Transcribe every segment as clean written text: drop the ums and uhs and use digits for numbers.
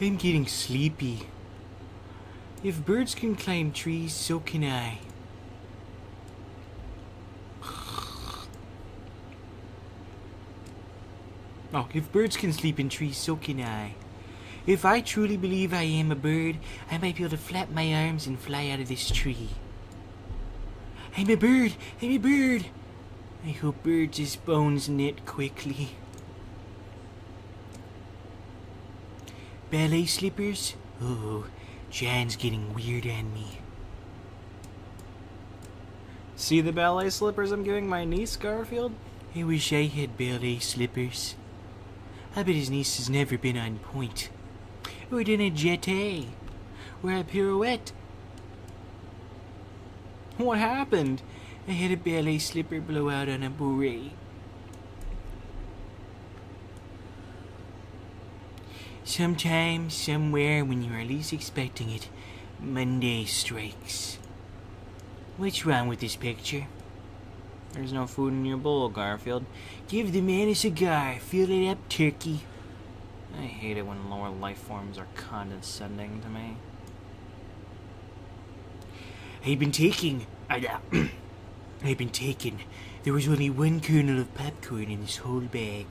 I'm getting sleepy. If birds can climb trees, so can I. Oh, if birds can sleep in trees, so can I. If I truly believe I am a bird, I might be able to flap my arms and fly out of this tree. I'm a bird! I'm a bird! I hope birds' bones knit quickly. Ballet slippers? Oh, Jan's getting weird on me. See the ballet slippers I'm giving my niece, Garfield? I wish I had ballet slippers. I bet his niece has never been on point. Or done a jeté. Or a pirouette. What happened? I had a ballet slipper blow out on a beret. Sometime, somewhere, when you are least expecting it, Monday strikes. What's wrong with this picture? There's no food in your bowl, Garfield. Give the man a cigar. Fill it up, turkey. I hate it when lower life forms are condescending to me. I've been taking... There was only one kernel of popcorn in this whole bag.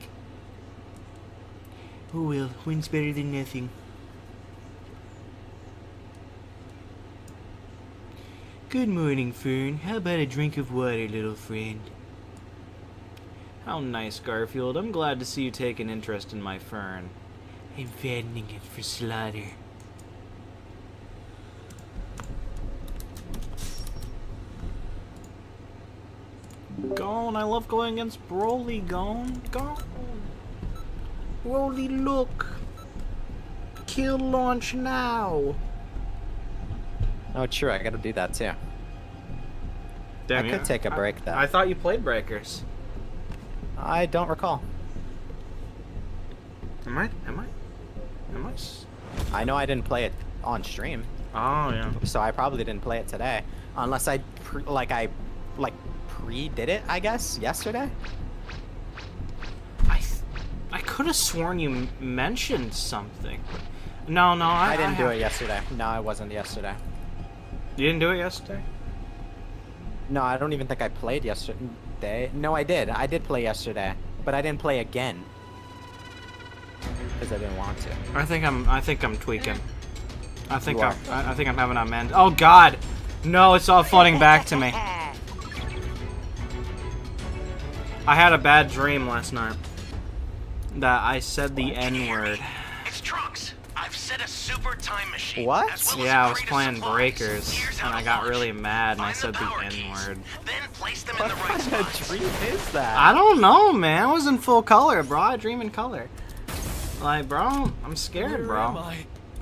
Oh well, one's better than nothing. Good morning, Fern. How about a drink of water, little friend? How nice, Garfield. I'm glad to see you take an interest in my fern. I'm fattening it for slaughter. Gone. I love going against Broly. Gone. Broly, look. Kill launch now. Oh, true. I gotta do that too. Damn, I could take a break though. I thought you played Breakers. I don't recall. Am I? I know I didn't play it on stream, Oh yeah. so I probably didn't play it today, unless I pre-did it. I guess yesterday. I could have sworn you mentioned something. No, I didn't do it yesterday. No, I wasn't yesterday. You didn't do it yesterday? No, I don't even think I played yesterday. No, I did. I did play yesterday, but I didn't play again because I didn't want to. I think I'm tweaking. I think You are. I think I'm having a man. Oh God, no! It's all flooding back to me. I had a bad dream last night that I said the N-word. It's Trunks. I've set a super time machine. What? as well as Yeah, a I was crate of playing supplies. Breakers, Here's how and I to got launch. really mad, and I Find said the power keys, N-word. Then place them in What the right kind spots. of dream is that? I don't know, man. I was in full color, bro. I dream in color. Like, bro, I'm scared, bro.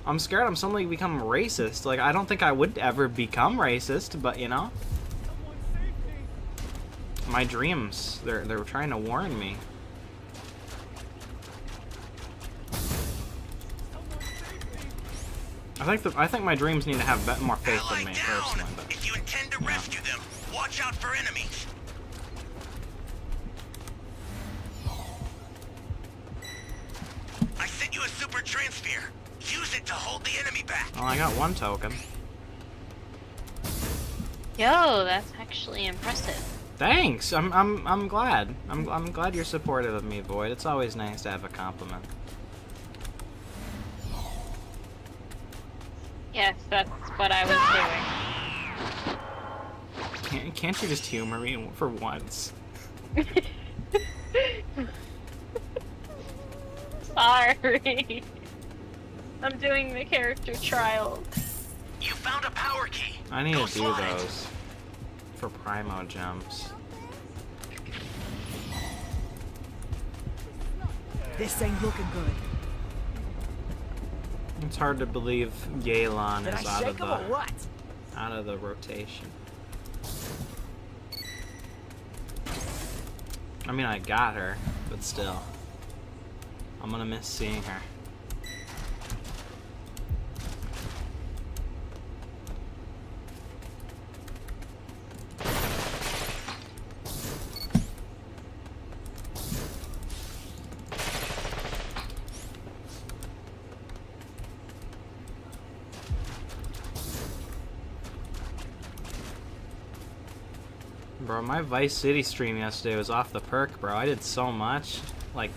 I'm scared I'm suddenly become racist. Like, I don't think I would ever become racist, but you know, my dreams, they're trying to warn me. I think my dreams need to have more faith in Ally me down. personally. But If you intend to rescue them, watch out for enemies. I sent you a super transfer. Use it to hold the enemy back. well, I got one token. Yo, that's actually impressive. Thanks. I'm glad. I'm glad you're supportive of me, Void. It's always nice to have a compliment. Yes, that's what I was doing. Can't you just humor me for once? Sorry. I'm doing the character trials. You found a power key. I need Go to do slide. those for Primo jumps. This ain't looking good. It's hard to believe Yelan Did is I shake him or what? out of the rotation. I mean, I got her, but still, I'm gonna miss seeing her. Bro, my Vice City stream yesterday was off the perk, bro. I did so much. Like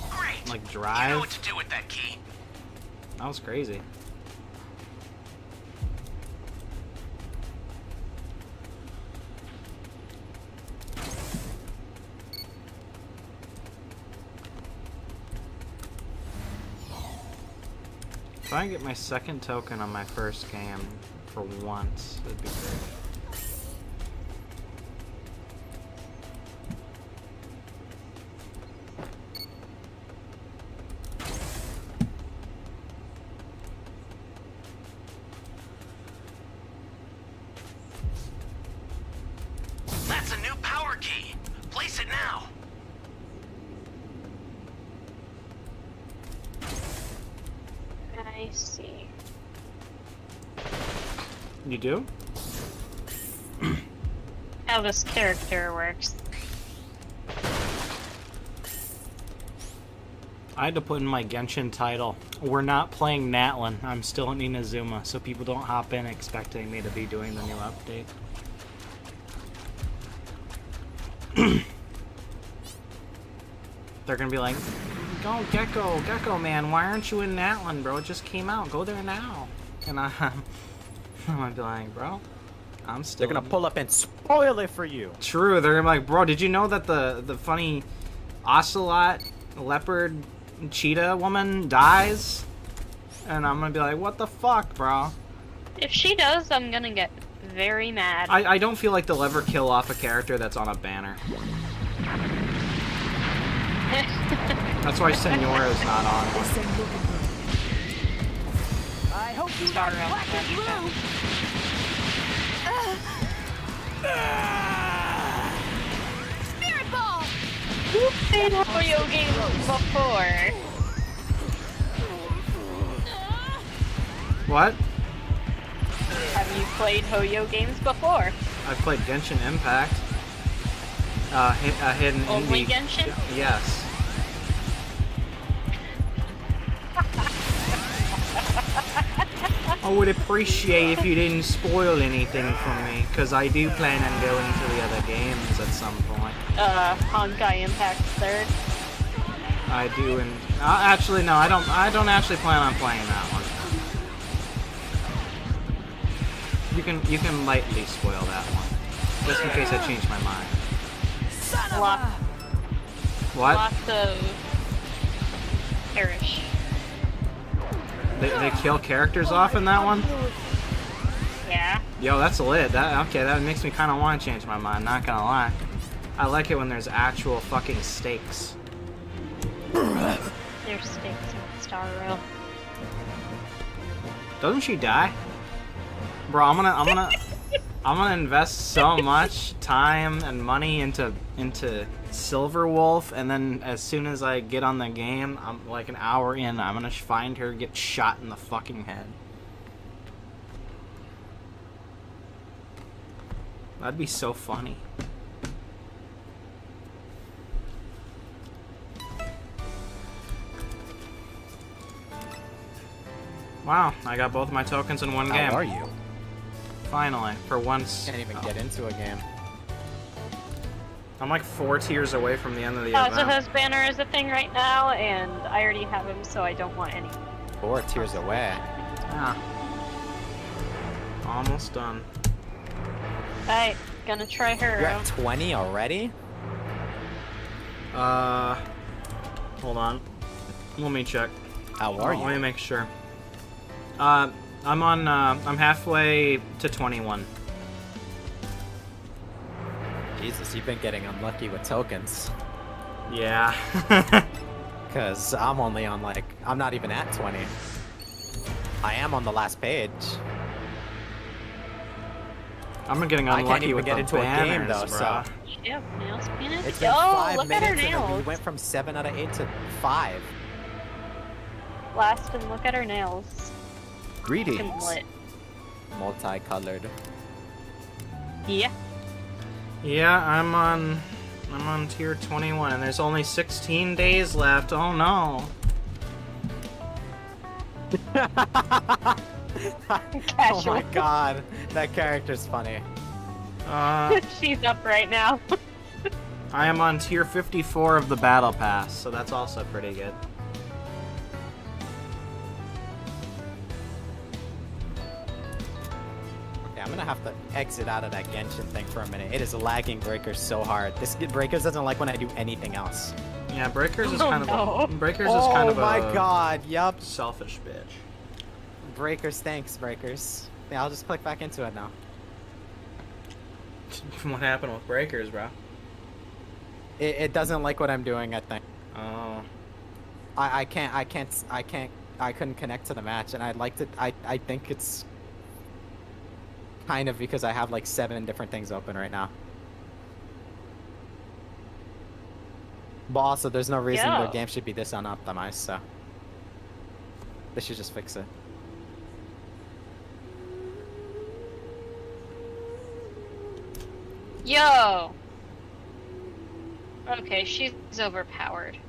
Great. drive. You know what to do with that key. That was crazy. If I can get my second token on my first game for once, it'd be great. That's a new power key. Place it now. I see. You do? How this character works. I had to put in my Genshin title. We're not playing Natlan. I'm still in Inazuma, so people don't hop in expecting me to be doing the new update. They're gonna be like, go Gecko man, why aren't you in Natlan, bro? It just came out, go there now. And I'm gonna be like, bro, I'm still. They're gonna pull up and spoil it for you. True, they're gonna be like, bro, did you know that the funny ocelot, leopard, cheetah woman dies? And I'm gonna be like, what the fuck, bro? If she does, I'm gonna get very mad. I don't feel like they'll ever kill off a character that's on a banner. That's why Senora's not on. This ain't looking good. I hope you Star got Rail, black and that'd be blue. Spirit ball. Who played Hoyo games before? What? Have you played Hoyo games before? I've played Genshin Impact. Hidden Only Indie. Genshin? Yes. I would appreciate if you didn't spoil anything for me, because I do plan on going to the other games at some point. Honkai Impact 3rd. I do, and actually no, I don't actually plan on playing that one. You can lightly spoil that one, just in case I change my mind. Lots, What? lots of perish. They kill characters off in that one? Yeah. Yo, that's lit. That makes me kind of want to change my mind. Not gonna lie. I like it when there's actual fucking stakes. There's stakes in Star Rail. Doesn't she die? Bro, I'm gonna invest so much time and money into Silverwolf, and then as soon as I get on the game, I'm like an hour in, I'm gonna find her, get shot in the fucking head. That'd be so funny. Wow, I got both my tokens in one game. How are you? Finally, for once. Can't even get into a game. I'm like 4 tiers away from the end of the Also, event. his banner is a thing right now, and I already have him, so I don't want any. 4 tiers away. Ah. Almost done. Alright, gonna try her. You're at 20 already? Hold on. Let me check. How are Let me you? make sure. I'm halfway to 21. Jesus, you've been getting unlucky with tokens. Yeah. Cause I'm only on like, I'm not even at 20. I am on the last page. I'm getting I can't unlucky even with get the into a game banners, though, bro. so. She have nails painted? It's been Yo, 5 look at her minutes and we nails. went from 7 out of 8 to 5. Last and look at her nails. Greetings. Fucking lit. Multicolored. Yeah. Yeah, I'm on tier 21, and there's only 16 days left. Oh no. Oh my god, that character's funny. She's up right now. I am on tier 54 of the battle pass, so that's also pretty good. Okay, I'm gonna have to exit out of that Genshin thing for a minute. It is lagging Breakers so hard. This Breakers doesn't like when I do anything else. Yeah, Breakers is Oh, kind of no. a, Breakers is kind of Oh my a god, yup. selfish bitch. Breakers, thanks, Breakers. Yeah, I'll just click back into it now. What happened with Breakers, bro? It doesn't like what I'm doing, I think. Oh. I couldn't connect to the match, and I'd like to, I think it's kind of because I have like 7 different things open right now. But also, there's no reason the Yo. game should be this unoptimized, so they should just fix it. Yo! Okay, she's overpowered.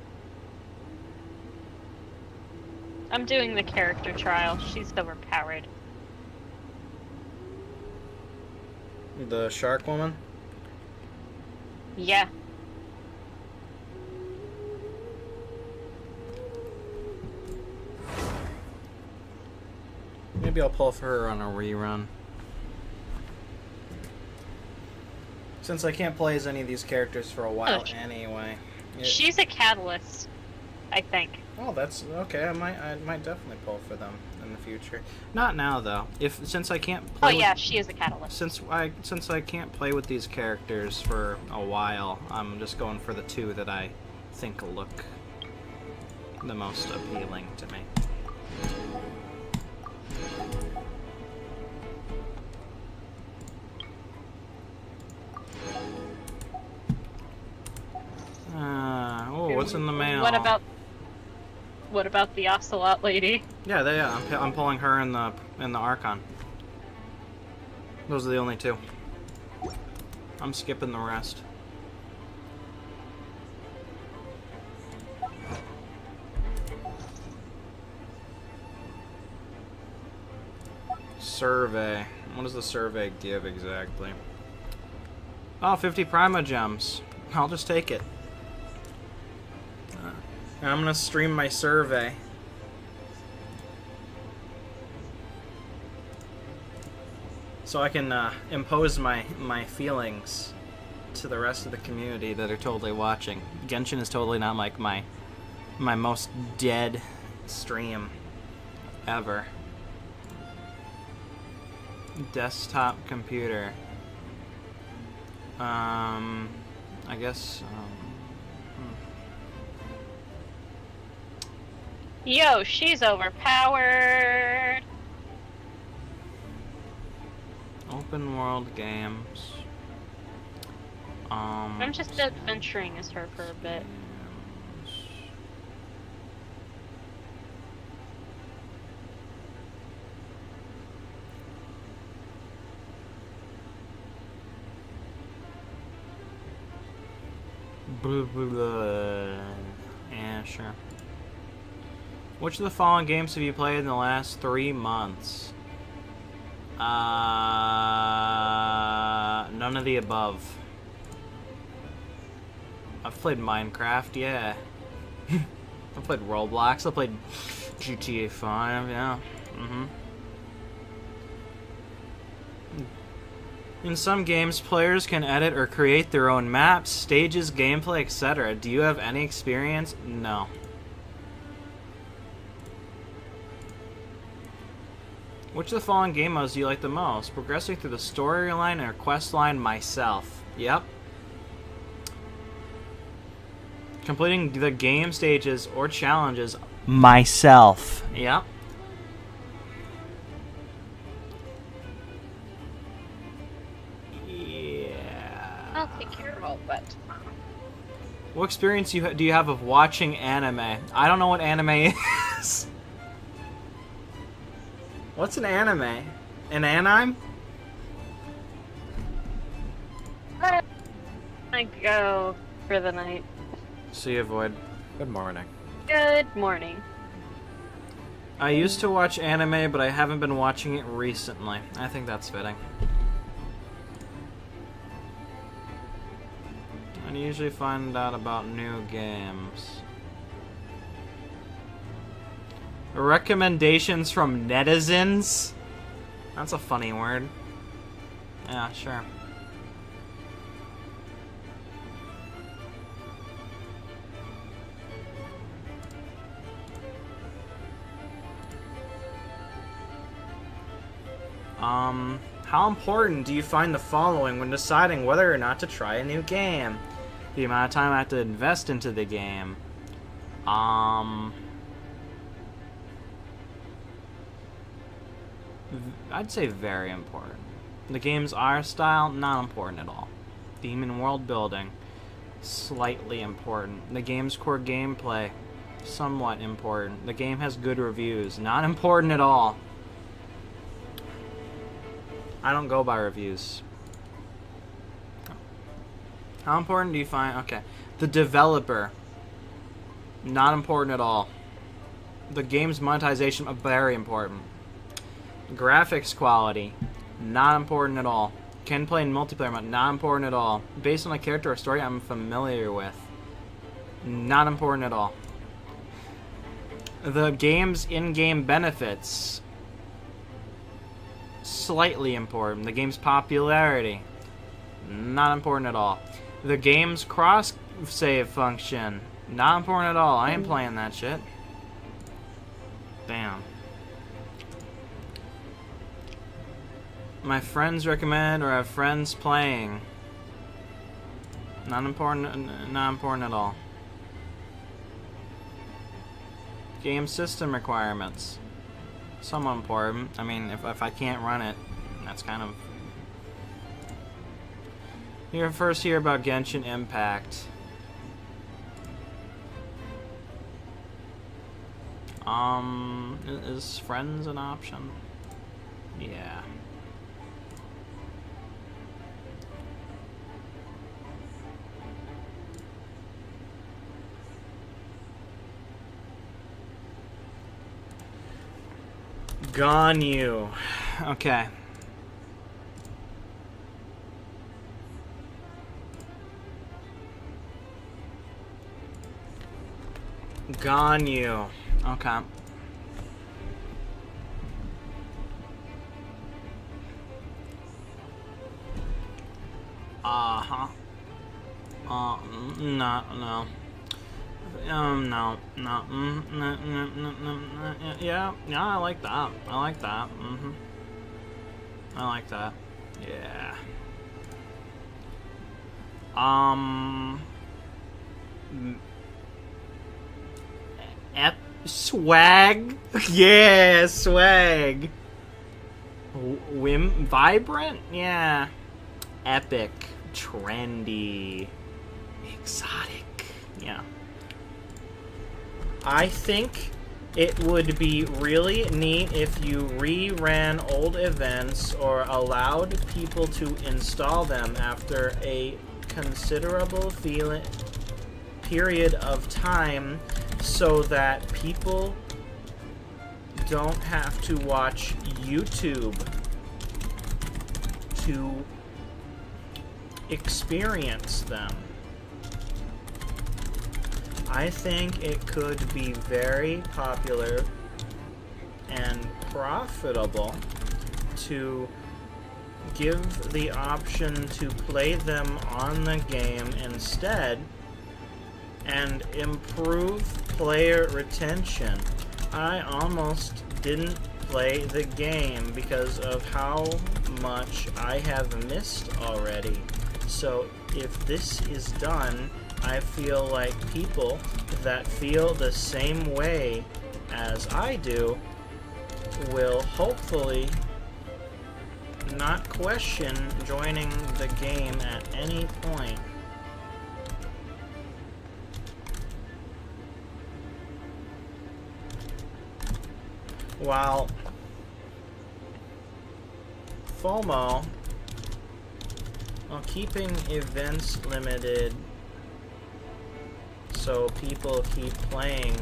I'm doing the character trial. She's overpowered. The shark woman? Yeah. Maybe I'll pull for her on a rerun. Since I can't play as any of these characters for a while anyway. She's a catalyst, I think. Oh, that's okay. I might definitely pull for them in the future. Not now though. Since I can't Oh play yeah, she is a catalyst. since I can't play with these characters for a while, I'm just going for the 2 that I think look the most appealing to me. Oh, what's in the mail? What about the ocelot lady? Yeah, I'm pulling her in the Archon. Those are the only 2. I'm skipping the rest. Survey. What does the survey give exactly? Oh, 50 Prima Gems. I'll just take it. And I'm gonna stream my survey. So I can impose my feelings to the rest of the community that are totally watching. Genshin is totally not like my most dead stream ever. Desktop computer. I guess. Yo, she's overpowered. Open world games. I'm just adventuring as her for a bit. Blah, blah, blah. Yeah, sure. Which of the following games have you played in the last 3 months? None of the above. I've played Minecraft, yeah. I've played Roblox, I played GTA 5, yeah. In some games, players can edit or create their own maps, stages, gameplay, etc. Do you have any experience? No. Which of the following game modes do you like the most? Progressing through the storyline or quest line myself. Yep. Completing the game stages or challenges myself. Yep. Yeah. I'll take care of all that. What experience do you have of watching anime? I don't know what anime is. What's an anime? An anime? I go for the night. See you, Void. Good morning. Good morning. I used to watch anime, but I haven't been watching it recently. I think that's fitting. I usually find out about new games. Recommendations from netizens? That's a funny word. Yeah, sure. How important do you find the following when deciding whether or not to try a new game? The amount of time I have to invest into the game. I'd say very important. The game's art style, not important at all. Theme and world building, slightly important. The game's core gameplay, somewhat important. The game has good reviews, not important at all. I don't go by reviews. How important do you find... Okay. The developer, not important at all. The game's monetization, very important. Graphics quality, not important at all. Can play in multiplayer mode, not important at all. Based on a character or story I'm familiar with, not important at all. The game's in-game benefits, slightly important. The game's popularity, not important at all. The game's cross-save function, not important at all. I ain't playing that shit. Damn. My friends recommend or have friends playing. Not important. Not important at all. Game system requirements. Somewhat important. I mean, if I can't run it, that's kind of... You first hear about Genshin Impact. Is friends an option? Yeah. Gone you. Okay. Gone you. Okay. Uh-huh. No. No. Yeah, I like that. I like that. I like that. Yeah. Swag? Yeah, swag. Vibrant? Yeah. Epic. Trendy. Exotic. Yeah. I think it would be really neat if you reran old events or allowed people to install them after a considerable period of time so that people don't have to watch YouTube to experience them. I think it could be very popular and profitable to give the option to play them on the game instead and improve player retention. I almost didn't play the game because of how much I have missed already. So if this is done, I feel like people that feel the same way as I do will hopefully not question joining the game at any point. While FOMO, while keeping events limited so people keep playing,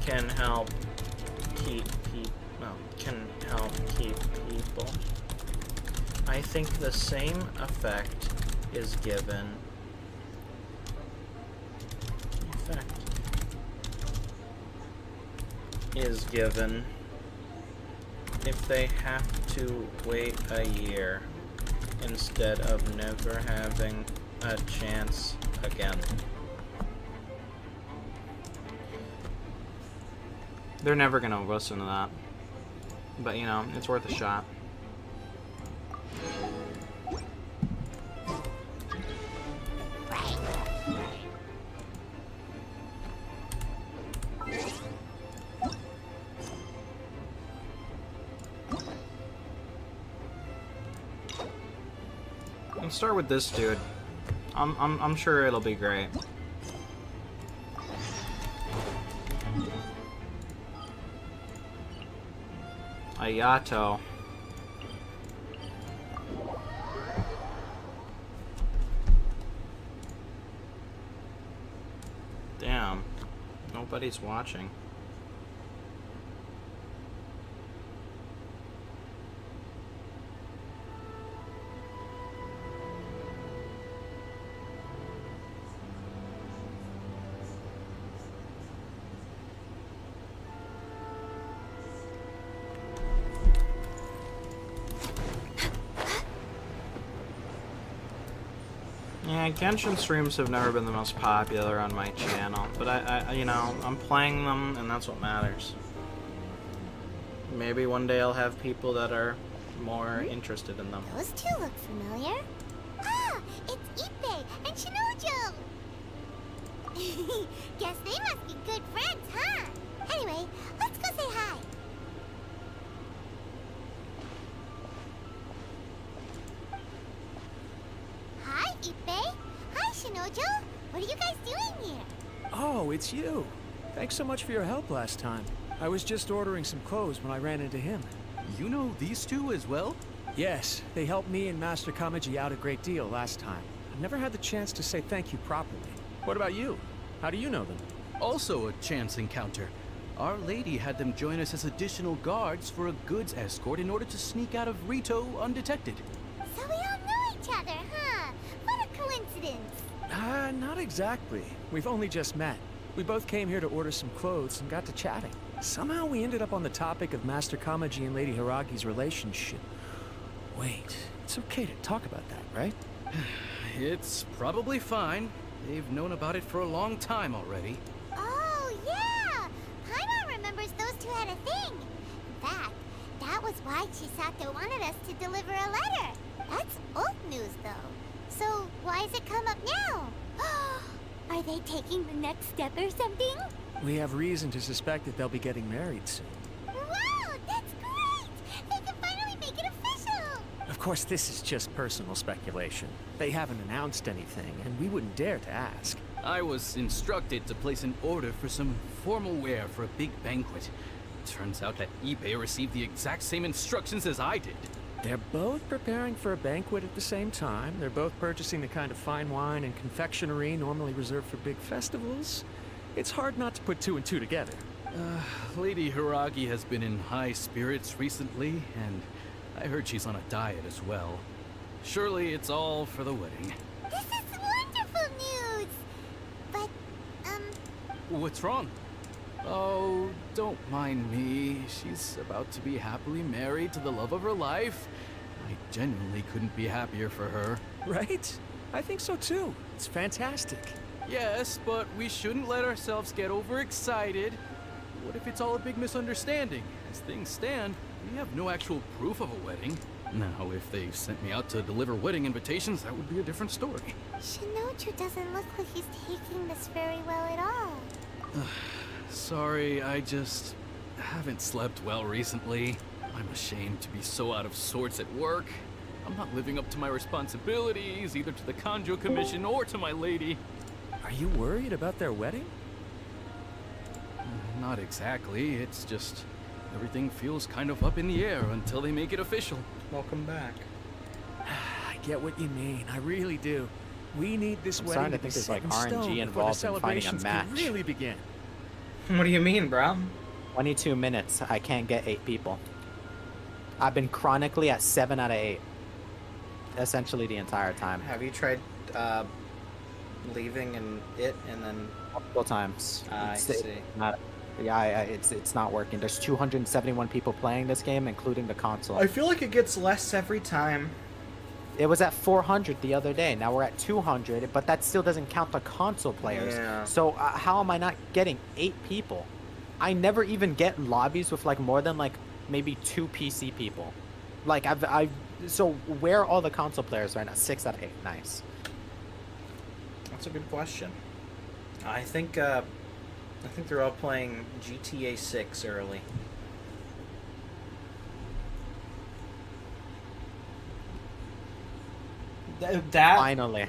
can help keep people. I think the same effect is given. Effect is given if they have to wait a year instead of never having a chance again. They're never gonna listen to that. But you know, it's worth a shot. Let's start with this dude. I'm sure it'll be great. Ayato. Damn. Nobody's watching. Yeah, Genshin streams have never been the most popular on my channel, but I you know, I'm playing them, and that's what matters. Maybe one day I'll have people that are more interested in them. Those two look familiar. Ah, it's Ippei and Shinojo. Guess they must be good friends, huh? Anyway, let's go say hi. Hi, Ippei. Hi, Shinojo. What are you guys doing here? Oh, it's you. Thanks so much for your help last time. I was just ordering some clothes when I ran into him. You know these two as well? Yes, they helped me and Master Kamaji out a great deal last time. I've never had the chance to say thank you properly. What about you? How do you know them? Also a chance encounter. Our lady had them join us as additional guards for a goods escort in order to sneak out of Rito undetected. So we all know each other, huh? What a coincidence. Not exactly. We've only just met. We both came here to order some clothes and got to chatting. Somehow we ended up on the topic of Master Kamaji and Lady Hiragi's relationship. Wait, it's okay to talk about that, right? It's probably fine. They've known about it for a long time already. Oh, yeah! Paimon remembers those two had a thing. In fact, that was why Chisato wanted us to deliver a letter. That's old news, though. So why has it come up now? Are they taking the next step or something? We have reason to suspect that they'll be getting married soon. Wow, that's great! They can finally make it official! Of course, this is just personal speculation. They haven't announced anything, and we wouldn't dare to ask. I was instructed to place an order for some formal wear for a big banquet. Turns out that Ippei received the exact same instructions as I did. They're both preparing for a banquet at the same time. They're both purchasing the kind of fine wine and confectionery normally reserved for big festivals. It's hard not to put two and two together. Lady Hiragi has been in high spirits recently, and I heard she's on a diet as well. Surely it's all for the wedding. This is wonderful news! But, What's wrong? Oh, don't mind me. She's about to be happily married to the love of her life. I genuinely couldn't be happier for her. Right? I think so too. It's fantastic. Yes, but we shouldn't let ourselves get overexcited. What if it's all a big misunderstanding? As things stand, we have no actual proof of a wedding. Now, if they sent me out to deliver wedding invitations, that would be a different story. Shinoju doesn't look like he's taking this very well at all. Sorry, I just haven't slept well recently. I'm ashamed to be so out of sorts at work. I'm not living up to my responsibilities, either to the Kanjo Commission or to my lady. Are you worried about their wedding? Not exactly, it's just everything feels kind of up in the air until they make it official. Welcome back. I get what you mean. I really do. We need this I'm wedding starting to to be think there's, set like, in RNG stone before the involved in finding a celebrations match. can really begin. What do you mean, bro? 22 minutes. I can't get 8 people. I've been chronically at 7 out of 8. essentially the entire time. Have you tried leaving and then? Multiple times. I It's- see. It's not working. There's 271 people playing this game, including the console. I feel like it gets less every time. It was at 400 the other day. Now we're at 200, but that still doesn't count the console players. Yeah. So how am I not getting 8 people? I never even get lobbies with like more than like maybe 2 PC people. Like so where are all the console players right now? 6 out of 8. Nice. That's a good question. I think they're all playing GTA 6 early. That Finally.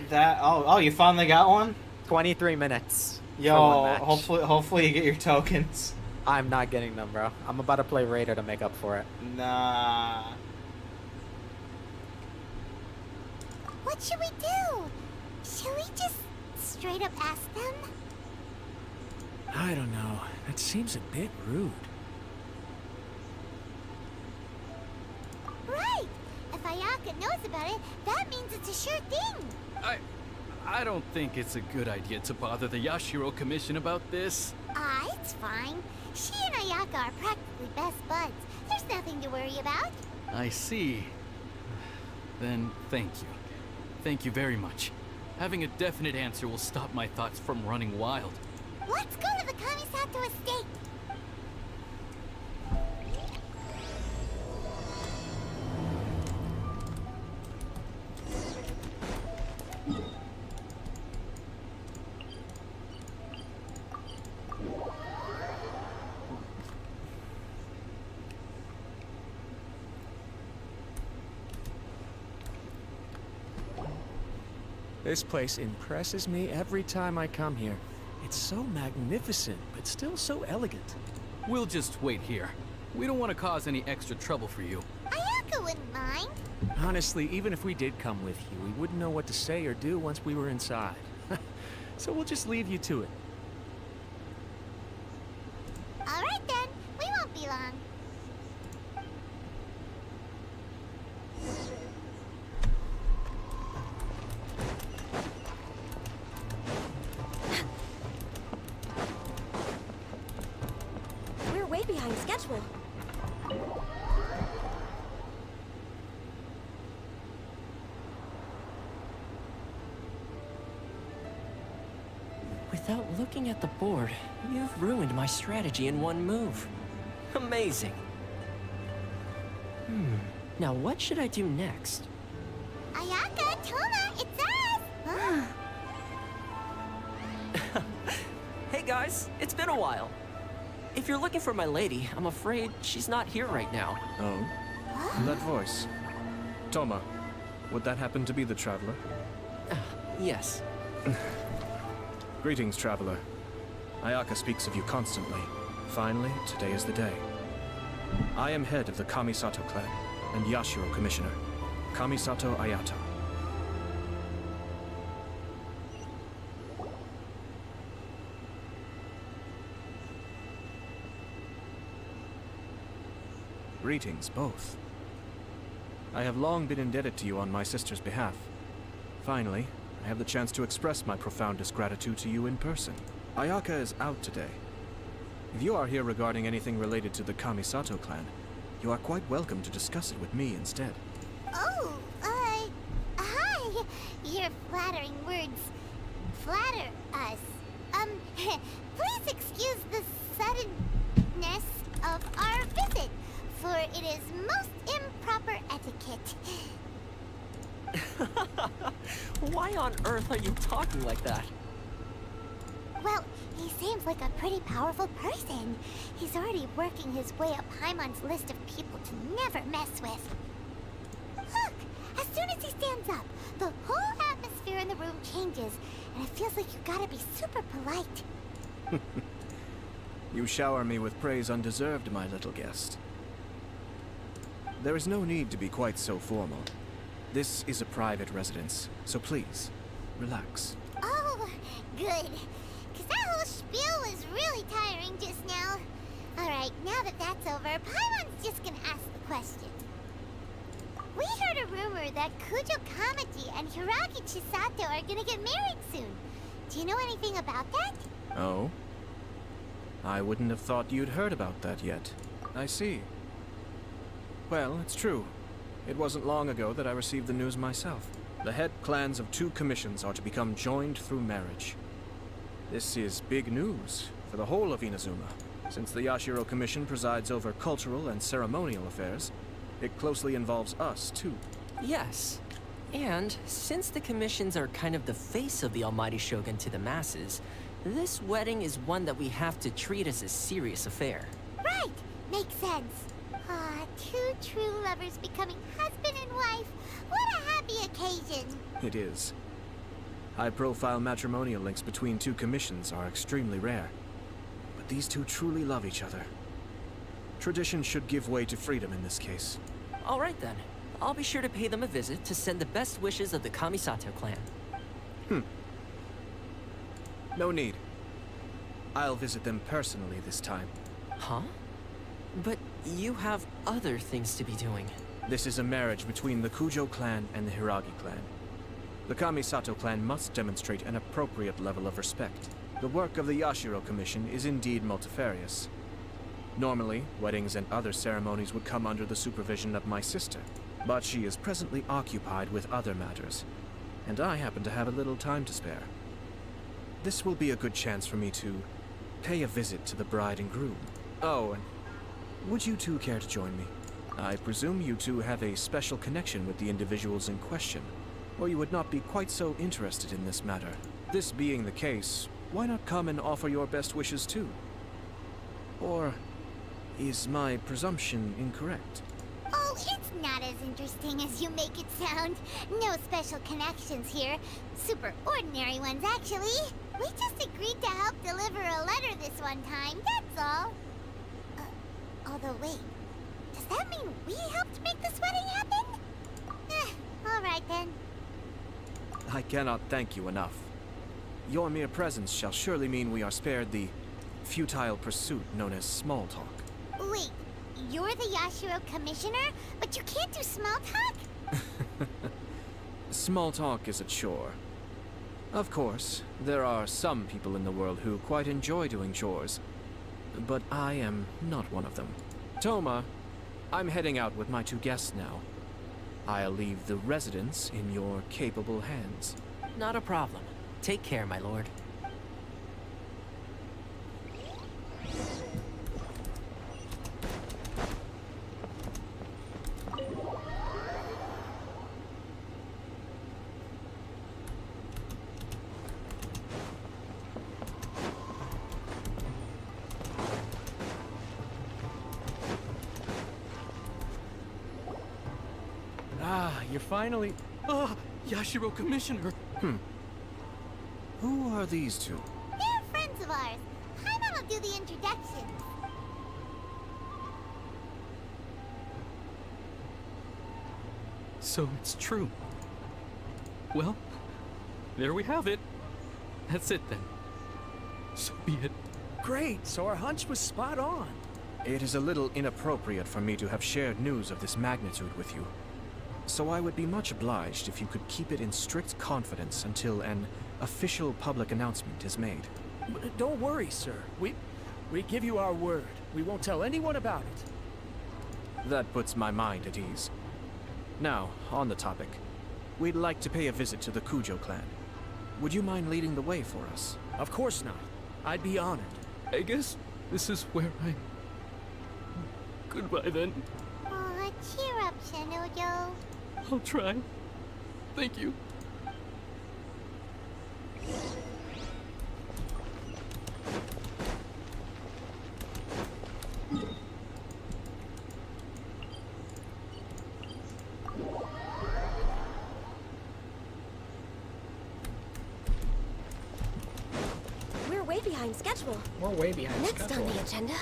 You finally got one? 23 minutes. for one Yo, match. hopefully you get your tokens. I'm not getting them, bro. I'm about to play Raider to make up for it. Nah. What should we do? Should we just straight up ask them? I don't know. That seems a bit rude. Right! If Ayaka knows about it, that means it's a sure thing. I don't think it's a good idea to bother the Yashiro Commission about this. It's fine. She and Ayaka are practically best buds. There's nothing to worry about. I see. Then thank you. Thank you very much. Having a definite answer will stop my thoughts from running wild. Let's go to the Kamisato estate. This place impresses me every time I come here. It's so magnificent, but still so elegant. We'll just wait here. We don't want to cause any extra trouble for you. Ayaka wouldn't mind. Honestly, even if we did come with you, we wouldn't know what to say or do once we were inside. So we'll just leave you to it. Alright then, we won't be long. We're way behind schedule. Without looking at the board, you've ruined my strategy in one move. Amazing. Now what should I do next? Ayaka, Toma, it's us! Hey guys, it's been a while. If you're looking for my lady, I'm afraid she's not here right now. Oh? That voice. Toma, would that happen to be the traveler? Yes. Greetings, traveler. Ayaka speaks of you constantly. Finally, today is the day. I am head of the Kamisato clan and Yashiro commissioner, Kamisato Ayata. Greetings, both. I have long been indebted to you on my sister's behalf. Finally, I have the chance to express my profoundest gratitude to you in person. Ayaka is out today. If you are here regarding anything related to the Kamisato clan, you are quite welcome to discuss it with me instead. Oh, hi! Your flattering words flatter us. Please excuse the suddenness of our visit, for it is most improper etiquette. Why on earth are you talking like that? Well, he seems like a pretty powerful person. He's already working his way up Paimon's list of people to never mess with. Look! As soon as he stands up, the whole atmosphere in the room changes, and it feels like you gotta be super polite. You shower me with praise undeserved, my little guest. There is no need to be quite so formal. This is a private residence, so please, relax. Oh, good. Because that whole spiel was really tiring just now. Alright, now that that's over, Paimon's just gonna ask the question. We heard a rumor that Kujo Kamaji and Hiragi Chisato are gonna get married soon. Do you know anything about that? Oh? I wouldn't have thought you'd heard about that yet. I see. Well, it's true. It wasn't long ago that I received the news myself. The head clans of 2 commissions are to become joined through marriage. This is big news for the whole of Inazuma. Since the Yashiro Commission presides over cultural and ceremonial affairs, it closely involves us, too. Yes. And since the commissions are kind of the face of the Almighty Shogun to the masses, this wedding is one that we have to treat as a serious affair. Right! Makes sense. Ah, 2 true lovers becoming husband and wife. What a happy occasion. It is. High-profile matrimonial links between 2 commissions are extremely rare. But these 2 truly love each other. Tradition should give way to freedom in this case. All right then. I'll be sure to pay them a visit to send the best wishes of the Kamisato clan. No need. I'll visit them personally this time. Huh? But you have other things to be doing. This is a marriage between the Kujo clan and the Hiragi clan. The Kamisato clan must demonstrate an appropriate level of respect. The work of the Yashiro Commission is indeed multifarious. Normally, weddings and other ceremonies would come under the supervision of my sister, but she is presently occupied with other matters, and I happen to have a little time to spare. This will be a good chance for me to pay a visit to the bride and groom. Oh, and would you 2 care to join me? I presume you 2 have a special connection with the individuals in question, or you would not be quite so interested in this matter. This being the case, why not come and offer your best wishes too? Or is my presumption incorrect? Oh, it's not as interesting as you make it sound. No special connections here. Super ordinary ones, actually. We just agreed to help deliver a letter this one time, that's all. Although, wait. Does that mean we helped make this wedding happen? Alright then. I cannot thank you enough. Your mere presence shall surely mean we are spared the futile pursuit known as small talk. Wait, you're the Yashiro Commissioner, but you can't do small talk? Small talk is a chore. Of course, there are some people in the world who quite enjoy doing chores, but I am not one of them. Toma, I'm heading out with my 2 guests now. I'll leave the residence in your capable hands. Not a problem. Take care, my lord. You're finally... Ah, Yashiro Commissioner. Who are these 2? They're friends of ours. Paimon will do the introductions. So it's true. Well, there we have it. That's it then. So be it. Great, so our hunch was spot on. It is a little inappropriate for me to have shared news of this magnitude with you. So I would be much obliged if you could keep it in strict confidence until an official public announcement is made. Don't worry, sir. We give you our word. We won't tell anyone about it. That puts my mind at ease. Now, on the topic. We'd like to pay a visit to the Kujo clan. Would you mind leading the way for us? Of course not. I'd be honored. I guess this is where I... Goodbye then. Aw, cheer up, Shanojo. I'll try. Thank you. We're way behind schedule. We're way behind Next schedule. on the agenda.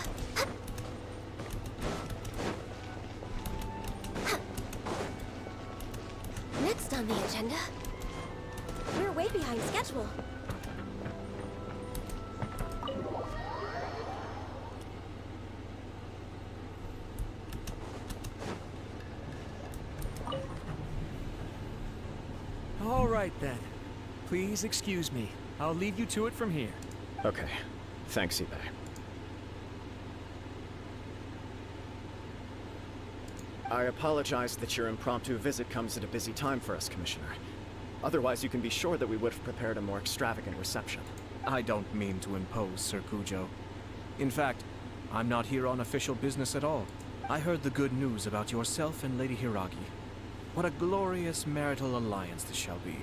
Next on the agenda. We're way behind schedule. All right, then. Please excuse me. I'll leave you to it from here. Okay. Thanks, eBay. I apologize that your impromptu visit comes at a busy time for us, Commissioner. Otherwise, you can be sure that we would have prepared a more extravagant reception. I don't mean to impose, Sir Kujo. In fact, I'm not here on official business at all. I heard the good news about yourself and Lady Hiragi. What a glorious marital alliance this shall be.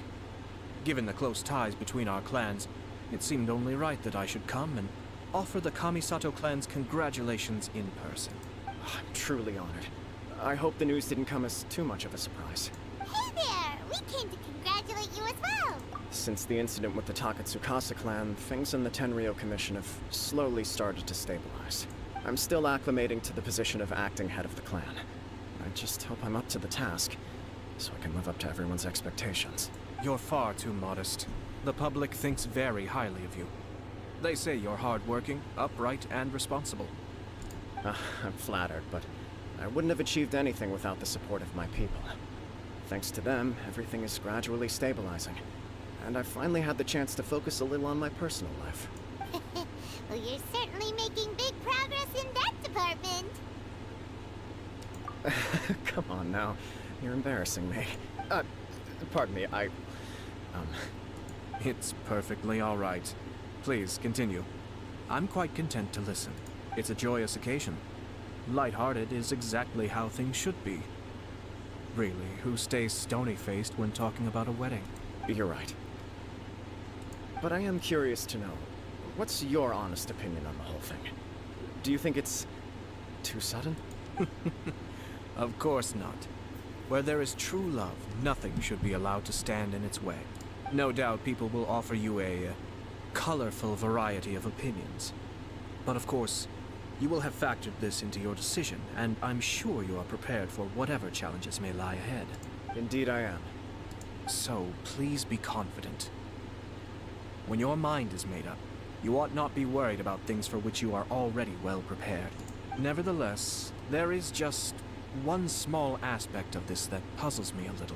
Given the close ties between our clans, it seemed only right that I should come and offer the Kamisato clan's congratulations in person. I'm truly honored. I hope the news didn't come as too much of a surprise. Hey there! We came to congratulate you as well! Since the incident with the Takatsukasa clan, things in the Tenryou Commission have slowly started to stabilize. I'm still acclimating to the position of acting head of the clan. I just hope I'm up to the task, so I can live up to everyone's expectations. You're far too modest. The public thinks very highly of you. They say you're hardworking, upright, and responsible. I'm flattered, but I wouldn't have achieved anything without the support of my people. Thanks to them, everything is gradually stabilizing. And I've finally had the chance to focus a little on my personal life. Well, you're certainly making big progress in that department. Come on now. You're embarrassing me. Pardon me, It's perfectly all right. Please, continue. I'm quite content to listen. It's a joyous occasion. Light-hearted is exactly how things should be. Really, who stays stony-faced when talking about a wedding? You're right. But I am curious to know, what's your honest opinion on the whole thing? Do you think it's too sudden? Of course not. Where there is true love, nothing should be allowed to stand in its way. No doubt people will offer you a colorful variety of opinions. But of course, you will have factored this into your decision, and I'm sure you are prepared for whatever challenges may lie ahead. Indeed I am. So, please be confident. When your mind is made up, you ought not be worried about things for which you are already well prepared. Nevertheless, there is just one small aspect of this that puzzles me a little.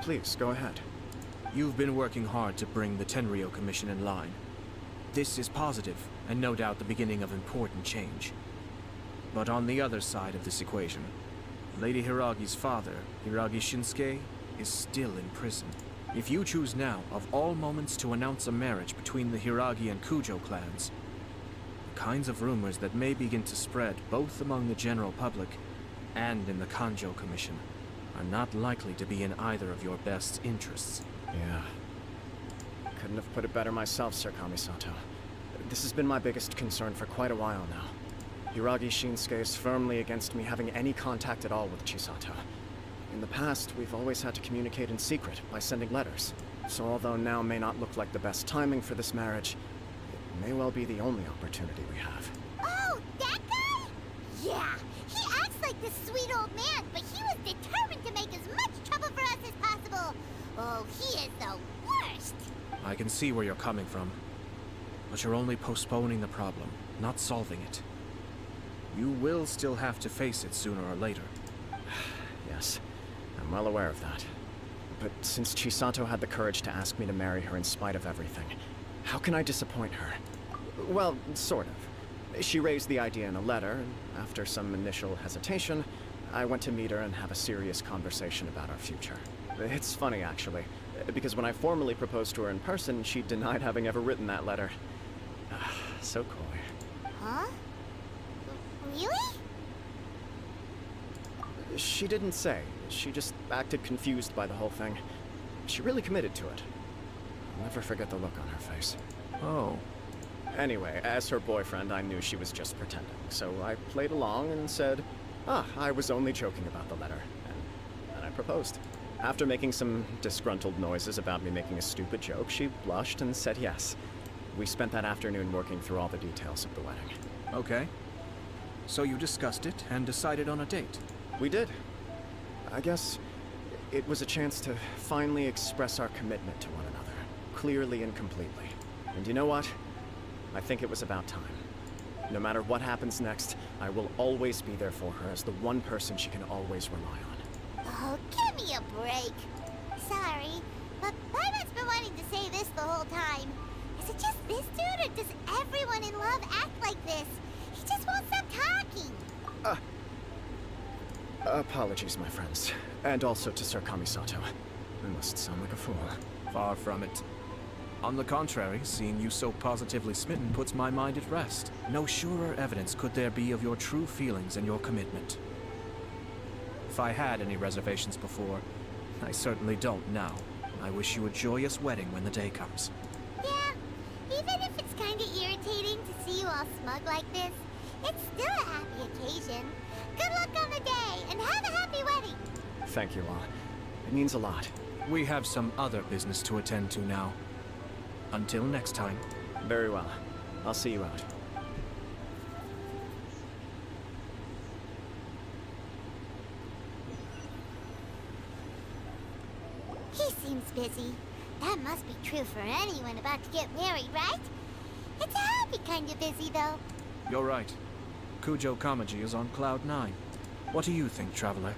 Please, go ahead. You've been working hard to bring the Tenryou Commission in line. This is positive, and no doubt the beginning of important change. But on the other side of this equation, Lady Hiragi's father, Hiragi Shinsuke, is still in prison. If you choose now, of all moments, to announce a marriage between the Hiragi and Kujo clans, the kinds of rumors that may begin to spread both among the general public and in the Kanjo Commission are not likely to be in either of your best interests. Yeah. Couldn't have put it better myself, Sir Kamisato. This has been my biggest concern for quite a while now. Hiragi Shinsuke is firmly against me having any contact at all with Chisato. In the past, we've always had to communicate in secret by sending letters. So although now may not look like the best timing for this marriage, it may well be the only opportunity we have. Oh, that guy? Yeah, he acts like this sweet old man, but he was determined to make as much trouble for us as possible. Oh, he is the worst. I can see where you're coming from. But you're only postponing the problem, not solving it. You will still have to face it sooner or later. Yes, I'm well aware of that. But since Chisato had the courage to ask me to marry her in spite of everything, how can I disappoint her? Well, sort of. She raised the idea in a letter, and after some initial hesitation, I went to meet her and have a serious conversation about our future. It's funny, actually, because when I formally proposed to her in person, she denied having ever written that letter. So coy. Huh? Really? She didn't say. She just acted confused by the whole thing. She really committed to it. I'll never forget the look on her face. Oh. Anyway, as her boyfriend, I knew she was just pretending, so I played along and said, I was only joking about the letter, and I proposed. After making some disgruntled noises about me making a stupid joke, she blushed and said yes. We spent that afternoon working through all the details of the wedding. Okay. So you discussed it and decided on a date? We did. I guess it was a chance to finally express our commitment to one another, clearly and completely. And you know what? I think it was about time. No matter what happens next, I will always be there for her as the one person she can always rely on. Oh, give me a break. Sorry, But Paimon's been wanting to say this the whole time. Is it just this dude, or does everyone in love act like this? He just won't stop talking. Apologies, my friends. And also to Sir Kamisato. I must sound like a fool. Far from it. On the contrary, seeing you so positively smitten puts my mind at rest. No surer evidence could there be of your true feelings and your commitment. If I had any reservations before, I certainly don't now. I wish you a joyous wedding when the day comes. Yeah, even if it's kinda irritating to see you all smug like this, it's still a happy occasion. Good luck on the day, and have a happy wedding! Thank you all. It means a lot. We have some other business to attend to now. Until next time. Very well. I'll see you out. He seems busy. That must be true for anyone about to get married, right? It's a happy kind of busy, though. You're right. Kujo Kamaji is on cloud 9. What do you think, Traveler?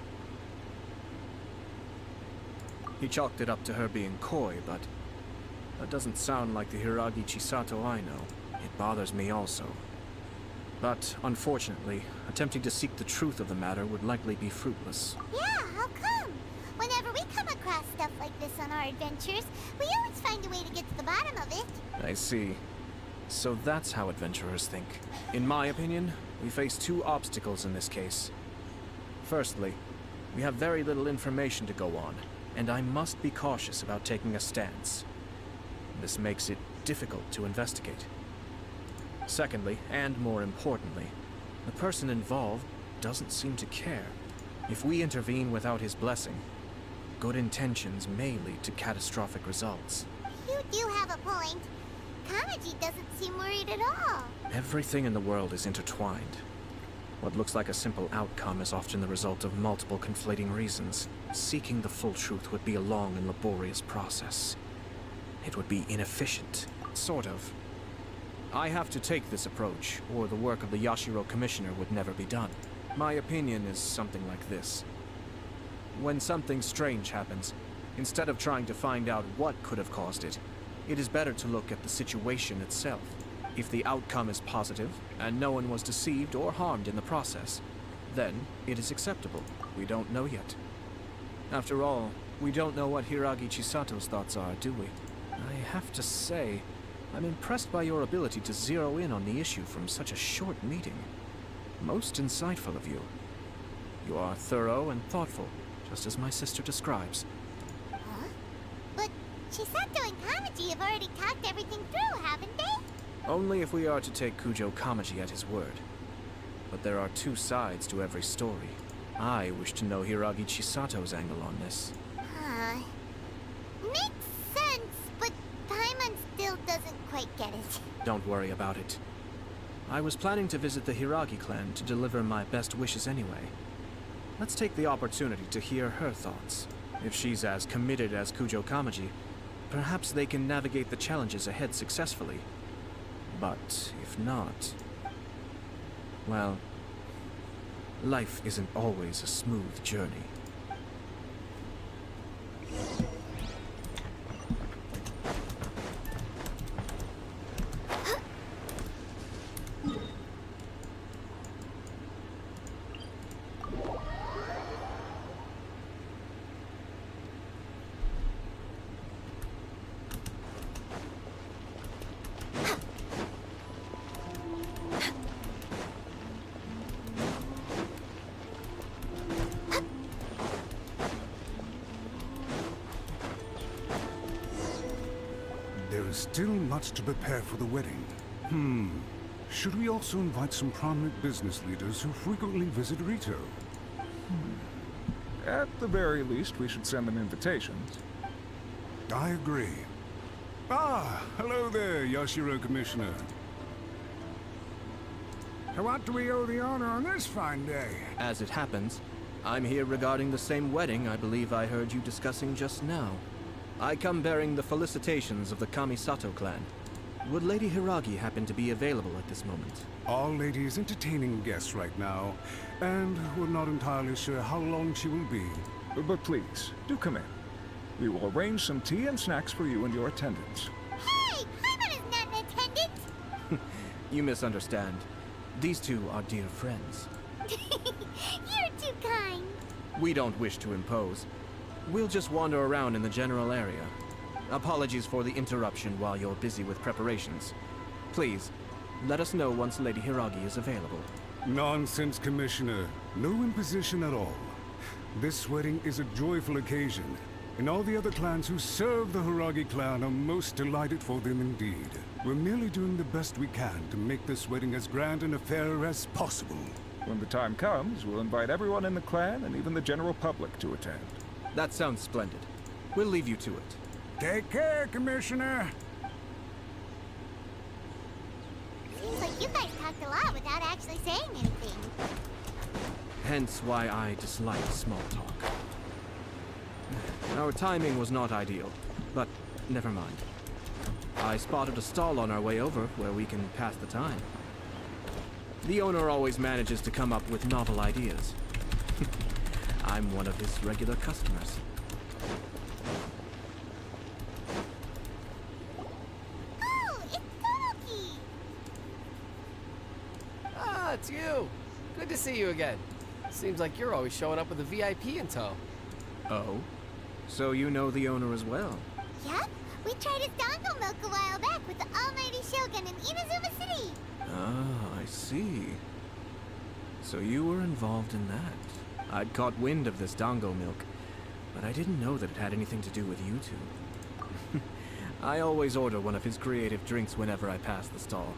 He chalked it up to her being coy, but that doesn't sound like the Hiragi Chisato I know. It bothers me also. But, unfortunately, attempting to seek the truth of the matter would likely be fruitless. Yeah, how come? Whenever we come across stuff like this on our adventures, we always find a way to get to the bottom of it. I see. So that's how adventurers think. In my opinion, we face two obstacles in this case. Firstly, we have very little information to go on, and I must be cautious about taking a stance. This makes it difficult to investigate. Secondly, and more importantly, the person involved doesn't seem to care. If we intervene without his blessing, good intentions may lead to catastrophic results. You do have a point. Kamaji doesn't seem worried at all. Everything in the world is intertwined. What looks like a simple outcome is often the result of multiple conflating reasons. Seeking the full truth would be a long and laborious process. It would be inefficient. Sort of. I have to take this approach, or the work of the Yashiro Commissioner would never be done. My opinion is something like this. When something strange happens, instead of trying to find out what could have caused it, it is better to look at the situation itself. If the outcome is positive, and no one was deceived or harmed in the process, then it is acceptable. We don't know yet. After all, we don't know what Hiragi Chisato's thoughts are, do we? I have to say, I'm impressed by your ability to zero in on the issue from such a short meeting. Most insightful of you. You are thorough and thoughtful, just as my sister describes. Huh? But Chisato and Kamaji have already talked everything through, haven't they? Only if we are to take Kujo Kamaji at his word. But there are two sides to every story. I wish to know Hiragi Chisato's angle on this. Huh. Makes sense, but Paimon still doesn't quite get it. Don't worry about it. I was planning to visit the Hiragi clan to deliver my best wishes anyway. Let's take the opportunity to hear her thoughts. If she's as committed as Kujo Kamaji, perhaps they can navigate the challenges ahead successfully. But if not, well, life isn't always a smooth journey. There is still much to prepare for the wedding. Should we also invite some prominent business leaders who frequently visit Rito? At the very least, we should send them invitations. I agree. Ah, hello there, Yashiro Commissioner. To what do we owe the honor on this fine day? As it happens, I'm here regarding the same wedding I believe I heard you discussing just now. I come bearing the felicitations of the Kamisato clan. Would Lady Hiragi happen to be available at this moment? Our lady is entertaining guests right now, and we're not entirely sure how long she will be. But please, do come in. We will arrange some tea and snacks for you and your attendants. Hey, Paimon is not an attendant! You misunderstand. These two are dear friends. You're too kind. We don't wish to impose. We'll just wander around in the general area. Apologies for the interruption while you're busy with preparations. Please, let us know once Lady Hiragi is available. Nonsense, Commissioner. No imposition at all. This wedding is a joyful occasion, and all the other clans who serve the Hiragi clan are most delighted for them indeed. We're merely doing the best we can to make this wedding as grand an affair as possible. When the time comes, we'll invite everyone in the clan and even the general public to attend. That sounds splendid. We'll leave you to it. Take care, Commissioner. Seems like you guys talked a lot without actually saying anything. Hence why I dislike small talk. Our timing was not ideal, but never mind. I spotted a stall on our way over where we can pass the time. The owner always manages to come up with novel ideas. I'm one of his regular customers. Oh, it's Tomoki! Ah, it's you. Good to see you again. Seems like you're always showing up with a VIP in tow. Oh? So you know the owner as well? Yep, we tried his dango milk a while back with the almighty Shogun in Inazuma City. Ah, I see. So you were involved in that. I'd caught wind of this dango milk, but I didn't know that it had anything to do with you two. I always order one of his creative drinks whenever I pass the stall.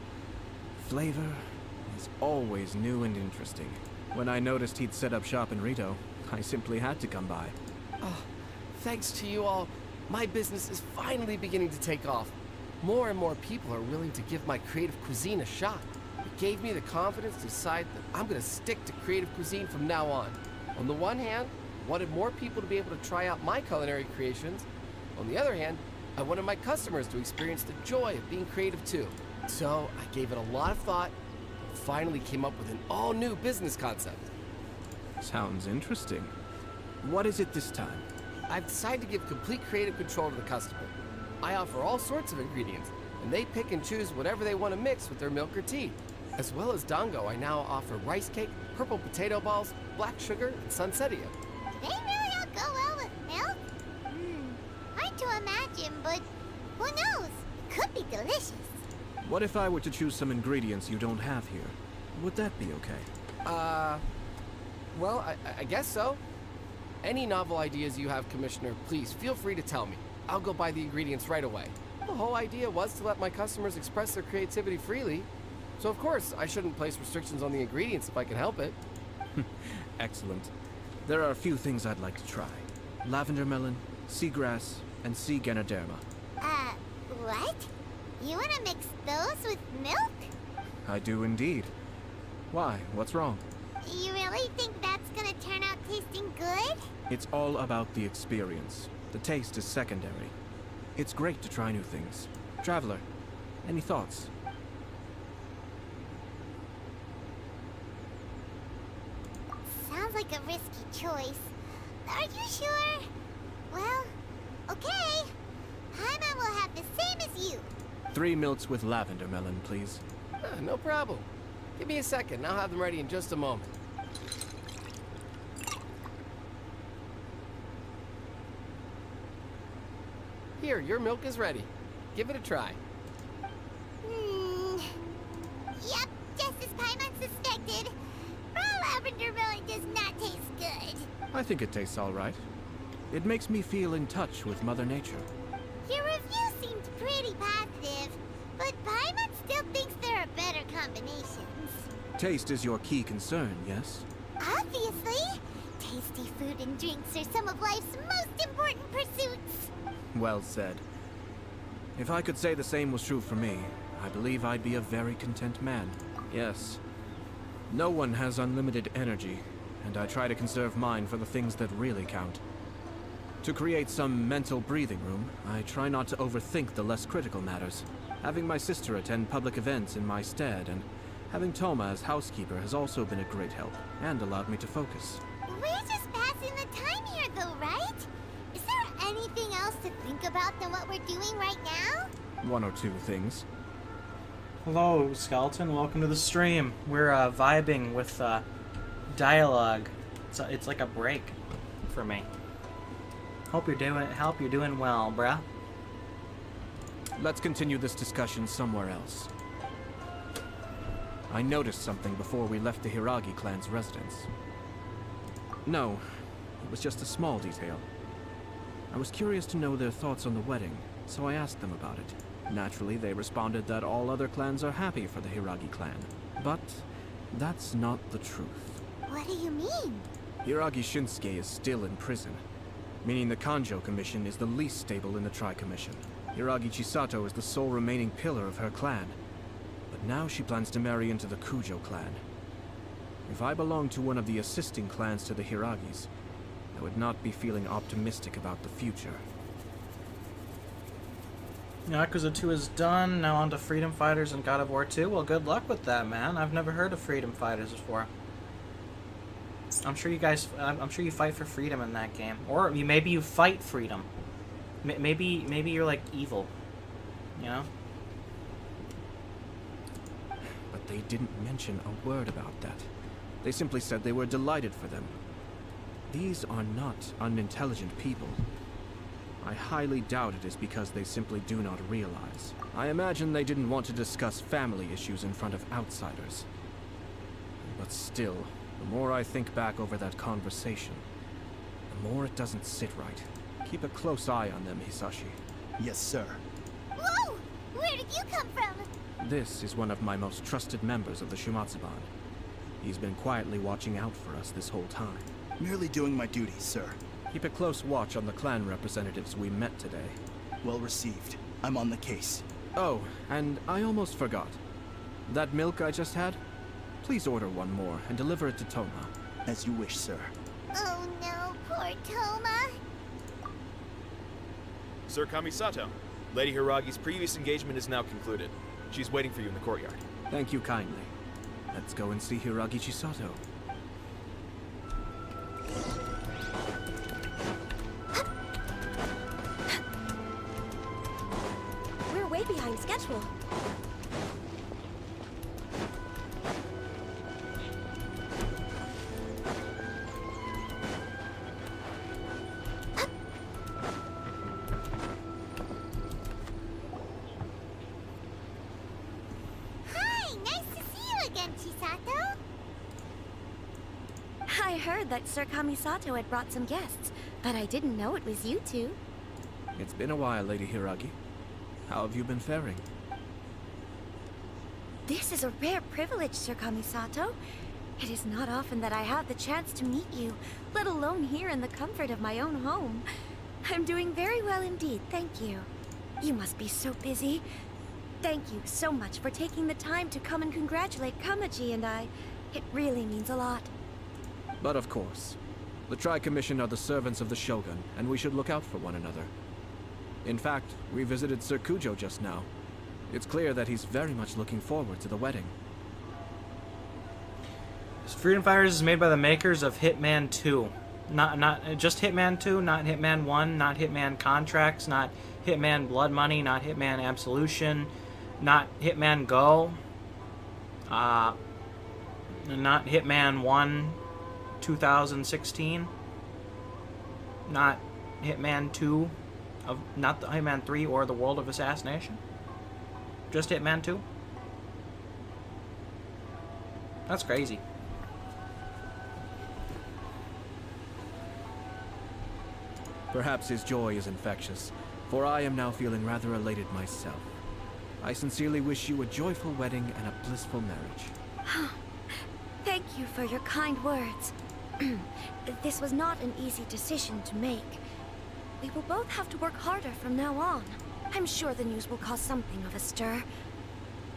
Flavor is always new and interesting. When I noticed he'd set up shop in Rito, I simply had to come by. Oh, thanks to you all, my business is finally beginning to take off. More and more people are willing to give my creative cuisine a shot. It gave me the confidence to decide that I'm going to stick to creative cuisine from now on. On the one hand, I wanted more people to be able to try out my culinary creations. On the other hand, I wanted my customers to experience the joy of being creative too. So I gave it a lot of thought and finally came up with an all-new business concept. Sounds interesting. What is it this time? I've decided to give complete creative control to the customer. I offer all sorts of ingredients, and they pick and choose whatever they want to mix with their milk or tea. As well as dango, I now offer rice cake, purple potato balls, black sugar, and sunsettia. Do they really all go well with milk? Hard to imagine, but who knows? It could be delicious. What if I were to choose some ingredients you don't have here? Would that be okay? Well, I guess so. Any novel ideas you have, Commissioner, please feel free to tell me. I'll go buy the ingredients right away. The whole idea was to let my customers express their creativity freely. So of course, I shouldn't place restrictions on the ingredients if I can help it. Excellent. There are a few things I'd like to try. Lavender melon, seagrass, and sea ganoderma. What? You wanna mix those with milk? I do indeed. Why? What's wrong? You really think that's gonna turn out tasting good? It's all about the experience. The taste is secondary. It's great to try new things. Traveler, any thoughts? Sounds like a risky choice. Are you sure? Well, okay. Paimon will have the same as you. 3 milks with lavender melon, please. No problem. Give me a second, I'll have them ready in just a moment. Here, your milk is ready. Give it a try. Yep, just as Paimon suspected. Raw lavender melon does not taste good. I think it tastes all right. It makes me feel in touch with Mother Nature. Your review seemed pretty positive, but Paimon still thinks there are better combinations. Taste is your key concern, yes? Obviously. Tasty food and drinks are some of life's most important pursuits. Well said. If I could say the same was true for me, I believe I'd be a very content man. Yes. No one has unlimited energy, and I try to conserve mine for the things that really count. To create some mental breathing room, I try not to overthink the less critical matters. Having my sister attend public events in my stead, and having Toma as housekeeper has also been a great help, and allowed me to focus. We're just passing the time here though, right? Is there anything to think about than what we're doing right now? One or two things. Hello, Skeleton. Welcome to the stream. We're vibing with dialogue. It's like a break for me. Hope you're doing well, bruh. Let's continue this discussion somewhere else. I noticed something before we left the Hiragi clan's residence. No, it was just a small detail. I was curious to know their thoughts on the wedding, so I asked them about it. Naturally, they responded that all other clans are happy for the Hiragi clan. But that's not the truth. What do you mean? Hiragi Shinsuke is still in prison, meaning the Kanjo Commission is the least stable in the Tri-Commission. Hiragi Chisato is the sole remaining pillar of her clan, but now she plans to marry into the Kujo clan. If I belonged to one of the assisting clans to the Hiragis, I would not be feeling optimistic about the future. Yakuza 2 is done, now on to Freedom Fighters and God of War 2. Well, good luck with that, man. I've never heard of Freedom Fighters before. I'm sure you fight for freedom in that game. Or maybe you fight freedom. Maybe you're like evil. You know? But they didn't mention a word about that. They simply said they were delighted for them. These are not unintelligent people. I highly doubt it is because they simply do not realize. I imagine they didn't want to discuss family issues in front of outsiders. But still, the more I think back over that conversation, the more it doesn't sit right. Keep a close eye on them, Hisashi. Yes, sir. Whoa! Where did you come from? This is one of my most trusted members of the Shumatsuban. He's been quietly watching out for us this whole time. Merely doing my duties, sir. Keep a close watch on the clan representatives we met today. Well received. I'm on the case. Oh, and I almost forgot. That milk I just had? Please order one more and deliver it to Toma. As you wish, sir. Oh no, poor Toma. Sir Kamisato, Lady Hiragi's previous engagement is now concluded. She's waiting for you in the courtyard. Thank you kindly. Let's go and see Hiragi Chisato. We're way behind schedule. Hi, nice to see you again, Chisato. I heard that Sir Kamisato had brought some guests, but I didn't know it was you two. It's been a while, Lady Hiragi. How have you been faring? This is a rare privilege, Sir Kamisato. It is not often that I have the chance to meet you, let alone here in the comfort of my own home. I'm doing very well indeed, thank you. You must be so busy. Thank you so much for taking the time to come and congratulate Kamaji and I. It really means a lot. But of course, the Tri-Commission are the servants of the Shogun, and we should look out for one another. In fact, we visited Sir Kujo just now. It's clear that he's very much looking forward to the wedding. Freedom Fighters is made by the makers of Hitman 2. Not just Hitman 2, not Hitman 1, not Hitman Contracts, not Hitman Blood Money, not Hitman Absolution, not Hitman Go, not Hitman 1 2016, not Hitman 2, not the Hitman 3 or the World of Assassination. Just Hitman 2. That's crazy. Perhaps his joy is infectious, for I am now feeling rather elated myself. I sincerely wish you a joyful wedding and a blissful marriage. Thank you for your kind words. This was not an easy decision to make. We will both have to work harder from now on. I'm sure the news will cause something of a stir.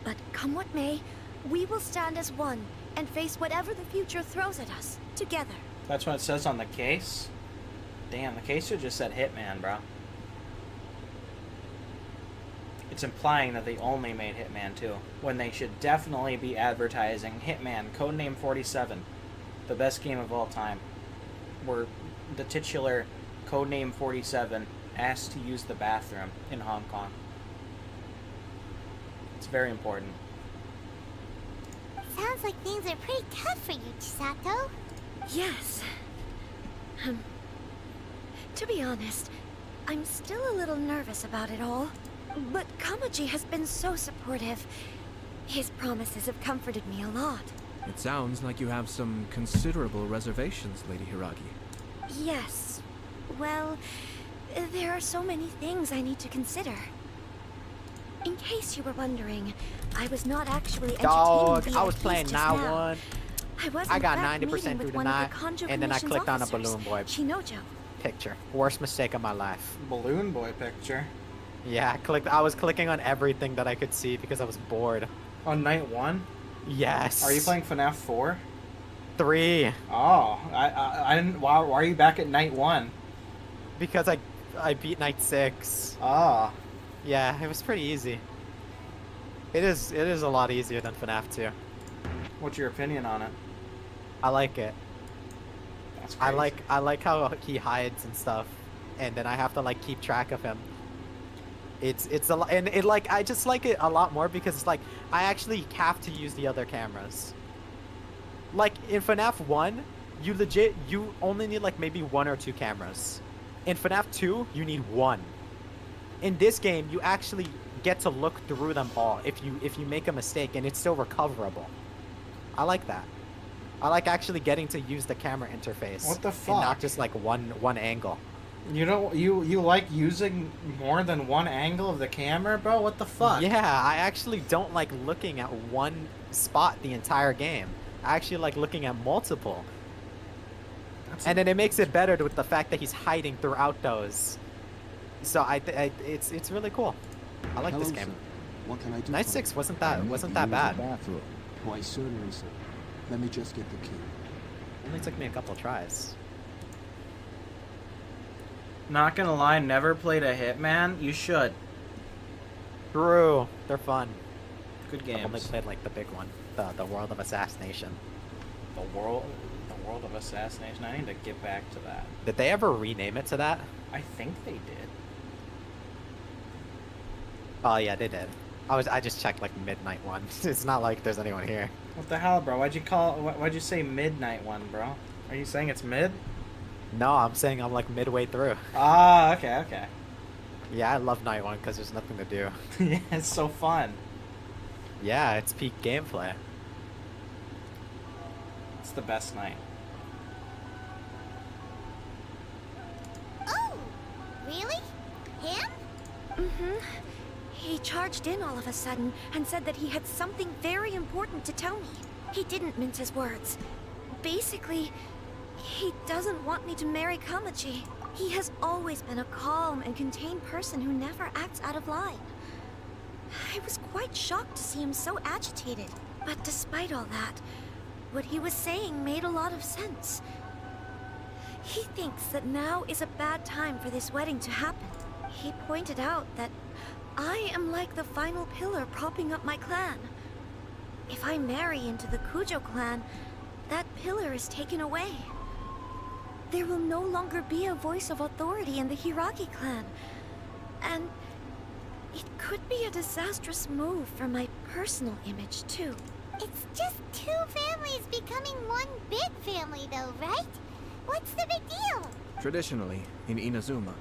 But come what may, we will stand as one and face whatever the future throws at us, together. That's what it says on the case? Damn, the case should just said Hitman, bro. It's implying that they only made Hitman 2, when they should definitely be advertising Hitman, Codename 47, the best game of all time. Where the titular Codename 47 asked to use the bathroom in Hong Kong. It's very important. Sounds like things are pretty tough for you, Chisato. Yes. To be honest, I'm still a little nervous about it all. But Kamaji has been so supportive. His promises have comforted me a lot. It sounds like you have some considerable reservations, Lady Hiragi. Yes. Well, there are so many things I need to consider. In case you were wondering, I was not actually entertaining Dog, I was VIPs playing just now now. one. I got fact 90% meeting through with the one of night, Kanjo and then I Commission's clicked on a officers, balloon boy Shinojo. picture. Worst mistake of my life. Balloon boy picture. Yeah, I was clicking on everything that I could see because I was bored. On night 1? Yes. Are you playing FNAF 4? 3. Oh, I didn't. Why are you back at night 1? Because I beat night 6. Ah. Yeah, it was pretty easy. It is a lot easier than FNAF 2. What's your opinion on it? I like it. That's crazy. I like how he hides and stuff, and then I have to like keep track of him. It's a lot, and it like I just like it a lot more because it's like I actually have to use the other cameras. Like in FNAF 1, you only need like maybe 1 or 2 cameras. In FNAF 2, you need 1. In this game, you actually get to look through them all if you make a mistake, and it's still recoverable. I like that. I like actually getting to use the camera interface. What the fuck? And not just like one angle. You know, you like using more than one angle of the camera, bro? What the fuck? Yeah, I actually don't like looking at one spot the entire game. I actually like looking at multiple. And then it makes it better with the fact that he's hiding throughout those. So it's really cool. I like this game. What can I do? Night 6 wasn't that bad. Why certainly, sir. Let me just get the key. Only took me a couple tries. Not gonna lie, never played a Hitman. You should. True, they're fun. Good games. I've only played like the big one, the World of Assassination. The World of Assassination. I need to get back to that. Did they ever rename it to that? I think they did. Oh yeah, they did. I just checked like midnight one. It's not like there's anyone here. What the hell, bro? Why'd you say midnight one, bro? Are you saying it's mid? No, I'm saying I'm like midway through. Ah, okay. Yeah, I love night one because there's nothing to do. Yeah, it's so fun. Yeah, it's peak gameplay. It's the best night. Oh, really? Him? Mm-hmm. He charged in all of a sudden and said that he had something very important to tell me. He didn't mince his words. Basically, he doesn't want me to marry Kamaji. He has always been a calm and contained person who never acts out of line. I was quite shocked to see him so agitated. But despite all that, what he was saying made a lot of sense. He thinks that now is a bad time for this wedding to happen. He pointed out that I am like the final pillar propping up my clan. If I marry into the Kujo clan, that pillar is taken away. There will no longer be a voice of authority in the Hiragi clan. And it could be a disastrous move for my personal image, too. It's just 2 families becoming one big family though, right? What's the big deal? Traditionally, in Inazuma,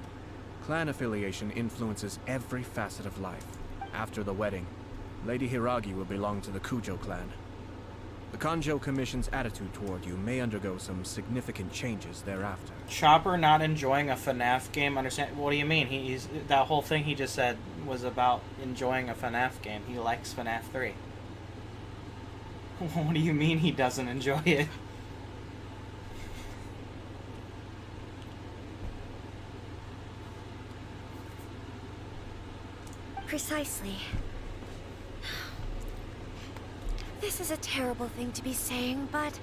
clan affiliation influences every facet of life. After the wedding, Lady Hiragi will belong to the Kujo clan. The Kanjo Commission's attitude toward you may undergo some significant changes thereafter. Chopper not enjoying a FNAF game, understand? What do you mean? He's that whole thing he just said was about enjoying a FNAF game. He likes FNAF 3. What do you mean he doesn't enjoy it? Precisely. This is a terrible thing to be saying, but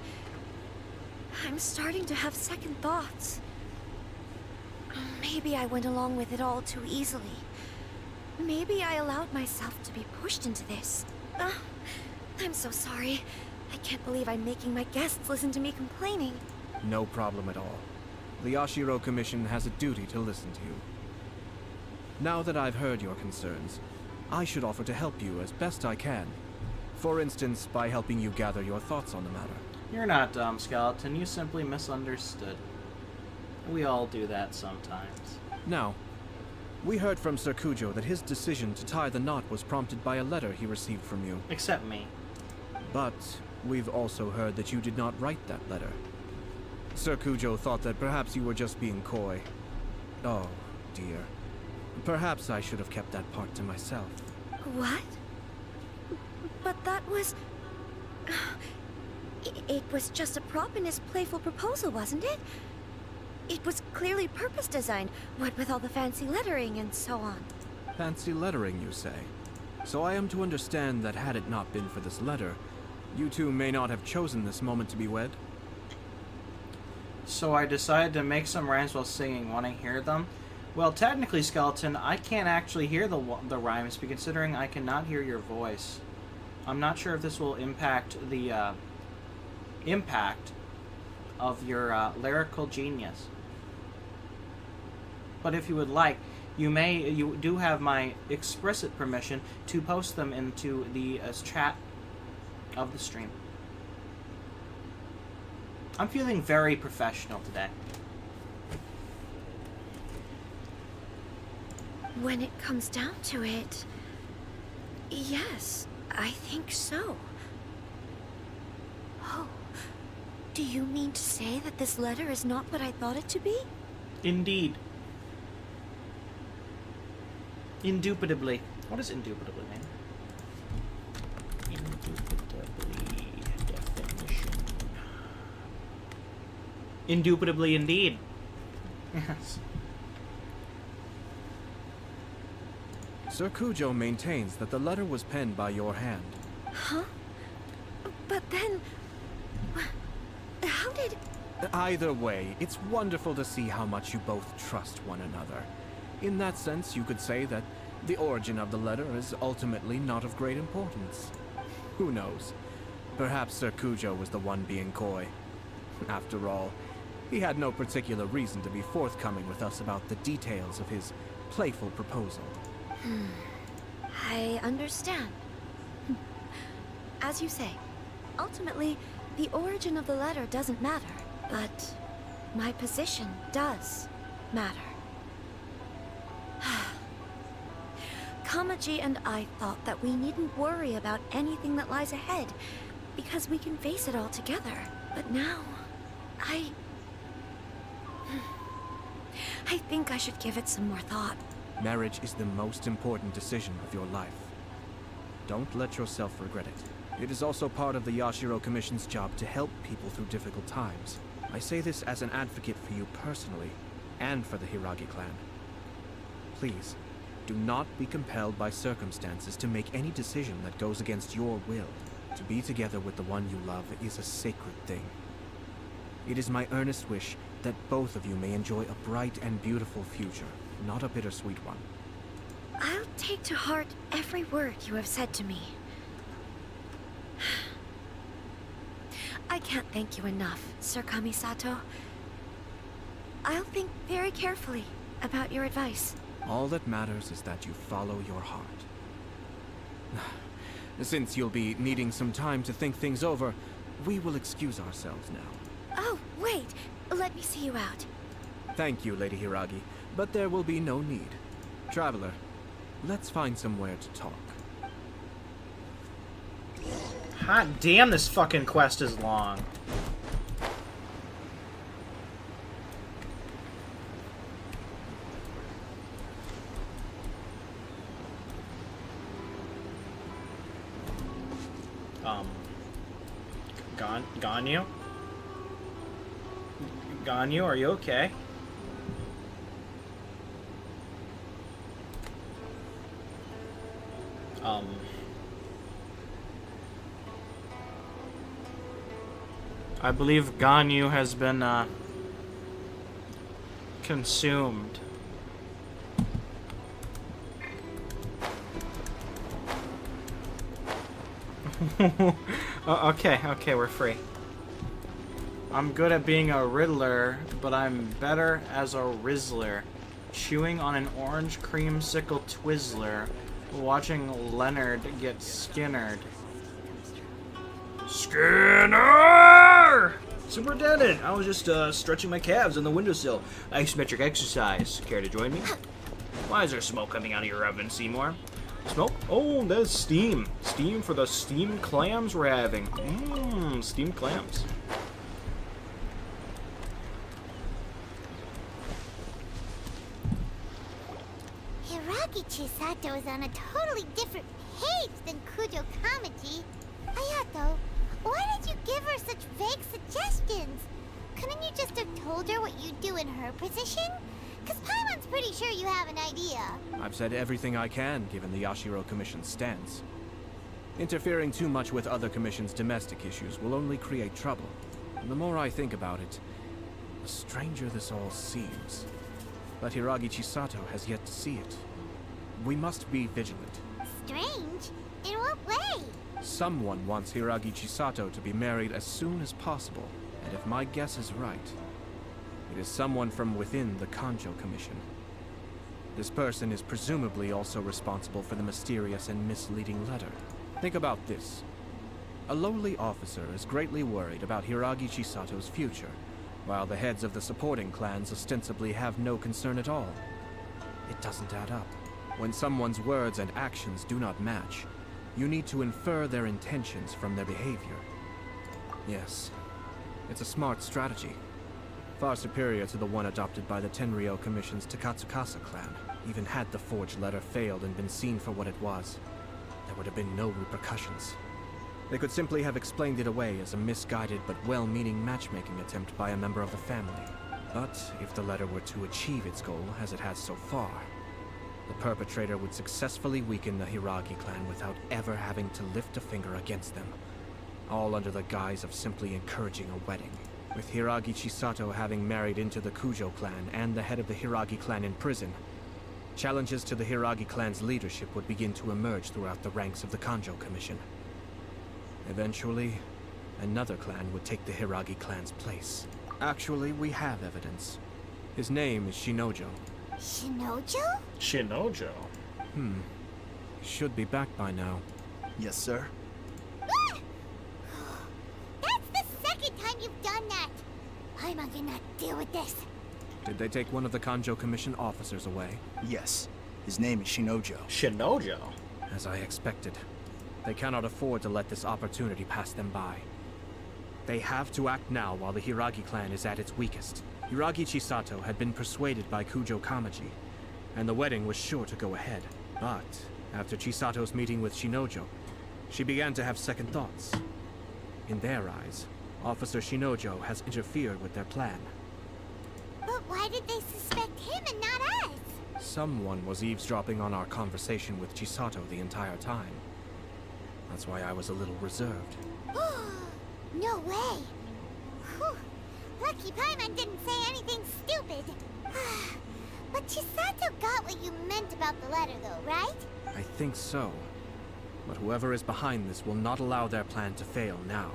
I'm starting to have second thoughts. Maybe I went along with it all too easily. Maybe I allowed myself to be pushed into this. I'm so sorry. I can't believe I'm making my guests listen to me complaining. No problem at all. The Yashiro Commission has a duty to listen to you. Now that I've heard your concerns, I should offer to help you as best I can. For instance, by helping you gather your thoughts on the matter. You're not dumb, Skeleton. You simply misunderstood. We all do that sometimes. Now, we heard from Sir Kujo that his decision to tie the knot was prompted by a letter he received from you. Except me. But we've also heard that you did not write that letter. Sir Kujo thought that perhaps you were just being coy. Oh, dear. Perhaps I should have kept that part to myself. What? But that was... It was just a prop in his playful proposal, wasn't it? It was clearly purpose designed, what with all the fancy lettering and so on. Fancy lettering, you say? So I am to understand that had it not been for this letter, you two may not have chosen this moment to be wed? So I decided to make some rhymes while singing. Want to hear them? Well, technically, Skeleton, I can't actually hear the rhymes, considering I cannot hear your voice. I'm not sure if this will impact the impact of your lyrical genius. But if you would like, you do have my explicit permission to post them into the chat of the stream. I'm feeling very professional today. When it comes down to it, yes, I think so. Oh, do you mean to say that this letter is not what I thought it to be? Indeed. Indubitably. What does indubitably mean? Indubitably definition. Indubitably indeed. Yes. Sir Kujo maintains that the letter was penned by your hand. Huh? But then... How did... Either way, it's wonderful to see how much you both trust one another. In that sense, you could say that the origin of the letter is ultimately not of great importance. Who knows? Perhaps Sir Kujo was the one being coy. After all, he had no particular reason to be forthcoming with us about the details of his playful proposal. I understand. As you say, ultimately, the origin of the letter doesn't matter, but my position does matter. Kamaji and I thought that we needn't worry about anything that lies ahead, because we can face it all together. But now, I think I should give it some more thought. Marriage is the most important decision of your life. Don't let yourself regret it. It is also part of the Yashiro Commission's job to help people through difficult times. I say this as an advocate for you personally, and for the Hiragi clan. Please, do not be compelled by circumstances to make any decision that goes against your will. To be together with the one you love is a sacred thing. It is my earnest wish that both of you may enjoy a bright and beautiful future, not a bittersweet one. I'll take to heart every word you have said to me. I can't thank you enough, Sir Kamisato. I'll think very carefully about your advice. All that matters is that you follow your heart. Since you'll be needing some time to think things over, we will excuse ourselves now. Oh, wait! Let me see you out. Thank you, Lady Hiragi, but there will be no need. Traveler, let's find somewhere to talk. Hot damn, this fucking quest is long. Ganyu? Ganyu, are you okay? I believe Ganyu has been, consumed. Okay, we're free. I'm good at being a Riddler, but I'm better as a Rizzler. chewing on an orange creamsicle Twizzler, watching Leonard get skinnered. Skinner! Superintendent, I was just stretching my calves on the windowsill. Isometric exercise. Care to join me? Why is there smoke coming out of your oven, Seymour? Smoke? Oh, that's steam. Steam for the steamed clams we're having. Mmm, steamed clams. Hiragi Chisato is on a totally different page than Kujo Kamaji. Ayato, why did you give her such vague suggestions? Couldn't you just have told her what you'd do in her position? Because Paimon's pretty sure you have an idea. I've said everything I can, given the Yashiro Commission's stance. Interfering too much with other commissions' domestic issues will only create trouble. And the more I think about it, the stranger this all seems. But Hiragi Chisato has yet to see it. We must be vigilant. Strange? In what way? Someone wants Hiragi Chisato to be married as soon as possible, and if my guess is right, it is someone from within the Kanjo Commission. This person is presumably also responsible for the mysterious and misleading letter. Think about this. A lowly officer is greatly worried about Hiragi Chisato's future, while the heads of the supporting clans ostensibly have no concern at all. It doesn't add up. When someone's words and actions do not match, you need to infer their intentions from their behavior. Yes, it's a smart strategy. Far superior to the one adopted by the Tenryou Commission's Takatsukasa clan. Even had the forged letter failed and been seen for what it was, there would have been no repercussions. They could simply have explained it away as a misguided but well-meaning matchmaking attempt by a member of the family. But if the letter were to achieve its goal, as it has so far, the perpetrator would successfully weaken the Hiragi clan without ever having to lift a finger against them, all under the guise of simply encouraging a wedding. With Hiragi Chisato having married into the Kujo clan and the head of the Hiragi clan in prison, challenges to the Hiragi clan's leadership would begin to emerge throughout the ranks of the Kanjo Commission. Eventually, another clan would take the Hiragi clan's place. Actually, we have evidence. His name is Shinojo. Shinojo? Shinojo? He should be back by now. Yes, sir. That's the second time you've done that! Paimon cannot deal with this. Did they take one of the Kanjo Commission officers away? Yes. His name is Shinojo. Shinojo? As I expected. They cannot afford to let this opportunity pass them by. They have to act now while the Hiragi clan is at its weakest. Hiragi Chisato had been persuaded by Kujo Kamaji, and the wedding was sure to go ahead. But after Chisato's meeting with Shinojo, she began to have second thoughts. In their eyes, Officer Shinojo has interfered with their plan. But why did they suspect him and not us? Someone was eavesdropping on our conversation with Chisato the entire time. That's why I was a little reserved. No way! Whew. Lucky Paimon didn't say anything stupid. But Chisato got what you meant about the letter though, right? I think so. But whoever is behind this will not allow their plan to fail now.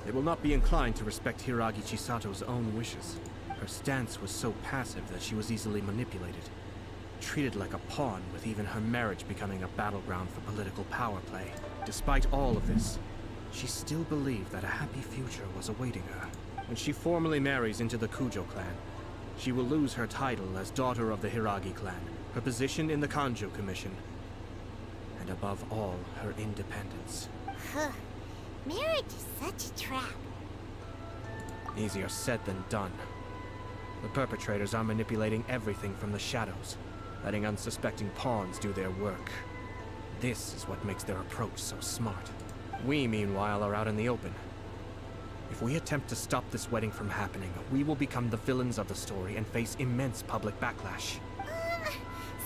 They will not be inclined to respect Hiragi Chisato's own wishes. Her stance was so passive that she was easily manipulated. Treated like a pawn, with even her marriage becoming a battleground for political power play. Despite all of this, she still believed that a happy future was awaiting her. When she formally marries into the Kujo clan, she will lose her title as daughter of the Hiragi clan, her position in the Kanjo Commission, and above all, her independence. Marriage is such a trap. Easier said than done. The perpetrators are manipulating everything from the shadows, letting unsuspecting pawns do their work. This is what makes their approach so smart. We, meanwhile, are out in the open. If we attempt to stop this wedding from happening, we will become the villains of the story and face immense public backlash.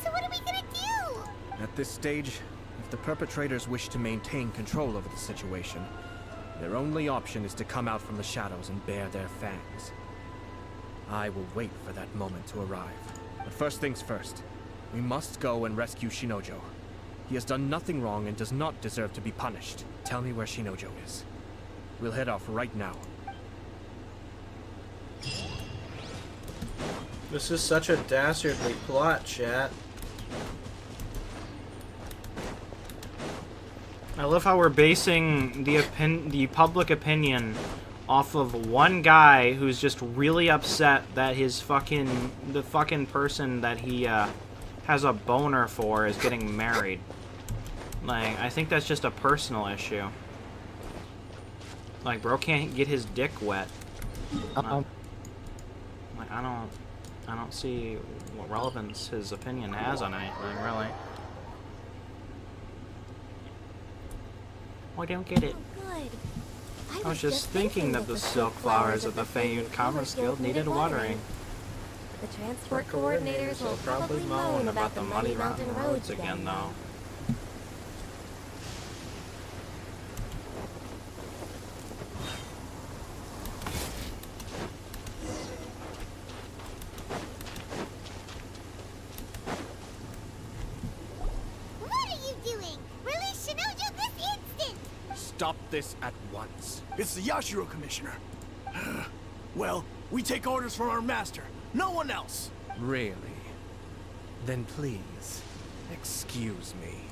So what are we gonna do? At this stage, if the perpetrators wish to maintain control over the situation, their only option is to come out from the shadows and bare their fangs. I will wait for that moment to arrive. But first things first, we must go and rescue Shinojo. He has done nothing wrong and does not deserve to be punished. Tell me where Shinojo is. We'll head off right now. This is such a dastardly plot, chat. I love how we're basing the public opinion off of one guy who's just really upset that his the fucking person that he has a boner for is getting married. Like, I think that's just a personal issue. Like, bro can't get his dick wet. Like, I don't see what relevance his opinion has on anything, really. I don't get it. Good. I was just thinking that the silk flowers of the Feyun Commerce Guild needed watering. The transport coordinators will probably moan about the muddy mountain roads again, though. What are you doing? Release Shinojo this instant! Stop this at once. It's the Yashiro Commissioner. Well, we take orders from our master. No one else. Really? Then please, excuse me.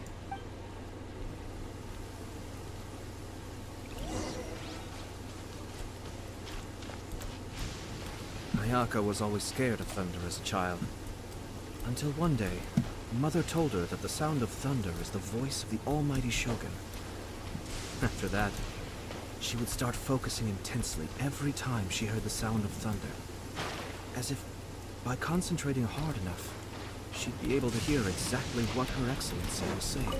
Ayaka was always scared of thunder as a child. Until one day, Mother told her that the sound of thunder is the voice of the almighty Shogun. After that, she would start focusing intensely every time she heard the sound of thunder. As if, by concentrating hard enough, she'd be able to hear exactly what Her Excellency was saying.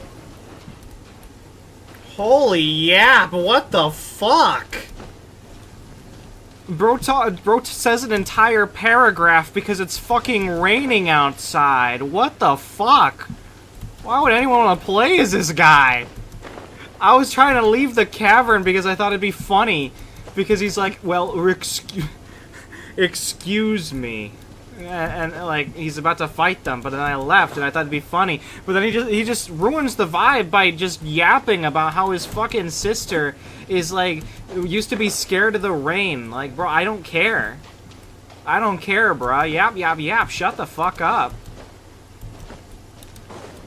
Holy yap, what the fuck? Bro says an entire paragraph because it's fucking raining outside. What the fuck? Why would anyone want to play as this guy? I was trying to leave the cavern because I thought it'd be funny. Because he's like, well, excuse me. And like, he's about to fight them, but then I left and I thought it'd be funny. But then he just ruins the vibe by just yapping about how his fucking sister is like, used to be scared of the rain. Like, bro, I don't care. I don't care, bro. Yap, yap, yap. Shut the fuck up.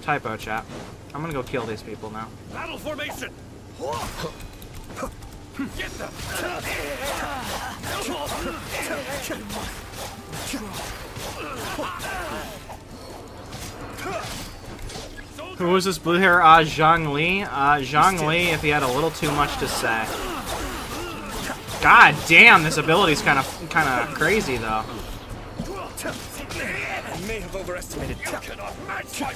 Typo, chat. I'm gonna go kill these people now. Battle formation! Get them! Who was this blue hair? Zhang Li? Zhang Li, if he had a little too much to say. God damn, this ability's kind of crazy though. I may have overestimated. You cannot match my...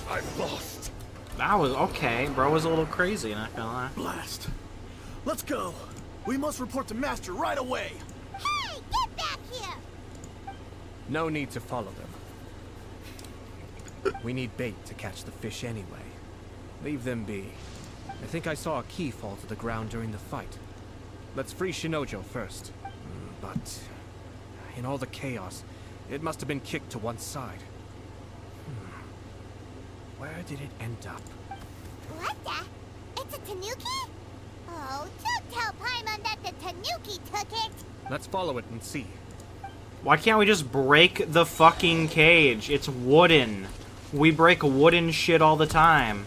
I've lost. That was okay. Bro was a little crazy, not gonna lie. Blast. Let's go. We must report to Master right away. Hey, get back here! No need to follow them. We need bait to catch the fish anyway. Leave them be. I think I saw a key fall to the ground during the fight. Let's free Shinojo first. But in all the chaos, it must have been kicked to one side. Where did it end up? What the? It's a tanuki? Oh, don't tell Paimon that the tanuki took it! Let's follow it and see. Why can't we just break the fucking cage? It's wooden. We break wooden shit all the time.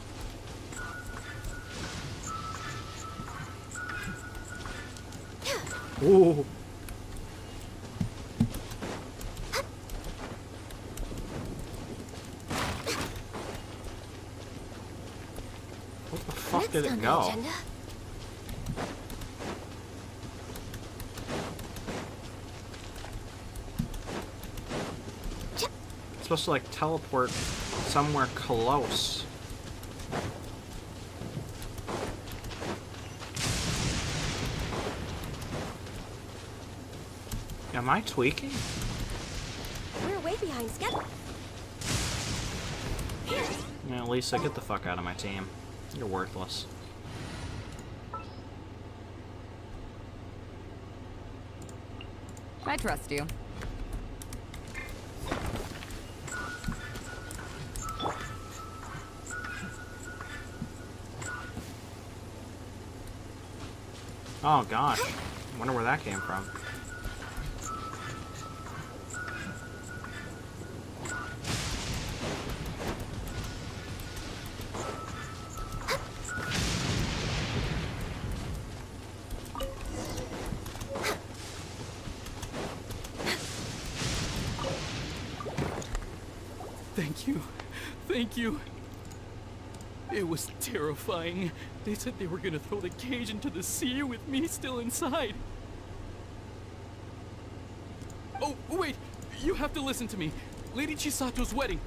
Ooh. Where the fuck did it go? It's supposed to like teleport somewhere close. Am I tweaking? We're way behind schedule. Yeah, Lisa, get the fuck out of my team. You're worthless. I trust you. Oh gosh. I wonder where that came from. Thank you. Thank you. It was terrifying. They said they were gonna throw the cage into the sea with me still inside. Oh, wait! You have to listen to me. Lady Chisato's wedding.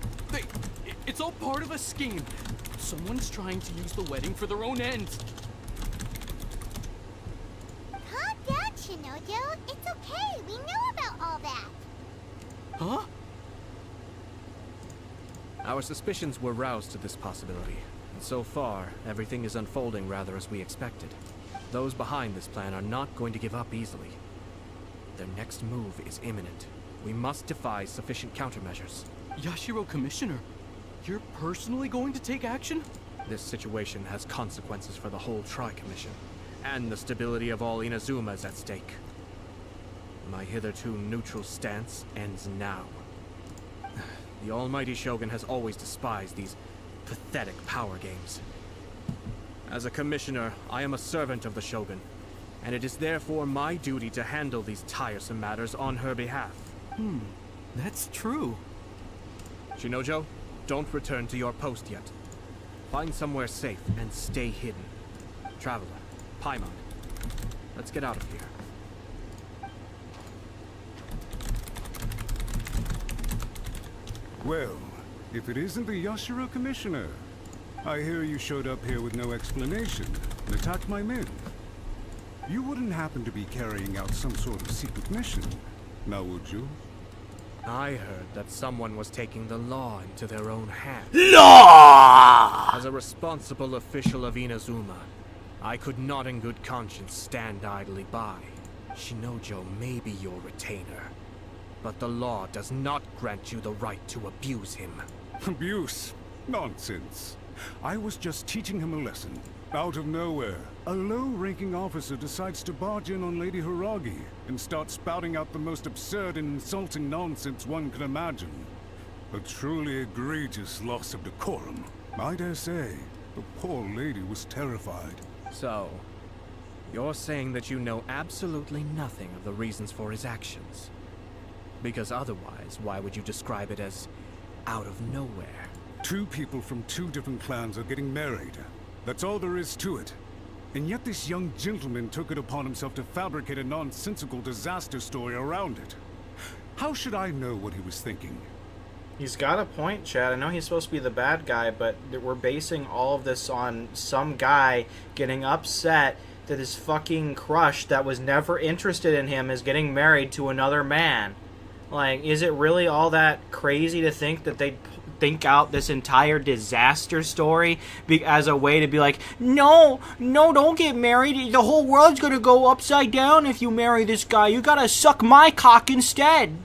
It's all part of a scheme. Someone's trying to use the wedding for their own ends. Calm down, Shinojo. It's okay. We know about all that. Huh? Our suspicions were roused to this possibility, and so far, everything is unfolding rather as we expected. Those behind this plan are not going to give up easily. Their next move is imminent. We must devise sufficient countermeasures. Yashiro Commissioner, you're personally going to take action? This situation has consequences for the whole Tri-Commission, and the stability of all Inazuma is at stake. My hitherto neutral stance ends now. The almighty Shogun has always despised these pathetic power games. As a commissioner, I am a servant of the Shogun, and it is therefore my duty to handle these tiresome matters on her behalf. That's true. Shinojo, don't return to your post yet. Find somewhere safe and stay hidden. Traveler, Paimon, let's get out of here. Well, if it isn't the Yashiro Commissioner, I hear you showed up here with no explanation and attacked my men. You wouldn't happen to be carrying out some sort of secret mission, now would you? I heard that someone was taking the law into their own hands. Law! As a responsible official of Inazuma, I could not in good conscience stand idly by. Shinojo may be your retainer, but the law does not grant you the right to abuse him. Abuse? Nonsense. I was just teaching him a lesson. Out of nowhere, a low-ranking officer decides to barge in on Lady Hiragi and start spouting out the most absurd and insulting nonsense one can imagine. A truly egregious loss of decorum. I dare say, the poor lady was terrified. So, you're saying that you know absolutely nothing of the reasons for his actions? Because otherwise, why would you describe it as out of nowhere? Two people from two different clans are getting married. That's all there is to it. And yet this young gentleman took it upon himself to fabricate a nonsensical disaster story around it. How should I know what he was thinking? He's got a point, Chad. I know he's supposed to be the bad guy, but we're basing all of this on some guy getting upset that his fucking crush that was never interested in him is getting married to another man. Like, is it really all that crazy to think that they'd think out this entire disaster story as a way to be like, no, don't get married. The whole world's gonna go upside down if you marry this guy. You gotta suck my cock instead.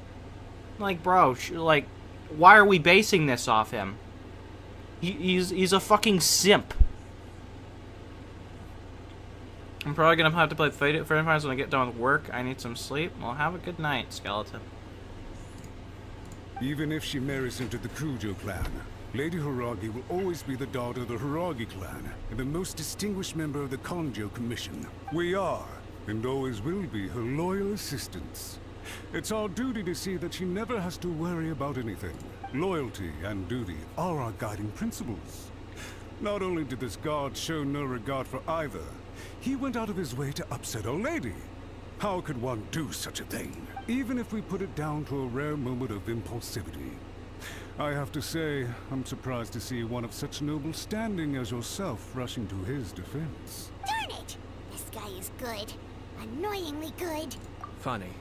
Like, bro, like, why are we basing this off him? He's a fucking simp. I'm probably gonna have to play Fate for Empires when I get done with work. I need some sleep. Well, have a good night, skeleton. Even if she marries into the Kujo clan, Lady Hiragi will always be the daughter of the Hiragi clan and the most distinguished member of the Konjo Commission. We are, and always will be, her loyal assistants. It's our duty to see that she never has to worry about anything. Loyalty and duty are our guiding principles. Not only did this guard show no regard for either, he went out of his way to upset our lady. How could one do such a thing, even if we put it down to a rare moment of impulsivity? I have to say, I'm surprised to see one of such noble standing as yourself rushing to his defense. Darn it! This guy is good. Annoyingly good. Funny.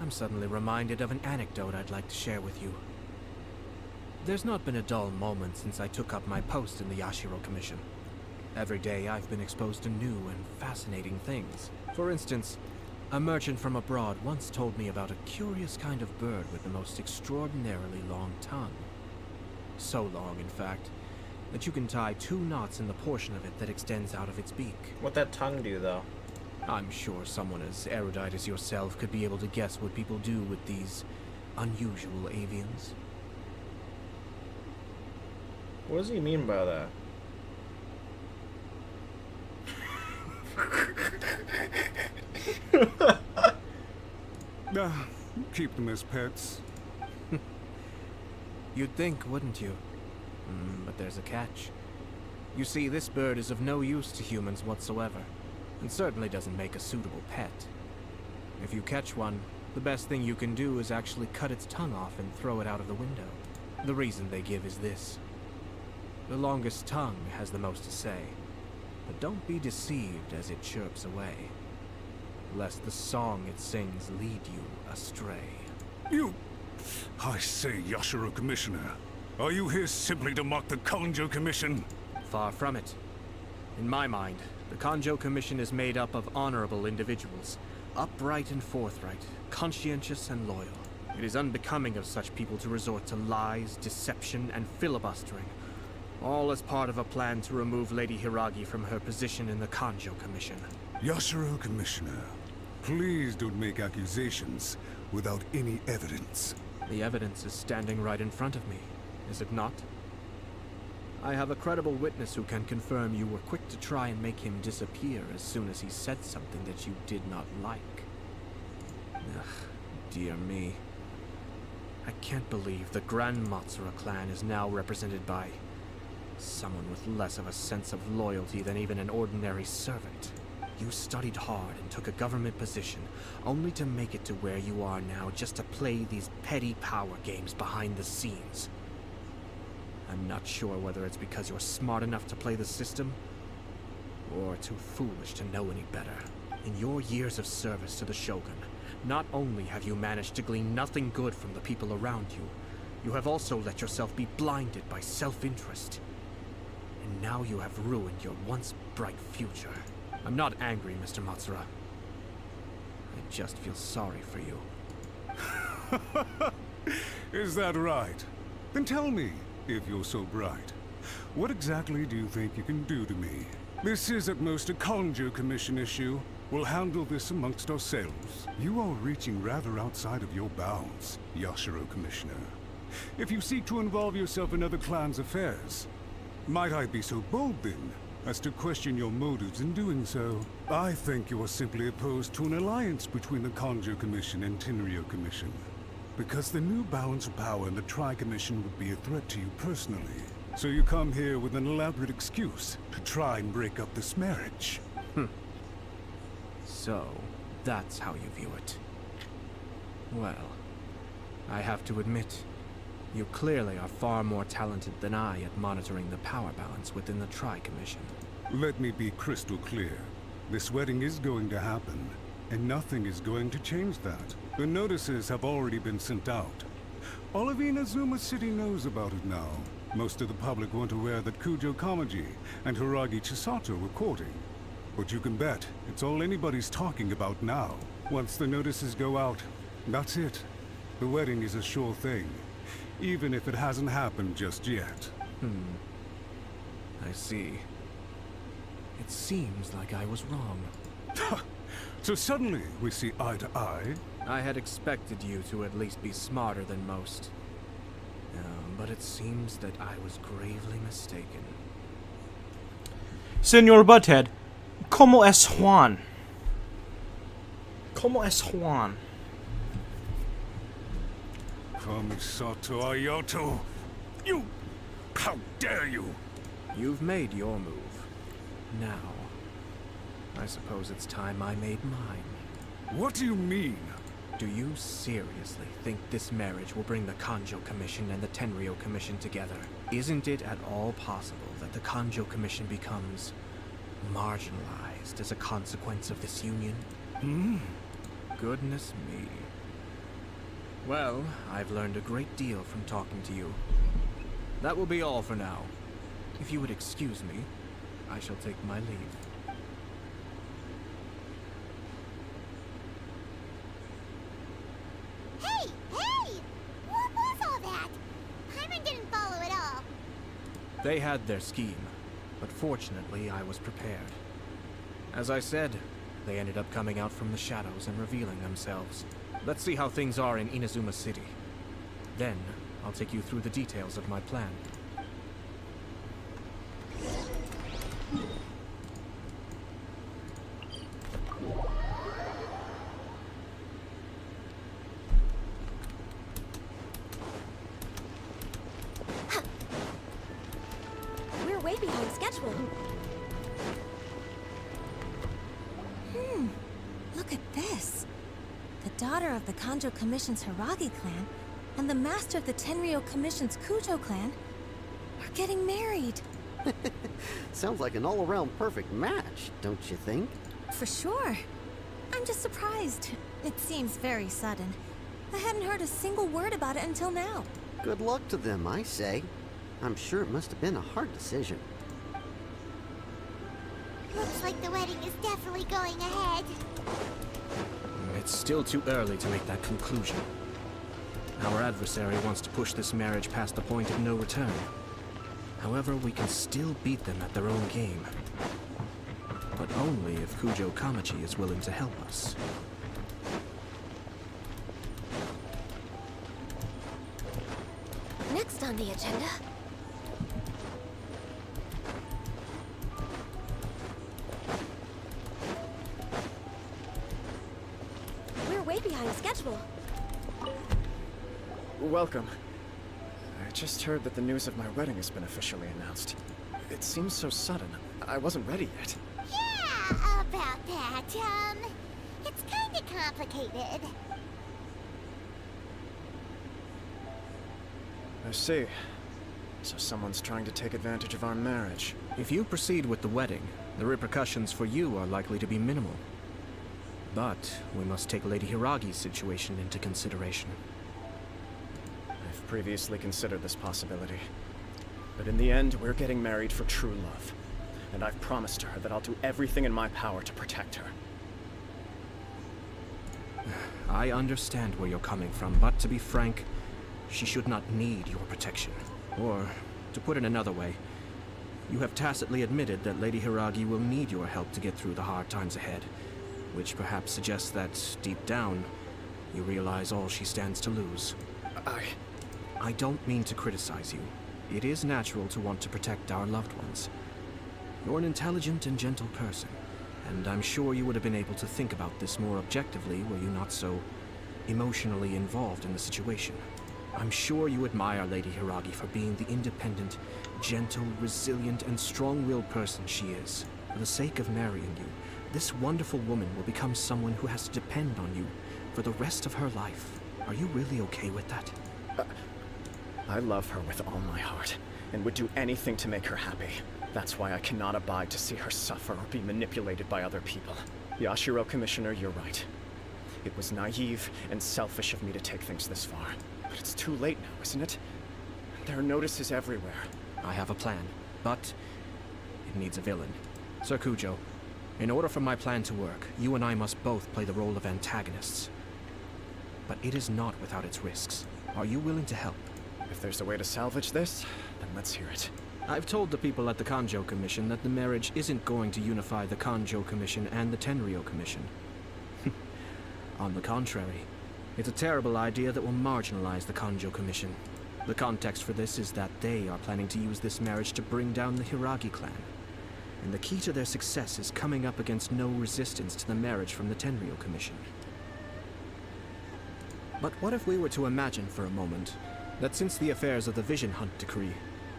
I'm suddenly reminded of an anecdote I'd like to share with you. There's not been a dull moment since I took up my post in the Yashiro Commission. Every day I've been exposed to new and fascinating things. For instance, a merchant from abroad once told me about a curious kind of bird with the most extraordinarily long tongue. So long, in fact, that you can tie 2 knots in the portion of it that extends out of its beak. What'd that tongue do, though? I'm sure someone as erudite as yourself could be able to guess what people do with these unusual avians. What does he mean by that? Keep them as pets. You'd think, wouldn't you? But there's a catch. You see, this bird is of no use to humans whatsoever, and certainly doesn't make a suitable pet. If you catch one, the best thing you can do is actually cut its tongue off and throw it out of the window. The reason they give is this. The longest tongue has the most to say, but don't be deceived as it chirps away, lest the song it sings lead you astray. I say, Yashiro Commissioner, are you here simply to mock the Kanjo Commission? Far from it. In my mind, the Kanjo Commission is made up of honorable individuals, upright and forthright, conscientious and loyal. It is unbecoming of such people to resort to lies, deception, and filibustering, all as part of a plan to remove Lady Hiragi from her position in the Kanjo Commission. Yashiro Commissioner, please don't make accusations without any evidence. The evidence is standing right in front of me, is it not? I have a credible witness who can confirm you were quick to try and make him disappear as soon as he said something that you did not like. Ugh, dear me. I can't believe the Grand Matsura clan is now represented by someone with less of a sense of loyalty than even an ordinary servant. You studied hard and took a government position, only to make it to where you are now just to play these petty power games behind the scenes. I'm not sure whether it's because you're smart enough to play the system, or too foolish to know any better. In your years of service to the Shogun, not only have you managed to glean nothing good from the people around you, you have also let yourself be blinded by self-interest. And now you have ruined your once bright future. I'm not angry, Mr. Matsura. I just feel sorry for you. Is that right? Then tell me, if you're so bright, what exactly do you think you can do to me? This is at most a Kanjo Commission issue. We'll handle this amongst ourselves. You are reaching rather outside of your bounds, Yashiro Commissioner. If you seek to involve yourself in other clans' affairs, might I be so bold then, as to question your motives in doing so? I think you are simply opposed to an alliance between the Kanjo Commission and Tenryo Commission, because the new balance of power in the Tri-Commission would be a threat to you personally. So you come here with an elaborate excuse to try and break up this marriage. So, that's how you view it. Well, I have to admit, you clearly are far more talented than I at monitoring the power balance within the Tri-Commission. Let me be crystal clear. This wedding is going to happen, and nothing is going to change that. The notices have already been sent out. All of Inazuma City knows about it now. Most of the public weren't aware that Kujo Kamaji and Hiragi Chisato were courting. But you can bet it's all anybody's talking about now. Once the notices go out, that's it. The wedding is a sure thing, even if it hasn't happened just yet. I see. It seems like I was wrong. So suddenly we see eye to eye? I had expected you to at least be smarter than most. But it seems that I was gravely mistaken. Senor Butthead, ¿cómo es Juan? ¿Cómo es Juan? Kamisato Ayato! You! How dare you! You've made your move. Now, I suppose it's time I made mine. What do you mean? Do you seriously think this marriage will bring the Kanjo Commission and the Tenryo Commission together? Isn't it at all possible that the Kanjo Commission becomes marginalized as a consequence of this union? Goodness me. Well, I've learned a great deal from talking to you. That will be all for now. If you would excuse me, I shall take my leave. Hey! What was all that? Paimon didn't follow at all. They had their scheme, but fortunately I was prepared. As I said, they ended up coming out from the shadows and revealing themselves. Let's see how things are in Inazuma City. Then, I'll take you through the details of my plan. schedule. Look at this. The daughter of the Kanjo Commission's Hiragi clan and the master of the Tenryou Commission's Kujo clan are getting married. Sounds like an all-around perfect match, don't you think? For sure. I'm just surprised. It seems very sudden. I hadn't heard a single word about it until now. Good luck to them, I say. I'm sure it must have been a hard decision. Looks like the wedding is definitely going ahead. It's still too early to make that conclusion. Our adversary wants to push this marriage past the point of no return. However, we can still beat them at their own game. But only if Kujo Kamaji is willing to help us. Next on the agenda. We're way behind schedule. Welcome. I just heard that the news of my wedding has been officially announced. It seems so sudden. I wasn't ready yet. Yeah, about that, it's kinda complicated. I see. So someone's trying to take advantage of our marriage. If you proceed with the wedding, the repercussions for you are likely to be minimal. But we must take Lady Hiragi's situation into consideration. I've previously considered this possibility. But in the end, we're getting married for true love. And I've promised her that I'll do everything in my power to protect her. I understand where you're coming from, but to be frank, she should not need your protection. Or, to put it another way, you have tacitly admitted that Lady Hiragi will need your help to get through the hard times ahead, which perhaps suggests that, deep down, you realize all she stands to lose. I don't mean to criticize you. It is natural to want to protect our loved ones. You're an intelligent and gentle person, and I'm sure you would have been able to think about this more objectively were you not so emotionally involved in the situation. I'm sure you admire Lady Hiragi for being the independent, gentle, resilient, and strong-willed person she is. For the sake of marrying you, this wonderful woman will become someone who has to depend on you for the rest of her life. Are you really okay with that? I love her with all my heart, and would do anything to make her happy. That's why I cannot abide to see her suffer or be manipulated by other people. Yashiro, Commissioner, you're right. It was naive and selfish of me to take things this far. But it's too late now, isn't it? There are notices everywhere. I have a plan, but it needs a villain. Sir Kujo, in order for my plan to work, you and I must both play the role of antagonists. But it is not without its risks. Are you willing to help? If there's a way to salvage this, then let's hear it. I've told the people at the Kanjo Commission that the marriage isn't going to unify the Kanjo Commission and the Tenryou Commission. On the contrary, it's a terrible idea that will marginalize the Kanjo Commission. The context for this is that they are planning to use this marriage to bring down the Hiragi clan. And the key to their success is coming up against no resistance to the marriage from the Tenryou Commission. But what if we were to imagine for a moment that since the affairs of the Vision Hunt Decree,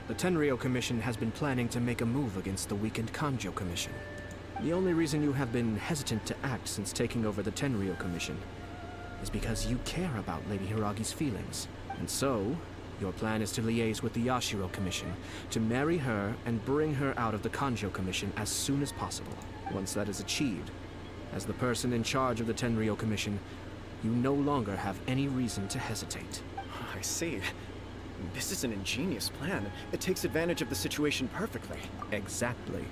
the Tenryou Commission has been planning to make a move against the weakened Kanjo Commission? The only reason you have been hesitant to act since taking over the Tenryou Commission is because you care about Lady Hiragi's feelings. And so, your plan is to liaise with the Yashiro Commission, to marry her and bring her out of the Kanjo Commission as soon as possible. Once that is achieved, as the person in charge of the Tenryou Commission, you no longer have any reason to hesitate. I see. This is an ingenious plan. It takes advantage of the situation perfectly. Exactly.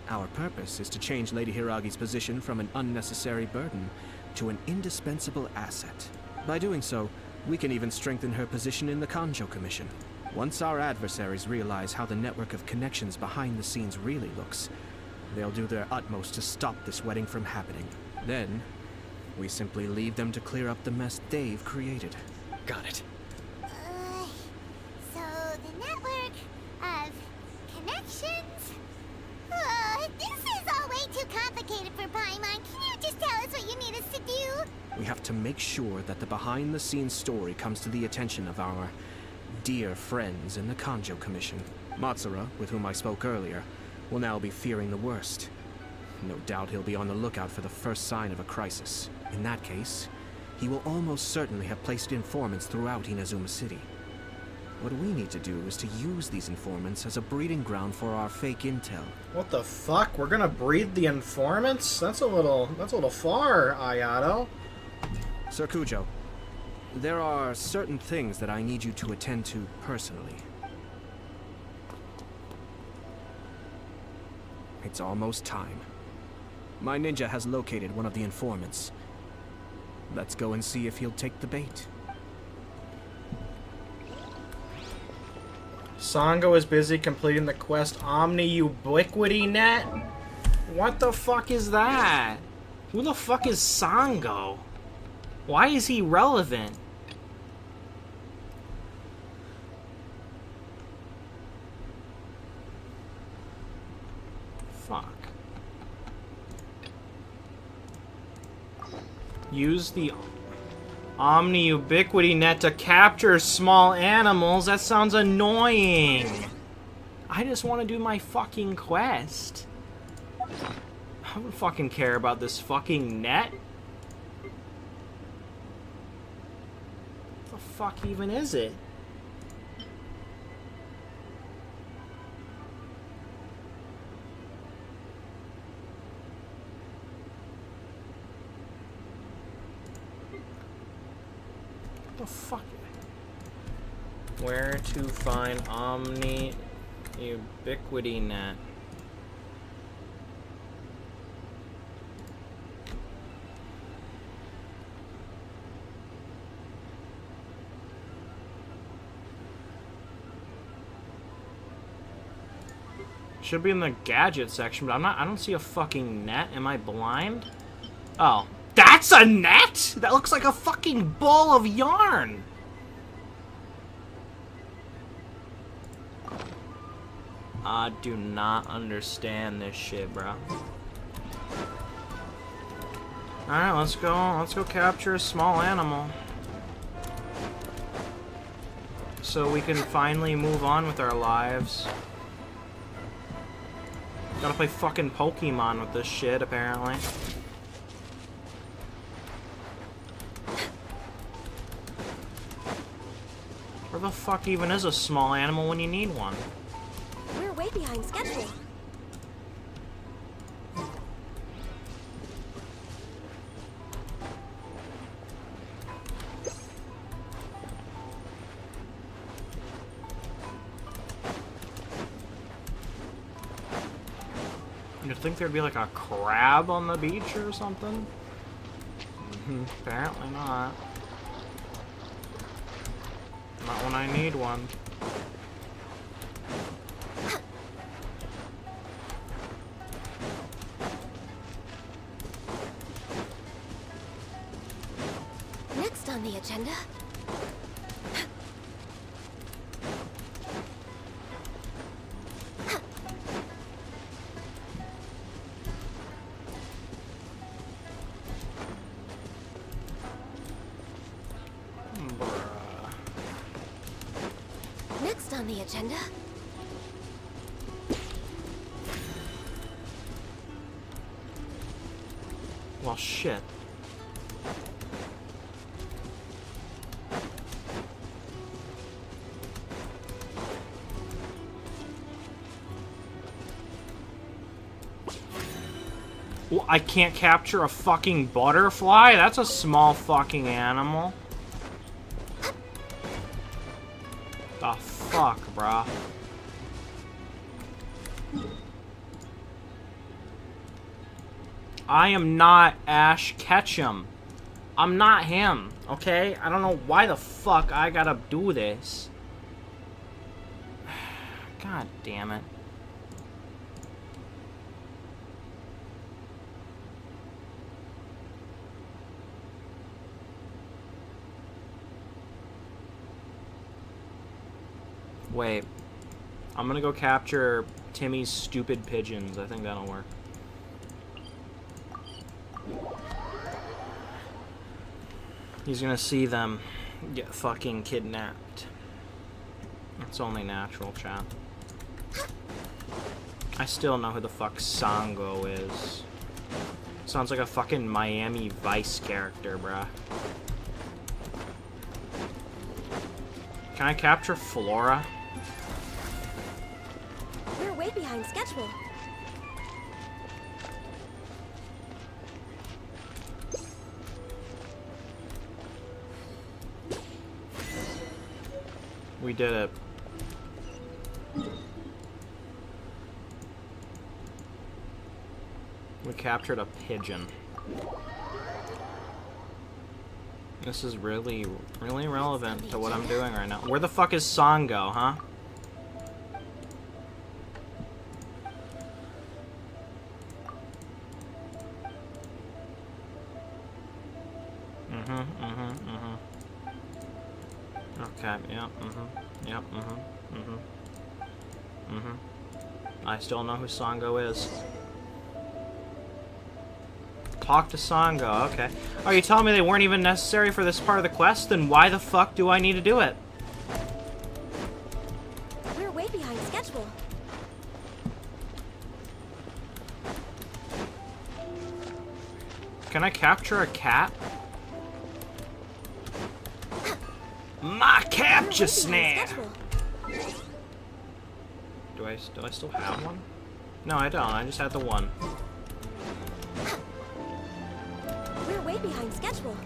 Our purpose is to change Lady Hiragi's position from an unnecessary burden to an indispensable asset. By doing so, we can even strengthen her position in the Kanjo Commission. Once our adversaries realize how the network of connections behind the scenes really looks, they'll do their utmost to stop this wedding from happening. Then, we simply leave them to clear up the mess they've created. Got it. So the network of connections? This is all way too complicated for Paimon. Can you just tell us what you need us to do? We have to make sure that the behind-the-scenes story comes to the attention of our dear friends in the Kanjo Commission. Matsura, with whom I spoke earlier, will now be fearing the worst. No doubt he'll be on the lookout for the first sign of a crisis. In that case, he will almost certainly have placed informants throughout Inazuma City. What we need to do is to use these informants as a breeding ground for our fake intel. What the fuck? We're gonna breed the informants? That's a little far, Ayato. Sir Kujo, there are certain things that I need you to attend to personally. It's almost time. My ninja has located one of the informants. Let's go and see if he'll take the bait. Sango is busy completing the quest Omni Ubiquity Net? What the fuck is that? Who the fuck is Sango? Why is he relevant? Fuck. Use the Omni Ubiquity Net to capture small animals? That sounds annoying. I just want to do my fucking quest. I don't fucking care about this fucking net. What the fuck even is it? The fuck? Where to find Omni Ubiquity Net? Should be in the gadget section, but I don't see a fucking net. Am I blind? Oh. That's a net? That looks like a fucking ball of yarn. I do not understand this shit, bro. Alright, let's go. Let's go capture a small animal. So we can finally move on with our lives. Gotta play fucking Pokemon with this shit, apparently. Where the fuck even is a small animal when you need one? We're way behind schedule. You'd think there'd be like a crab on the beach or something? Apparently not. Not when I need one. Next on the agenda. Next on the agenda. Well, shit. Well, I can't capture a fucking butterfly? That's a small fucking animal. The fuck, brah? I am not Ash Ketchum. I'm not him, okay? I don't know why the fuck I gotta do this. God damn it. Wait. I'm gonna go capture Timmy's stupid pigeons. I think that'll work. He's gonna see them get fucking kidnapped. It's only natural, chat. I still know who the fuck Sango is. Sounds like a fucking Miami Vice character, bruh. Can I capture Flora? We're way behind schedule. We did it. We captured a pigeon. This is really relevant to what I'm doing right now. Where the fuck is Sango, huh? Okay, yep, yep, I still know who Sango is. Talk to Sango, okay. Are you telling me they weren't even necessary for this part of the quest? Then why the fuck do I need to do it? We're way behind schedule. Can I capture a cat? My capture snare! Do I still have one? No, I don't. I just had the one. We're way behind schedule.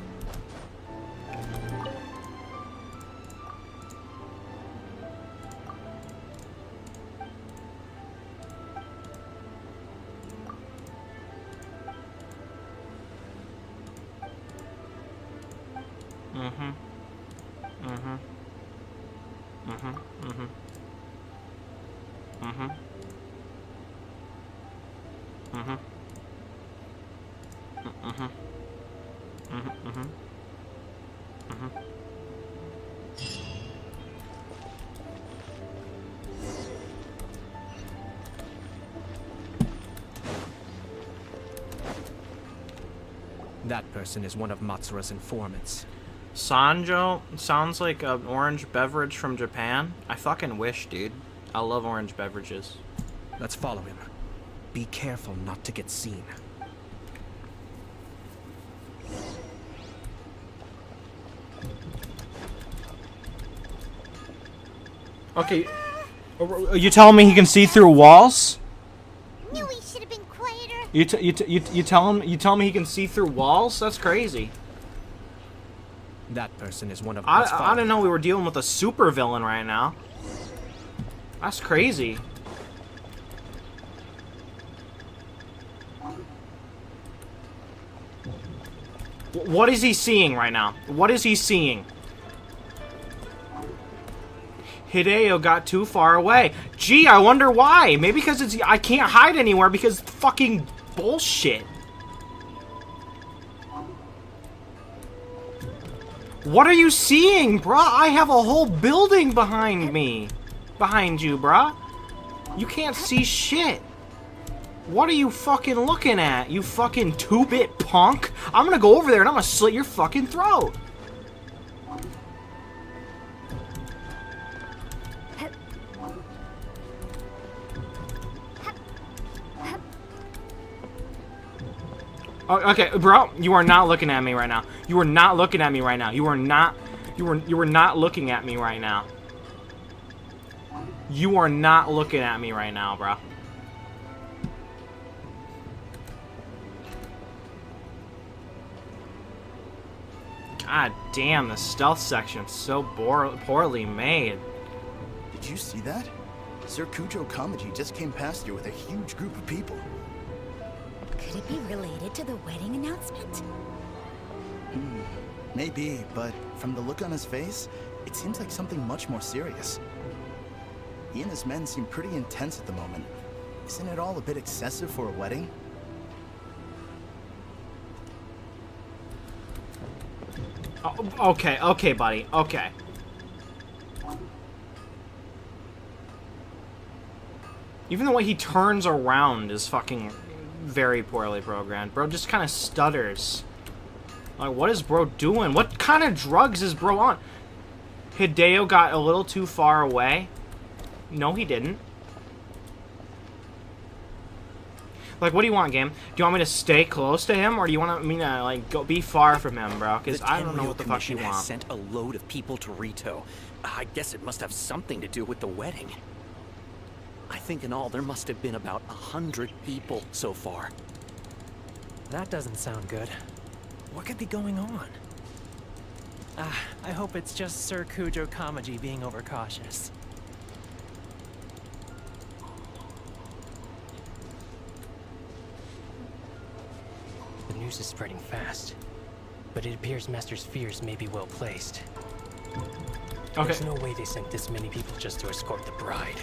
That person is one of Matsura's informants. Sanjo sounds like an orange beverage from Japan. I fucking wish, dude. I love orange beverages. Let's follow him. Be careful not to get seen. Okay, you telling me he can see through walls? Knew he should have been quieter. You tell me he can see through walls? That's crazy. That person is one of I didn't know we were dealing with a super villain right now. That's crazy. What is he seeing right now? What is he seeing? Hideo got too far away. Gee, I wonder why. Maybe because I can't hide anywhere because it's fucking bullshit. What are you seeing, bruh? I have a whole building behind me. Behind you, bruh. You can't see shit. What are you fucking looking at, you fucking 2-bit punk? I'm gonna go over there and I'm gonna slit your fucking throat. Okay, bro, you are not looking at me right now. You are not looking at me right now. You are not looking at me right now. You are not looking at me right now, bro. God damn, the stealth section's so poorly made. Did you see that? Sir Kujo Kamaji just came past here with a huge group of people. Could it be related to the wedding announcement? Maybe, but from the look on his face, it seems like something much more serious. He and his men seem pretty intense at the moment. Isn't it all a bit excessive for a wedding? Oh, okay, buddy, okay. Even the way he turns around is fucking very poorly programmed. Bro just kind of stutters. Like, what is bro doing? What kind of drugs is bro on? Hideo got a little too far away. No, he didn't. Like, what do you want, game? Do you want me to stay close to him, or do you want me to, like, go be far from him, bro? Because I don't know what the fuck you want. Sent a load of people to Rito. I guess it must have something to do with the wedding. I think in all there must have been about 100 people so far. That doesn't sound good. What could be going on? I hope it's just Sir Kujo Kamaji being overcautious. The news is spreading fast, but it appears Master's fears may be well placed. Okay. There's no way they sent this many people just to escort the bride.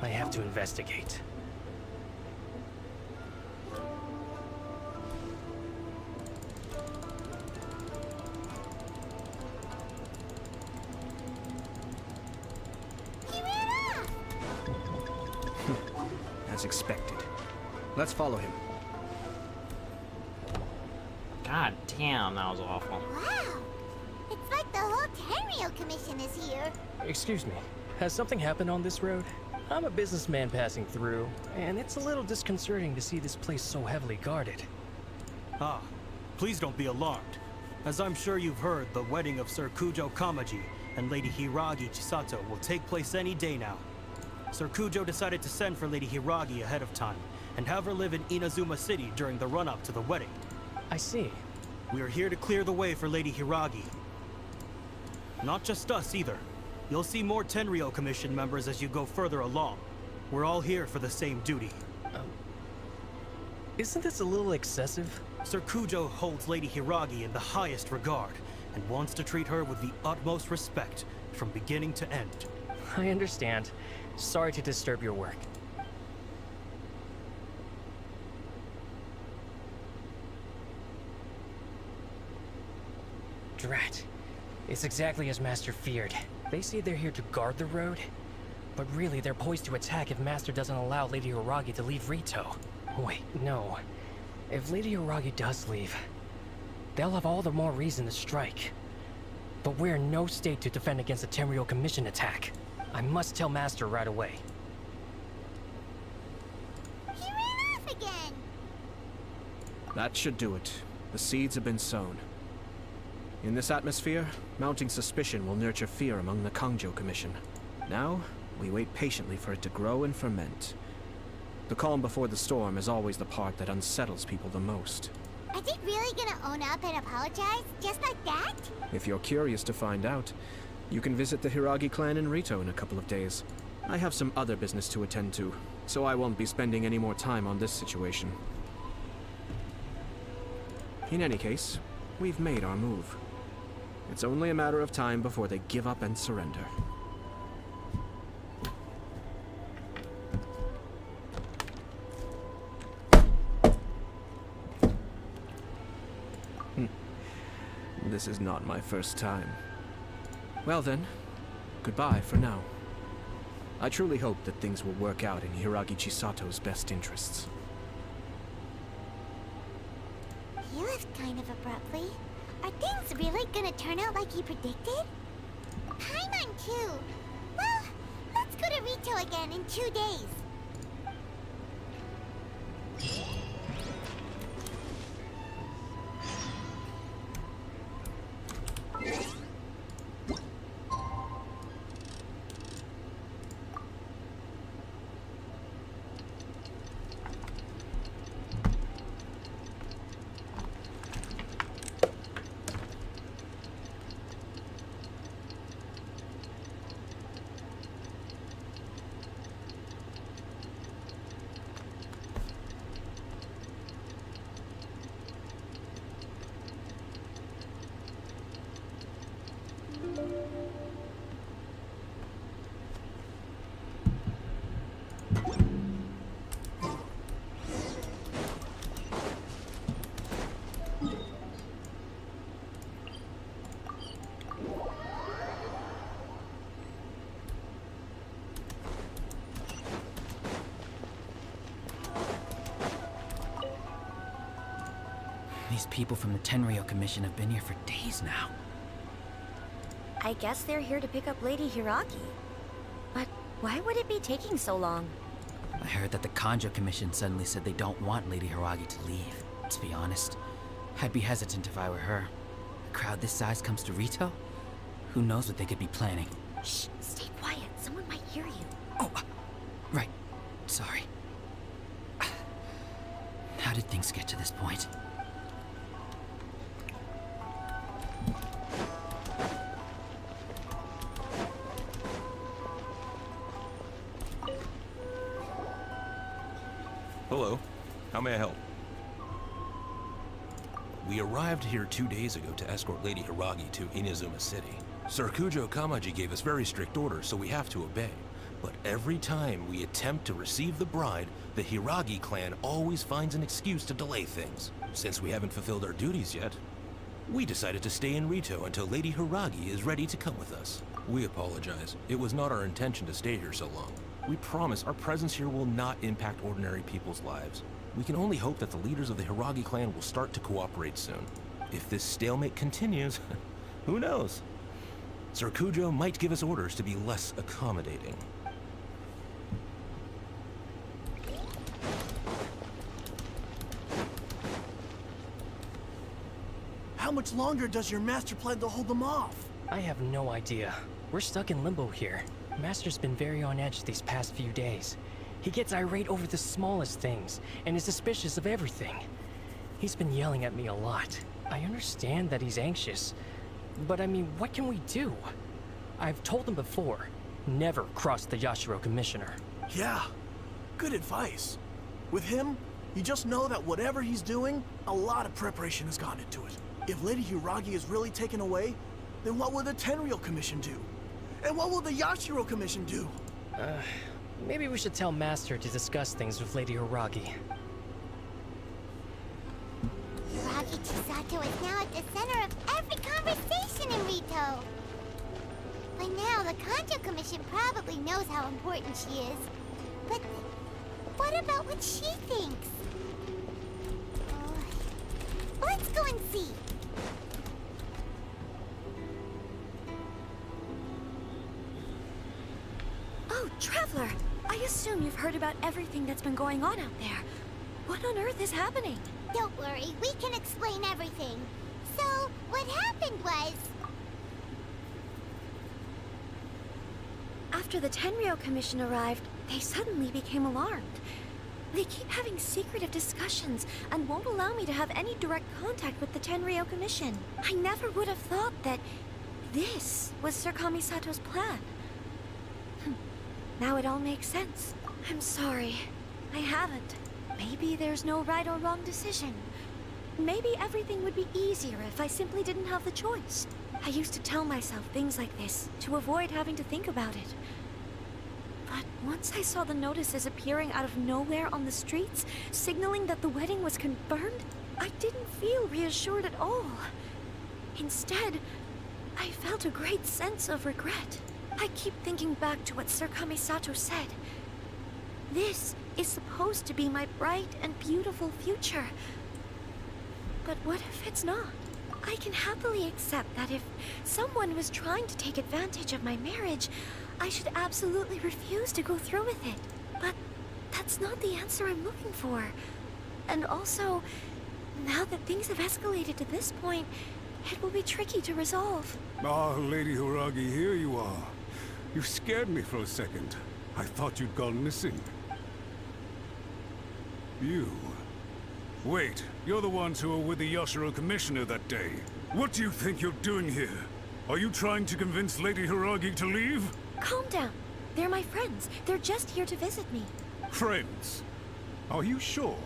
I have to investigate. As expected. Let's follow him. God damn, that was awful. Wow. It's like the whole Tenryo Commission is here. Excuse me, has something happened on this road? I'm a businessman passing through, and it's a little disconcerting to see this place so heavily guarded. Ah, please don't be alarmed. As I'm sure you've heard, the wedding of Sir Kujo Kamaji and Lady Hiragi Chisato will take place any day now. Sir Kujo decided to send for Lady Hiragi ahead of time, and have her live in Inazuma City during the run-up to the wedding. I see. We are here to clear the way for Lady Hiragi. Not just us, either. You'll see more Tenryo Commission members as you go further along. We're all here for the same duty. Isn't this a little excessive? Sir Kujo holds Lady Hiragi in the highest regard, and wants to treat her with the utmost respect, from beginning to end. I understand. Sorry to disturb your work. Drat. It's exactly as Master feared. They say they're here to guard the road, but really they're poised to attack if Master doesn't allow Lady Hiragi to leave Rito. Wait, no. If Lady Hiragi does leave, they'll have all the more reason to strike. But we're in no state to defend against a Tenryo Commission attack. I must tell Master right away. He ran off again! That should do it. The seeds have been sown. In this atmosphere, mounting suspicion will nurture fear among the Kangjo Commission. Now, we wait patiently for it to grow and ferment. The calm before the storm is always the part that unsettles people the most. Are they really gonna own up and apologize, just like that? If you're curious to find out, you can visit the Hiragi clan in Rito in a couple of days. I have some other business to attend to, so I won't be spending any more time on this situation. In any case, we've made our move. It's only a matter of time before they give up and surrender. This is not my first time. Well then, goodbye for now. I truly hope that things will work out in Hiragi Chisato's best interests. He left kind of abruptly. Are things really gonna turn out like he predicted? Paimon too. Well, let's go to Rito again in 2 days. These people from the Tenryo Commission have been here for days now. I guess they're here to pick up Lady Hiragi. But why would it be taking so long? I heard that the Kanjo Commission suddenly said they don't want Lady Hiragi to leave. To be honest, I'd be hesitant if I were her. A crowd this size comes to Rito? Who knows what they could be planning? Shh, stay quiet. Someone might hear you. Oh, right. Sorry. How did things get to this point? Hello. How may I help? We arrived here 2 days ago to escort Lady Hiragi to Inazuma City. Sir Kujo Kamaji gave us very strict orders, so we have to obey. But every time we attempt to receive the bride, the Hiragi clan always finds an excuse to delay things. Since we haven't fulfilled our duties yet, we decided to stay in Rito until Lady Hiragi is ready to come with us. We apologize. It was not our intention to stay here so long. We promise our presence here will not impact ordinary people's lives. We can only hope that the leaders of the Hiragi clan will start to cooperate soon. If this stalemate continues, who knows? Sir Kujo might give us orders to be less accommodating. How much longer does your master plan to hold them off? I have no idea. We're stuck in limbo here. Master's been very on edge these past few days. He gets irate over the smallest things, and is suspicious of everything. He's been yelling at me a lot. I understand that he's anxious, but I mean, what can we do? I've told him before, never cross the Yashiro Commissioner. Yeah, good advice. With him, you just know that whatever he's doing, a lot of preparation has gone into it. If Lady Hiragi is really taken away, then what will the Tenryou Commission do? And what will the Yashiro Commission do? Maybe we should tell Master to discuss things with Lady Hiragi. Hiragi Chisato is now at the center of every conversation in Rito. By now, the Kanjo Commission probably knows how important she is. But what about what she thinks? Let's go and see. Oh, Traveler! I assume you've heard about everything that's been going on out there. What on earth is happening? Don't worry, we can explain everything. So, what happened was... After the Tenryou Commission arrived, they suddenly became alarmed. They keep having secretive discussions and won't allow me to have any direct contact with the Tenryou Commission. I never would have thought that this was Sir Kamisato's plan. Now it all makes sense. I'm sorry. I haven't. Maybe there's no right or wrong decision. Maybe everything would be easier if I simply didn't have the choice. I used to tell myself things like this to avoid having to think about it. But once I saw the notices appearing out of nowhere on the streets, signaling that the wedding was confirmed, I didn't feel reassured at all. Instead, I felt a great sense of regret. I keep thinking back to what Sir Kamisato said. This is supposed to be my bright and beautiful future. But what if it's not? I can happily accept that if someone was trying to take advantage of my marriage, I should absolutely refuse to go through with it. But that's not the answer I'm looking for. And also, now that things have escalated to this point, it will be tricky to resolve. Ah, Lady Hiragi, here you are. You scared me for a second. I thought you'd gone missing. You? Wait, you're the ones who were with the Yashiro Commissioner that day. What do you think you're doing here? Are you trying to convince Lady Hiragi to leave? Calm down. They're my friends. They're just here to visit me. Friends? Are you sure?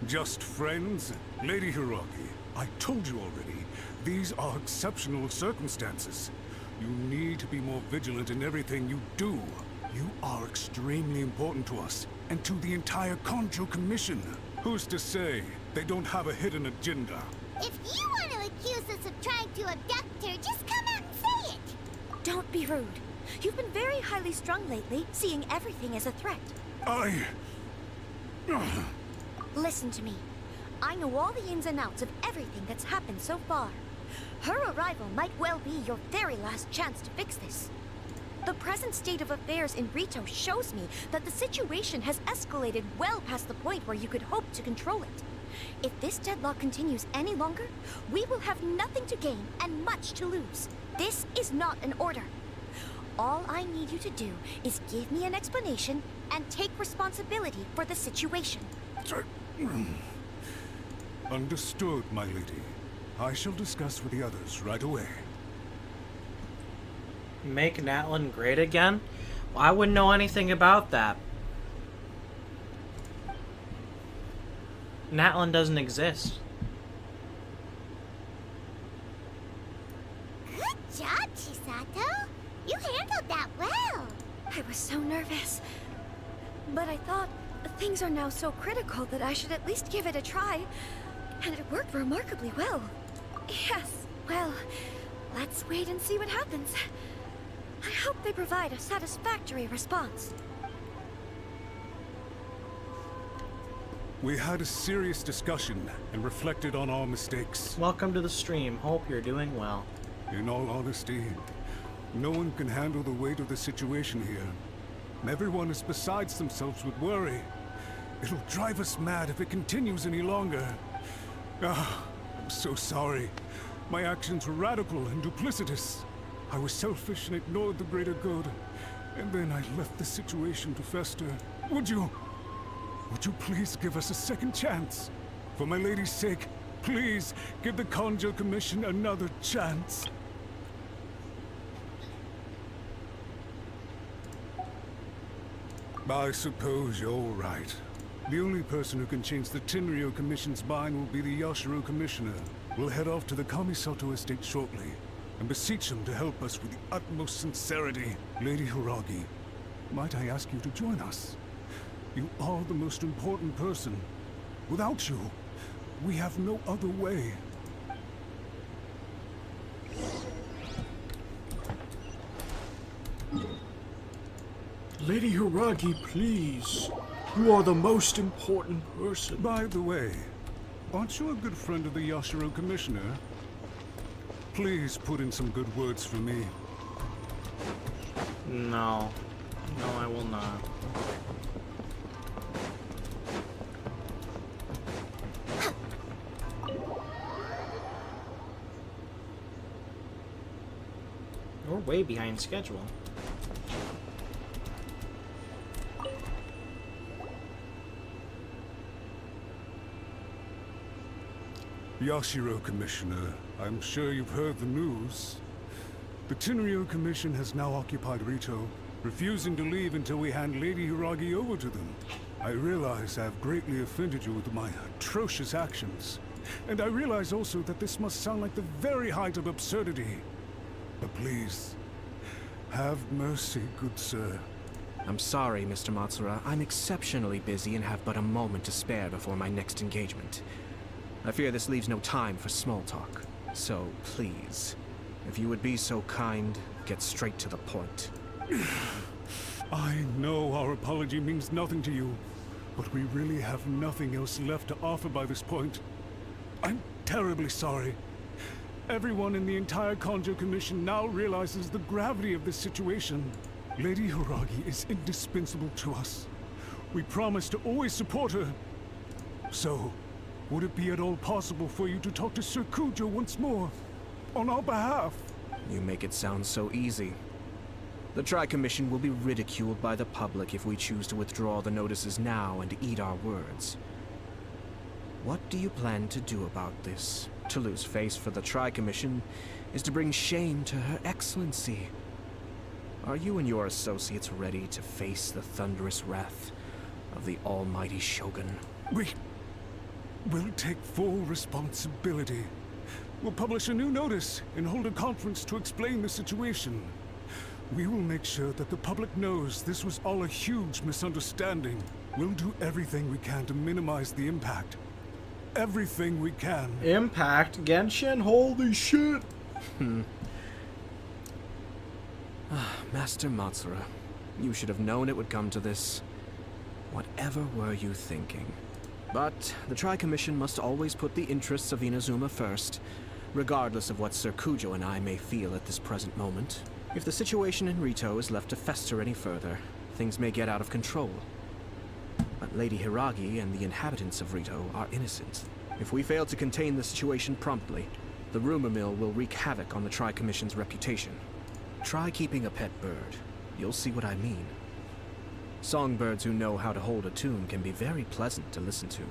Just friends? Lady Hiragi, I told you already, these are exceptional circumstances. You need to be more vigilant in everything you do. You are extremely important to us, and to the entire Kanjo Commission. Who's to say they don't have a hidden agenda? If you want to accuse us of trying to abduct her, just come out and say it! Don't be rude. You've been very highly strung lately, seeing everything as a threat. Listen to me. I know all the ins and outs of everything that's happened so far. Her arrival might well be your very last chance to fix this. The present state of affairs in Rito shows me that the situation has escalated well past the point where you could hope to control it. If this deadlock continues any longer, we will have nothing to gain and much to lose. This is not an order. All I need you to do is give me an explanation and take responsibility for the situation. Understood, my lady. I shall discuss with the others right away. Make Natlan great again? Well, I wouldn't know anything about that. Natlan doesn't exist. Good job, Chisato. You handled that well. I was so nervous. But I thought things are now so critical that I should at least give it a try. And it worked remarkably well. Yes, well, let's wait and see what happens. I hope they provide a satisfactory response. We had a serious discussion and reflected on our mistakes. Welcome to the stream. Hope you're doing well. In all honesty, no one can handle the weight of the situation here. Everyone is besides themselves with worry. It'll drive us mad if it continues any longer. I'm so sorry. My actions were radical and duplicitous. I was selfish and ignored the greater good. And then I left the situation to fester. Would you please give us a second chance? For my lady's sake, please give the Conjo Commission another chance. I suppose you're right. The only person who can change the Tenryo Commission's mind will be the Yashiro Commissioner. We'll head off to the Kamisato estate shortly and beseech him to help us with the utmost sincerity. Lady Hiragi, might I ask you to join us? You are the most important person. Without you, we have no other way. Lady Hiragi, please. You are the most important person. By the way, aren't you a good friend of the Yashiro Commissioner? Please put in some good words for me. No. No, I will not. We're way behind schedule. Yashiro Commissioner, I'm sure you've heard the news. The Tenryo Commission has now occupied Rito, refusing to leave until we hand Lady Hiragi over to them. I realize I have greatly offended you with my atrocious actions. And I realize also that this must sound like the very height of absurdity. But please, have mercy, good sir. I'm sorry, Mr. Matsura. I'm exceptionally busy and have but a moment to spare before my next engagement. I fear this leaves no time for small talk. So, please, if you would be so kind, get straight to the point. I know our apology means nothing to you, but we really have nothing else left to offer by this point. I'm terribly sorry. Everyone in the entire Conjo Commission now realizes the gravity of this situation. Lady Hiragi is indispensable to us. We promise to always support her. So, would it be at all possible for you to talk to Sir Kujo once more, on our behalf? You make it sound so easy. The Tri-Commission will be ridiculed by the public if we choose to withdraw the notices now and eat our words. What do you plan to do about this? To lose face for the Tri-Commission is to bring shame to Her Excellency. Are you and your associates ready to face the thunderous wrath of the almighty Shogun? We'll take full responsibility. We'll publish a new notice and hold a conference to explain the situation. We will make sure that the public knows this was all a huge misunderstanding. We'll do everything we can to minimize the impact. Everything we can. Impact? Genshin? Holy shit! Master Matsura, you should have known it would come to this. Whatever were you thinking? But the Tri-Commission must always put the interests of Inazuma first. Regardless of what Sir Kujo and I may feel at this present moment, if the situation in Rito is left to fester any further, things may get out of control. But Lady Hiragi and the inhabitants of Rito are innocent. If we fail to contain the situation promptly, the rumor mill will wreak havoc on the Tri-Commission's reputation. Try keeping a pet bird. You'll see what I mean. Songbirds who know how to hold a tune can be very pleasant to listen to,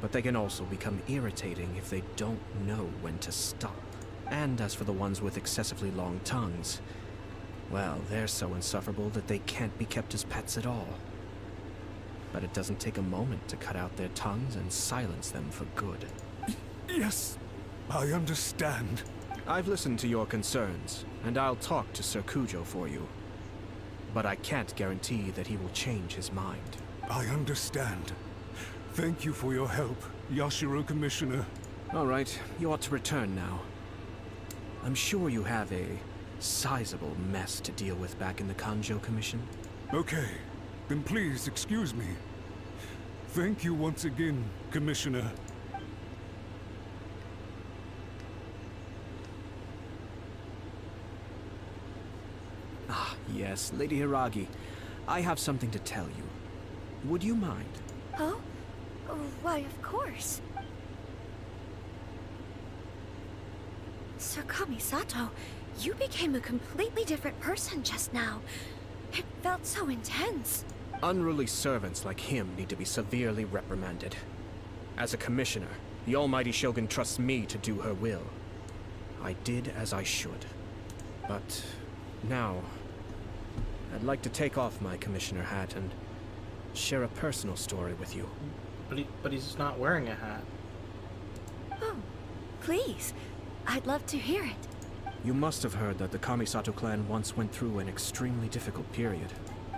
but they can also become irritating if they don't know when to stop. And as for the ones with excessively long tongues, well, they're so insufferable that they can't be kept as pets at all. But it doesn't take a moment to cut out their tongues and silence them for good. Yes, I understand. I've listened to your concerns, and I'll talk to Sir Kujo for you. But I can't guarantee that he will change his mind. I understand. Thank you for your help, Yashiro Commissioner. All right, you ought to return now. I'm sure you have a sizable mess to deal with back in the Kanjo Commission. Okay, then please excuse me. Thank you once again, Commissioner. Ah, yes, Lady Hiragi. I have something to tell you. Would you mind? Oh? Why, of course. Sir Kamisato, you became a completely different person just now. It felt so intense. Unruly servants like him need to be severely reprimanded. As a commissioner, the almighty Shogun trusts me to do her will. I did as I should. But now, I'd like to take off my commissioner hat and share a personal story with you. But he's not wearing a hat. Oh, please. I'd love to hear it. You must have heard that the Kamisato clan once went through an extremely difficult period.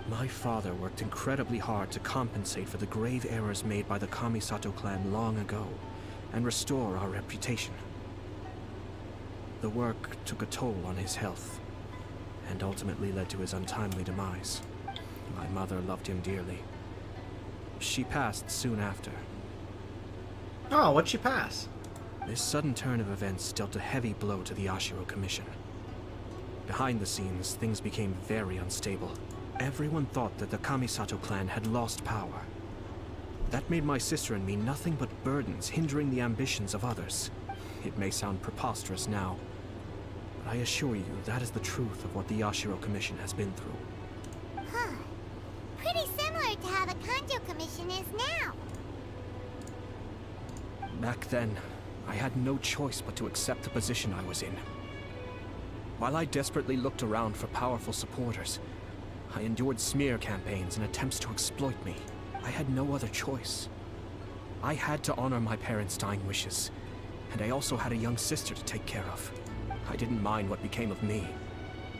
My father worked incredibly hard to compensate for the grave errors made by the Kamisato clan long ago, and restore our reputation. The work took a toll on his health, and ultimately led to his untimely demise. My mother loved him dearly. She passed soon after. Oh, what'd she pass? This sudden turn of events dealt a heavy blow to the Ashiro Commission. Behind the scenes, things became very unstable. Everyone thought that the Kamisato clan had lost power. That made my sister and me nothing but burdens, hindering the ambitions of others. It may sound preposterous now, but I assure you that is the truth of what the Ashiro Commission has been through. Huh. Pretty similar to how the Kanjo Commission is now. Back then, I had no choice but to accept the position I was in. While I desperately looked around for powerful supporters, I endured smear campaigns and attempts to exploit me. I had no other choice. I had to honor my parents' dying wishes, and I also had a young sister to take care of. I didn't mind what became of me,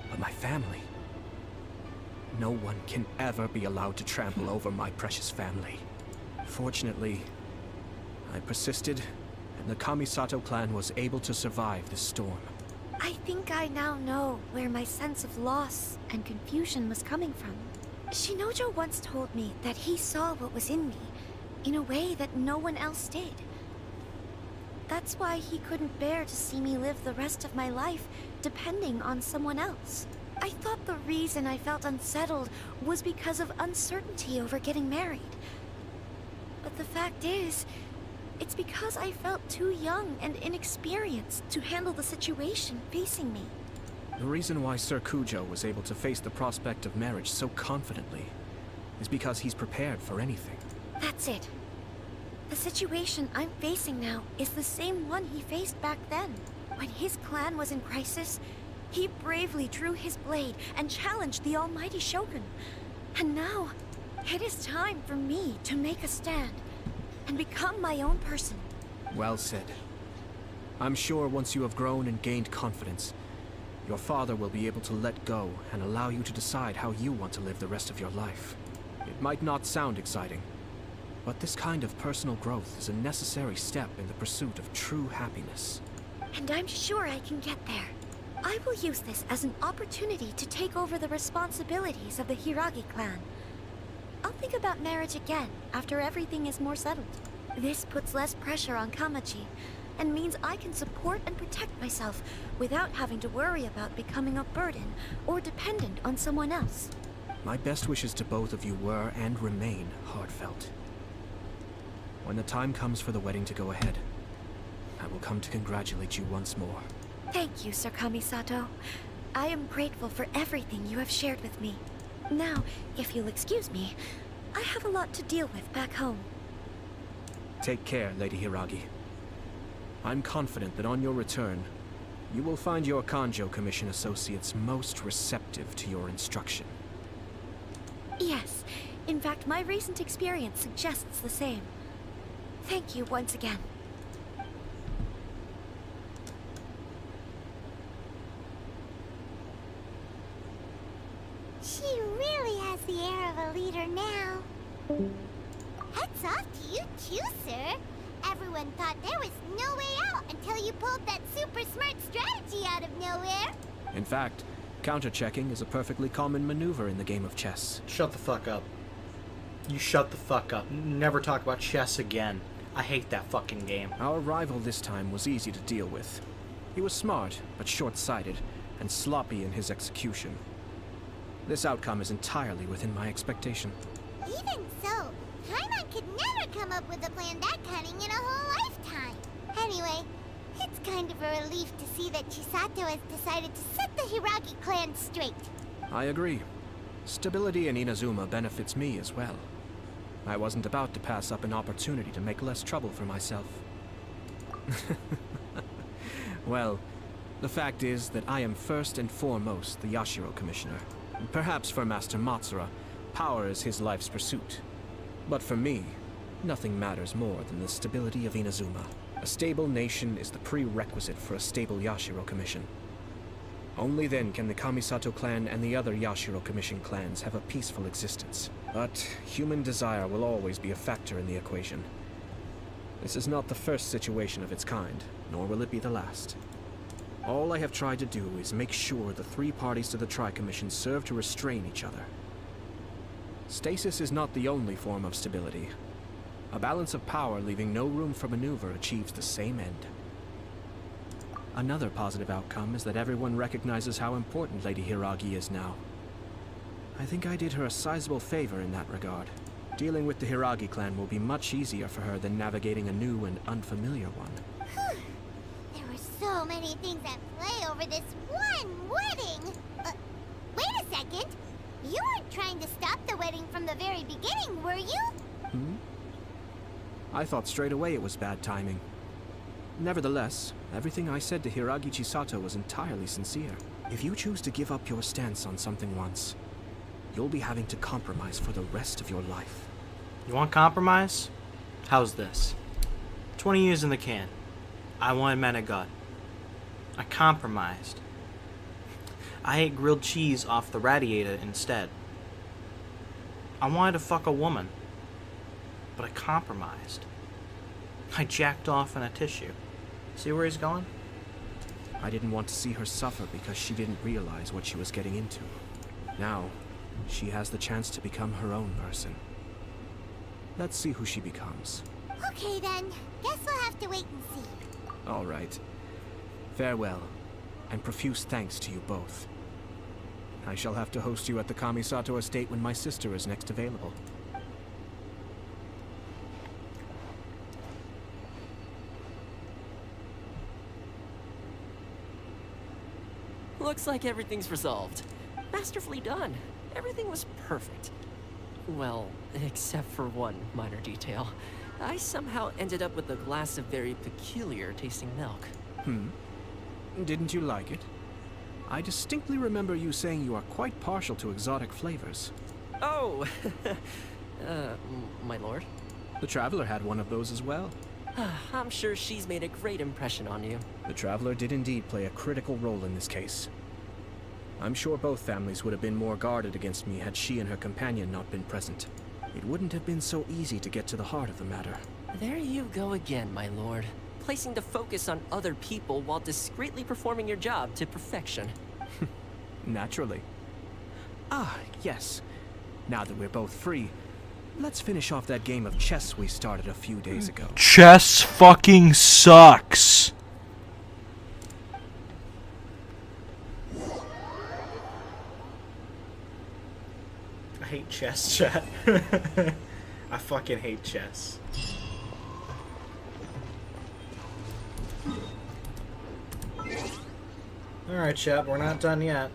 but my family. No one can ever be allowed to trample over my precious family. Fortunately, I persisted, and the Kamisato clan was able to survive this storm. I think I now know where my sense of loss and confusion was coming from. Shinojo once told me that he saw what was in me, in a way that no one else did. That's why he couldn't bear to see me live the rest of my life depending on someone else. I thought the reason I felt unsettled was because of uncertainty over getting married. But the fact is, it's because I felt too young and inexperienced to handle the situation facing me. The reason why Sir Kujo was able to face the prospect of marriage so confidently is because he's prepared for anything. That's it. The situation I'm facing now is the same one he faced back then. When his clan was in crisis, he bravely drew his blade and challenged the almighty Shogun. And now, it is time for me to make a stand and become my own person. Well said. I'm sure once you have grown and gained confidence, your father will be able to let go and allow you to decide how you want to live the rest of your life. It might not sound exciting, but this kind of personal growth is a necessary step in the pursuit of true happiness. And I'm sure I can get there. I will use this as an opportunity to take over the responsibilities of the Hiragi clan. I'll think about marriage again after everything is more settled. This puts less pressure on Kamaji, and means I can support and protect myself without having to worry about becoming a burden or dependent on someone else. My best wishes to both of you were and remain heartfelt. When the time comes for the wedding to go ahead, I will come to congratulate you once more. Thank you, Sir Kamisato. I am grateful for everything you have shared with me. Now, if you'll excuse me, I have a lot to deal with back home. Take care, Lady Hiragi. I'm confident that on your return, you will find your Kanjo Commission associates most receptive to your instruction. Yes, in fact, my recent experience suggests the same. Thank you once again. She really has the air of a leader now. Hats off to you too, sir. Everyone thought there was no way out until you pulled that super smart strategy out of nowhere. In fact, counter-checking is a perfectly common maneuver in the game of chess. Shut the fuck up. You shut the fuck up. Never talk about chess again. I hate that fucking game. Our rival this time was easy to deal with. He was smart, but short-sighted, and sloppy in his execution. This outcome is entirely within my expectation. Even so, Paimon could never come up with a plan that cunning in a whole lifetime. Anyway, it's kind of a relief to see that Chisato has decided to set the Hiragi clan straight. I agree. Stability in Inazuma benefits me as well. I wasn't about to pass up an opportunity to make less trouble for myself. Well, the fact is that I am first and foremost the Yashiro Commissioner. Perhaps for Master Matsura, power is his life's pursuit. But for me, nothing matters more than the stability of Inazuma. A stable nation is the prerequisite for a stable Yashiro Commission. Only then can the Kamisato clan and the other Yashiro Commission clans have a peaceful existence. But human desire will always be a factor in the equation. This is not the first situation of its kind, nor will it be the last. All I have tried to do is make sure the three parties to the Tri-Commission serve to restrain each other. Stasis is not the only form of stability. A balance of power leaving no room for maneuver achieves the same end. Another positive outcome is that everyone recognizes how important Lady Hiragi is now. I think I did her a sizable favor in that regard. Dealing with the Hiragi clan will be much easier for her than navigating a new and unfamiliar one. There were so many things at play over this one wedding. Wait a second. You weren't trying to stop the wedding from the very beginning, were you? I thought straight away it was bad timing. Nevertheless, everything I said to Hiragi Chisato was entirely sincere. If you choose to give up your stance on something once, you'll be having to compromise for the rest of your life. You want compromise? How's this? 20 years in the can. I wanted Menegot. I compromised. I ate grilled cheese off the radiator instead. I wanted to fuck a woman. But I compromised. I jacked off in a tissue. See where he's going? I didn't want to see her suffer because she didn't realize what she was getting into. Now, she has the chance to become her own person. Let's see who she becomes. Okay then. Guess we'll have to wait and see. All right. Farewell, and profuse thanks to you both. I shall have to host you at the Kamisato estate when my sister is next available. Looks like everything's resolved. Masterfully done. Everything was perfect. Well, except for one minor detail. I somehow ended up with a glass of very peculiar tasting milk. Didn't you like it? I distinctly remember you saying you are quite partial to exotic flavors. Oh! My lord? The Traveler had one of those as well. I'm sure she's made a great impression on you. The Traveler did indeed play a critical role in this case. I'm sure both families would have been more guarded against me had she and her companion not been present. It wouldn't have been so easy to get to the heart of the matter. There you go again, my lord. Placing the focus on other people while discreetly performing your job to perfection. Naturally. Ah, yes. Now that we're both free, let's finish off that game of chess we started a few days ago. Chess fucking sucks. I hate chess, chat. I fucking hate chess. Alright, chat, we're not done yet.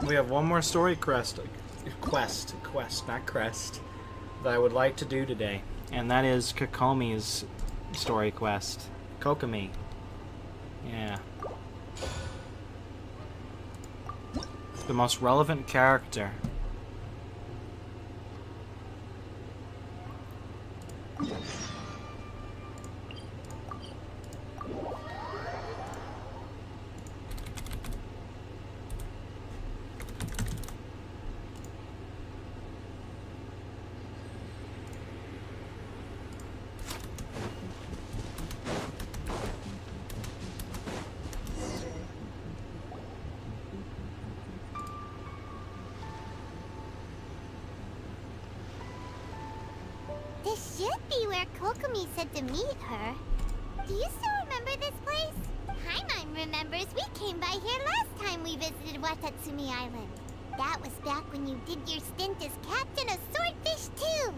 We have one more story quest, not crest, that I would like to do today. And that is Kokomi's story quest. Kokomi. Yeah. The most relevant character. This should be where Kokomi said to meet her. Do you still remember this place? Paimon remembers we came by here last time we visited Watatsumi Island. That was back when you did your stint as captain of Swordfish 2.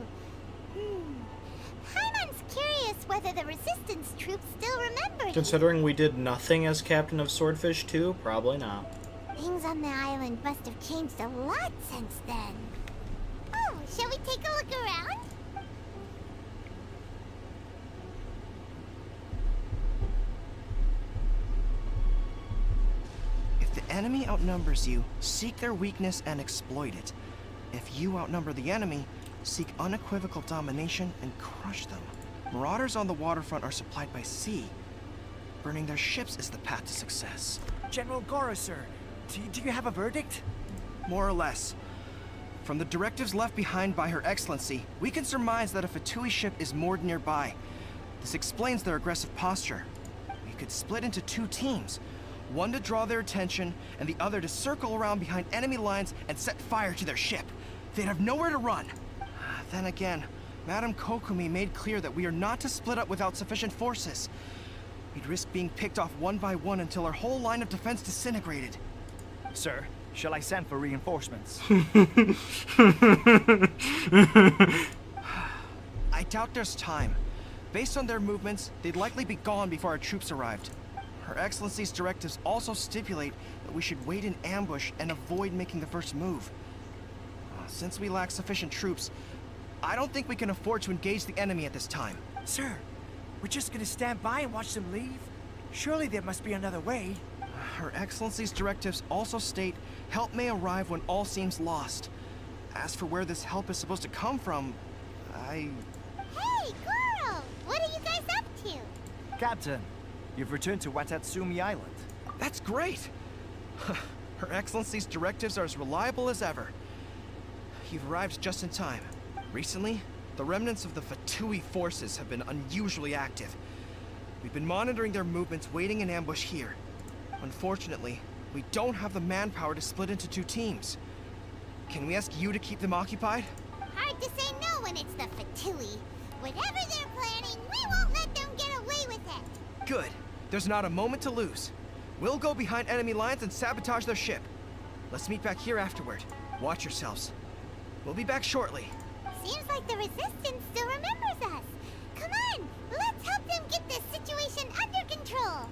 Paimon's curious whether the resistance troops still remember you. Considering we did nothing as captain of Swordfish 2, probably not. Things on the island must have changed a lot since then. Oh, shall we take a look around? If the enemy outnumbers you, seek their weakness and exploit it. If you outnumber the enemy, seek unequivocal domination and crush them. Marauders on the waterfront are supplied by sea. Burning their ships is the path to success. General Goro, sir, do you have a verdict? More or less. From the directives left behind by Her Excellency, we can surmise that a Fatui ship is moored nearby. This explains their aggressive posture. We could split into two teams. One to draw their attention, and the other to circle around behind enemy lines and set fire to their ship. They'd have nowhere to run. Then again, Madame Kokomi made clear that we are not to split up without sufficient forces. We'd risk being picked off one by one until our whole line of defense disintegrated. Sir, shall I send for reinforcements? I doubt there's time. Based on their movements, they'd likely be gone before our troops arrived. Her Excellency's directives also stipulate that we should wait in ambush and avoid making the first move. Since we lack sufficient troops, I don't think we can afford to engage the enemy at this time. Sir, we're just gonna stand by and watch them leave? Surely there must be another way. Her Excellency's directives also state help may arrive when all seems lost. As for where this help is supposed to come from, Hey, Goro! What are you guys up to? Captain, you've returned to Watatsumi Island. That's great! Her Excellency's directives are as reliable as ever. You've arrived just in time. Recently, the remnants of the Fatui forces have been unusually active. We've been monitoring their movements, waiting in ambush here. Unfortunately, we don't have the manpower to split into two teams. Can we ask you to keep them occupied? Hard to say no when it's the Fatui. Whatever they're planning, we won't let them get away with it. Good. There's not a moment to lose. We'll go behind enemy lines and sabotage their ship. Let's meet back here afterward. Watch yourselves. We'll be back shortly. Seems like the Resistance still remembers us. Come on, let's help them get this situation under control.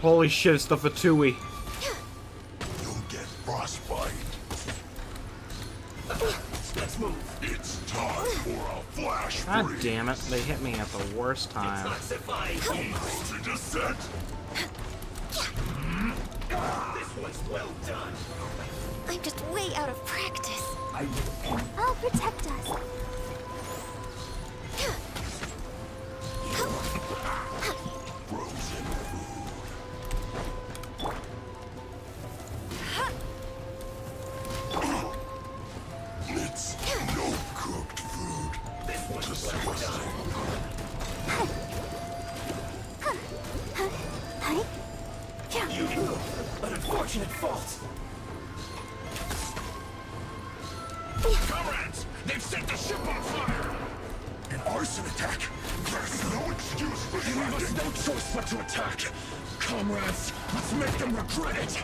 Holy shit, it's the Fatui. You'll get frostbite. Let's move. It's time for a flash God freeze. damn it, they hit me at the worst time. Easy descent. This one's well done. I'm just way out of practice. I'll protect us. Frozen food. It's no cooked food. This one's disgusting. Comrades, they've set the ship on fire! An arson attack? There's no excuse for you. We must no choice but to attack. Comrades, let's make them regret it.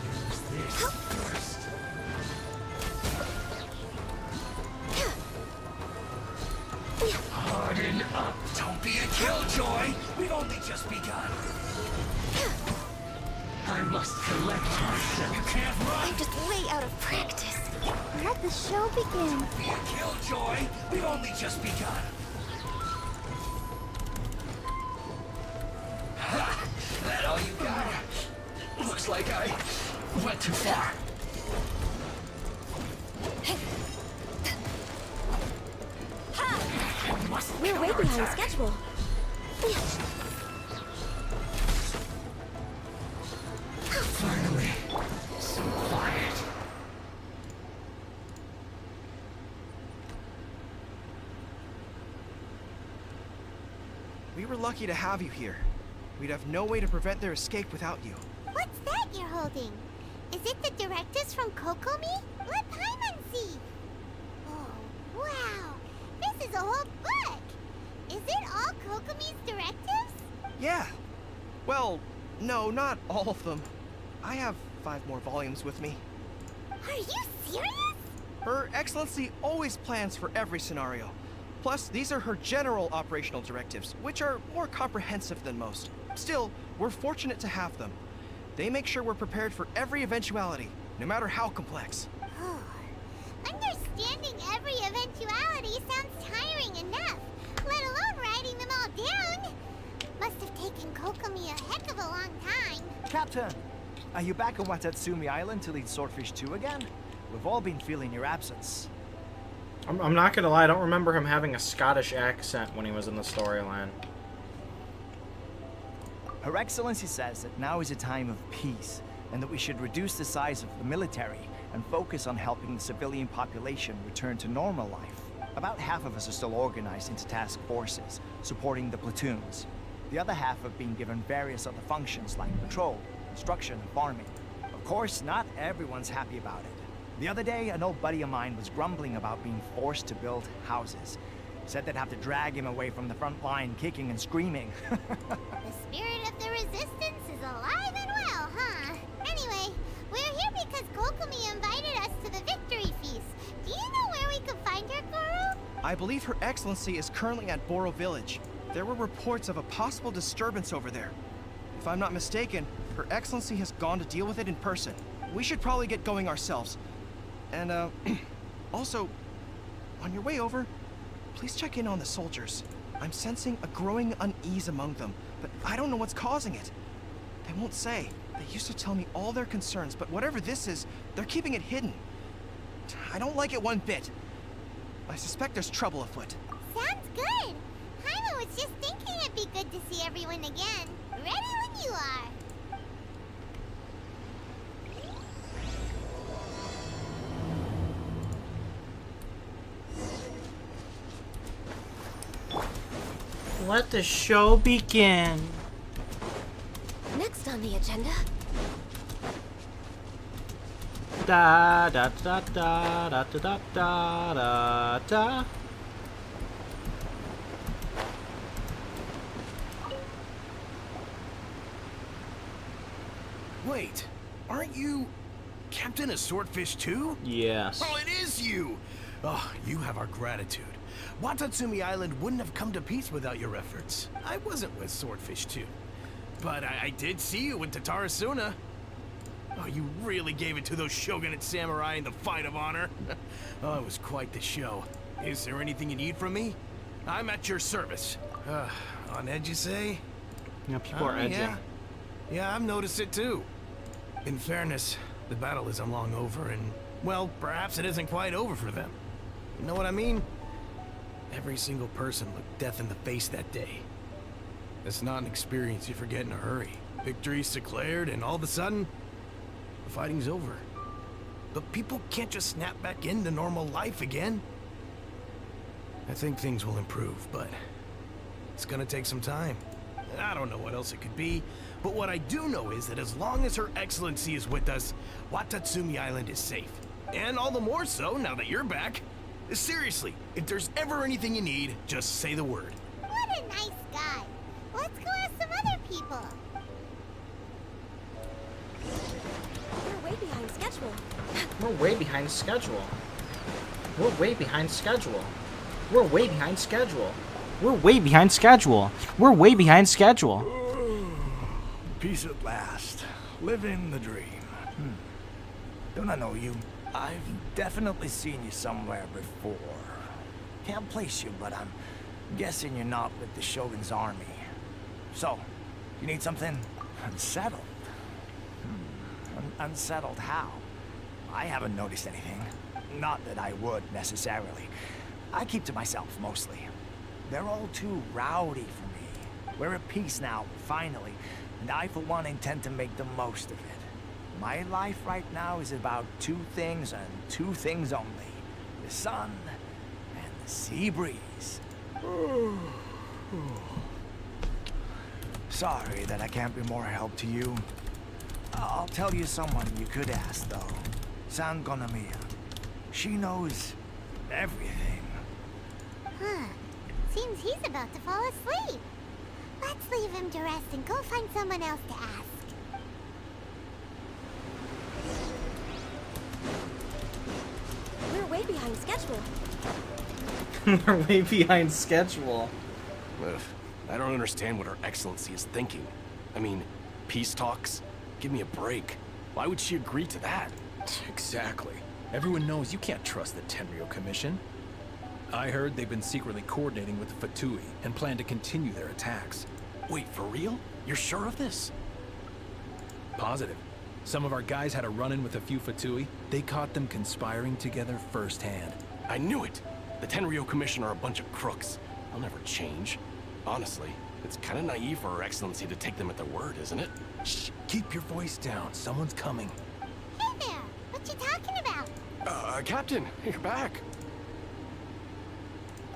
Use this first. Harden up. Don't be a killjoy. We've only just begun. I must collect myself. You can't run. I'm just way out of practice. Let the show begin. Don't be a killjoy. We've only just begun. Ha! That all you got? Looks like I went too far. We're way behind schedule. Finally, so quiet. We were lucky to have you here. We'd have no way to prevent their escape without you. What's that you're holding? Is it the directives from Kokomi? Let Paimon see. Oh, wow. This is a whole book. Is it all Kokomi's directives? Yeah. Well, no, not all of them. I have 5 more volumes with me. Are you serious? Her Excellency always plans for every scenario. Plus, these are her general operational directives, which are more comprehensive than most. Still, we're fortunate to have them. They make sure we're prepared for every eventuality, no matter how complex. Oh, understanding every eventuality sounds tiring enough, let alone writing them all down. Must have taken Kokomi a heck of a long time. Captain, are you back on Watatsumi Island to lead Swordfish 2 again? We've all been feeling your absence. I'm not gonna lie, I don't remember him having a Scottish accent when he was in the storyline. Her Excellency says that now is a time of peace, and that we should reduce the size of the military and focus on helping the civilian population return to normal life. About half of us are still organized into task forces, supporting the platoons. The other half have been given various other functions like patrol, construction, and farming. Of course, not everyone's happy about it. The other day, an old buddy of mine was grumbling about being forced to build houses. Said they'd have to drag him away from the front line, kicking and screaming. The spirit of the resistance is alive and well, huh? Anyway, we're here because Kokomi invited us to the victory feast. Do you know where we could find her, Goro? I believe Her Excellency is currently at Boro Village. There were reports of a possible disturbance over there. If I'm not mistaken, Her Excellency has gone to deal with it in person. We should probably get going ourselves. And, also, on your way over, please check in on the soldiers. I'm sensing a growing unease among them, but I don't know what's causing it. They won't say. They used to tell me all their concerns, but whatever this is, they're keeping it hidden. I don't like it one bit. I suspect there's trouble afoot. Sounds good. Paimon was just thinking it'd be good to see everyone again. Ready when you are. Let the show begin. Next on the agenda. Da da da da da da da da da. Wait, aren't you Captain of Swordfish 2? Yes. Oh, it is you! Oh, you have our gratitude. Watatsumi Island wouldn't have come to peace without your efforts. I wasn't with Swordfish 2, but I did see you with Tatarasuna. Oh, you really gave it to those shogunate samurai in the fight of honor. Oh, it was quite the show. Is there anything you need from me? I'm at your service. On edge, you say? Yeah, people are edging. Yeah, I've noticed it too. In fairness, the battle isn't long over, and, well, perhaps it isn't quite over for them. You know what I mean? Every single person looked death in the face that day. It's not an experience you forget in a hurry. Victory's declared, and all of a sudden, the fighting's over. But people can't just snap back into normal life again. I think things will improve, but it's gonna take some time. I don't know what else it could be, But what I do know is that as long as Her Excellency is with us, Watatsumi Island is safe. And all the more so now that you're back. Seriously, if there's ever anything you need, just say the word. What a nice guy. Let's go ask some other people. We're way behind schedule. We're way behind schedule. We're way behind schedule. We're way behind schedule. We're way behind schedule. We're way behind schedule. Peace at last. Living the dream. Don't I know you? I've definitely seen you somewhere before. Can't place you, but I'm guessing you're not with the Shogun's army. So, you need something unsettled? Unsettled how? I haven't noticed anything. Not that I would, necessarily. I keep to myself, mostly. They're all too rowdy for me. We're at peace now, finally, and I, for one, intend to make the most of it. My life right now is about two things and two things only. The sun and the sea breeze. Sorry that I can't be more help to you. I'll tell you someone you could ask, though. San Gonamiya. She knows everything. Huh. Seems he's about to fall asleep. Let's leave him to rest and go find someone else to ask. We're way behind schedule. We're way behind schedule. Ugh, I don't understand what Her Excellency is thinking. I mean, peace talks? Give me a break. Why would she agree to that? Exactly. Everyone knows you can't trust the Tenryou Commission. I heard they've been secretly coordinating with the Fatui and plan to continue their attacks. Wait, for real? You're sure of this? Positive. Some of our guys had a run-in with a few Fatui. They caught them conspiring together firsthand. I knew it! The Tenryou Commission are a bunch of crooks. They'll never change. Honestly, it's kind of naive for Her Excellency to take them at their word, isn't it? Shh! Keep your voice down. Someone's coming. Hey there! What you talking about? Captain, you're back!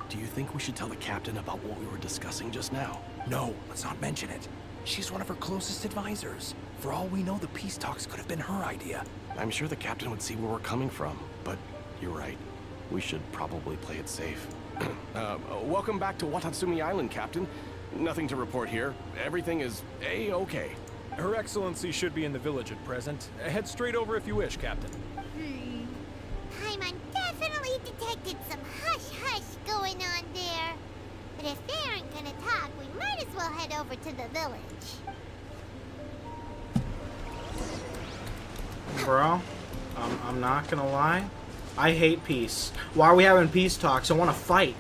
Do you think we should tell the captain about what we were discussing just now? No, let's not mention it. She's one of her closest advisors. For all we know, the peace talks could have been her idea. I'm sure the captain would see where we're coming from, but you're right. We should probably play it safe. Welcome back to Watatsumi Island, Captain. Nothing to report here. Everything is A-okay. Her Excellency should be in the village at present. Head straight over if you wish, Captain. Paimon definitely detected some hush-hush going on there. But if they aren't gonna talk, we might as well head over to the village. Bro, I'm not gonna lie. I hate peace. Why are we having peace talks? I want to fight.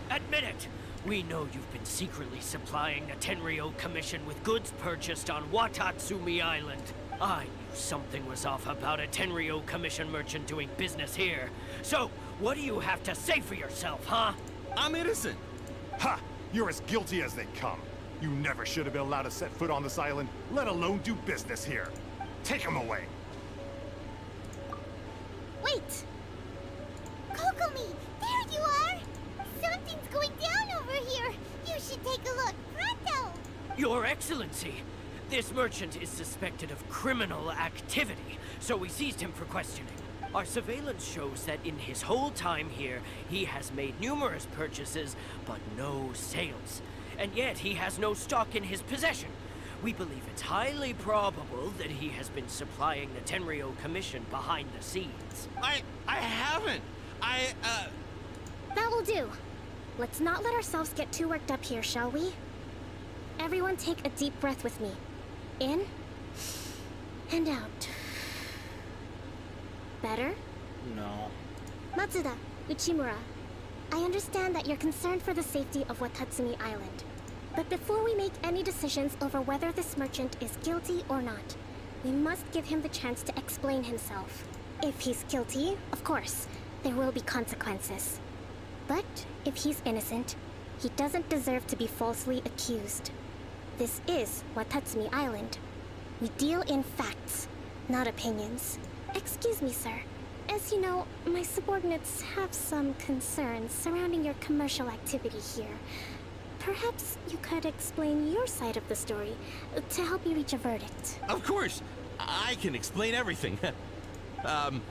Admit it! We know you've been secretly supplying the Tenryou Commission with goods purchased on Watatsumi Island. I knew something was off about a Tenryou Commission merchant doing business here. So, what do you have to say for yourself, huh? I'm innocent! Ha! You're as guilty as they come. You never should have been allowed to set foot on this island, let alone do business here. Take him away. Wait! Kokomi, there you are! Something's going down over here. You should take a look. Pronto! Your Excellency, this merchant is suspected of criminal activity, so we seized him for questioning. Our surveillance shows that in his whole time here, he has made numerous purchases, but no sales. And yet he has no stock in his possession. We believe it's highly probable that he has been supplying the Tenryou Commission behind the scenes. I haven't. That will do. Let's not let ourselves get too worked up here, shall we? Everyone take a deep breath with me. In and out. Better? No. Matsuda, Uchimura, I understand that you're concerned for the safety of Watatsumi Island. But before we make any decisions over whether this merchant is guilty or not, we must give him the chance to explain himself. If he's guilty, of course, there will be consequences. But if he's innocent, he doesn't deserve to be falsely accused. This is Watatsumi Island. We deal in facts, not opinions. Excuse me, sir. As you know, my subordinates have some concerns surrounding your commercial activity here. Perhaps you could explain your side of the story to help me reach a verdict. Of course! I can explain everything. I'm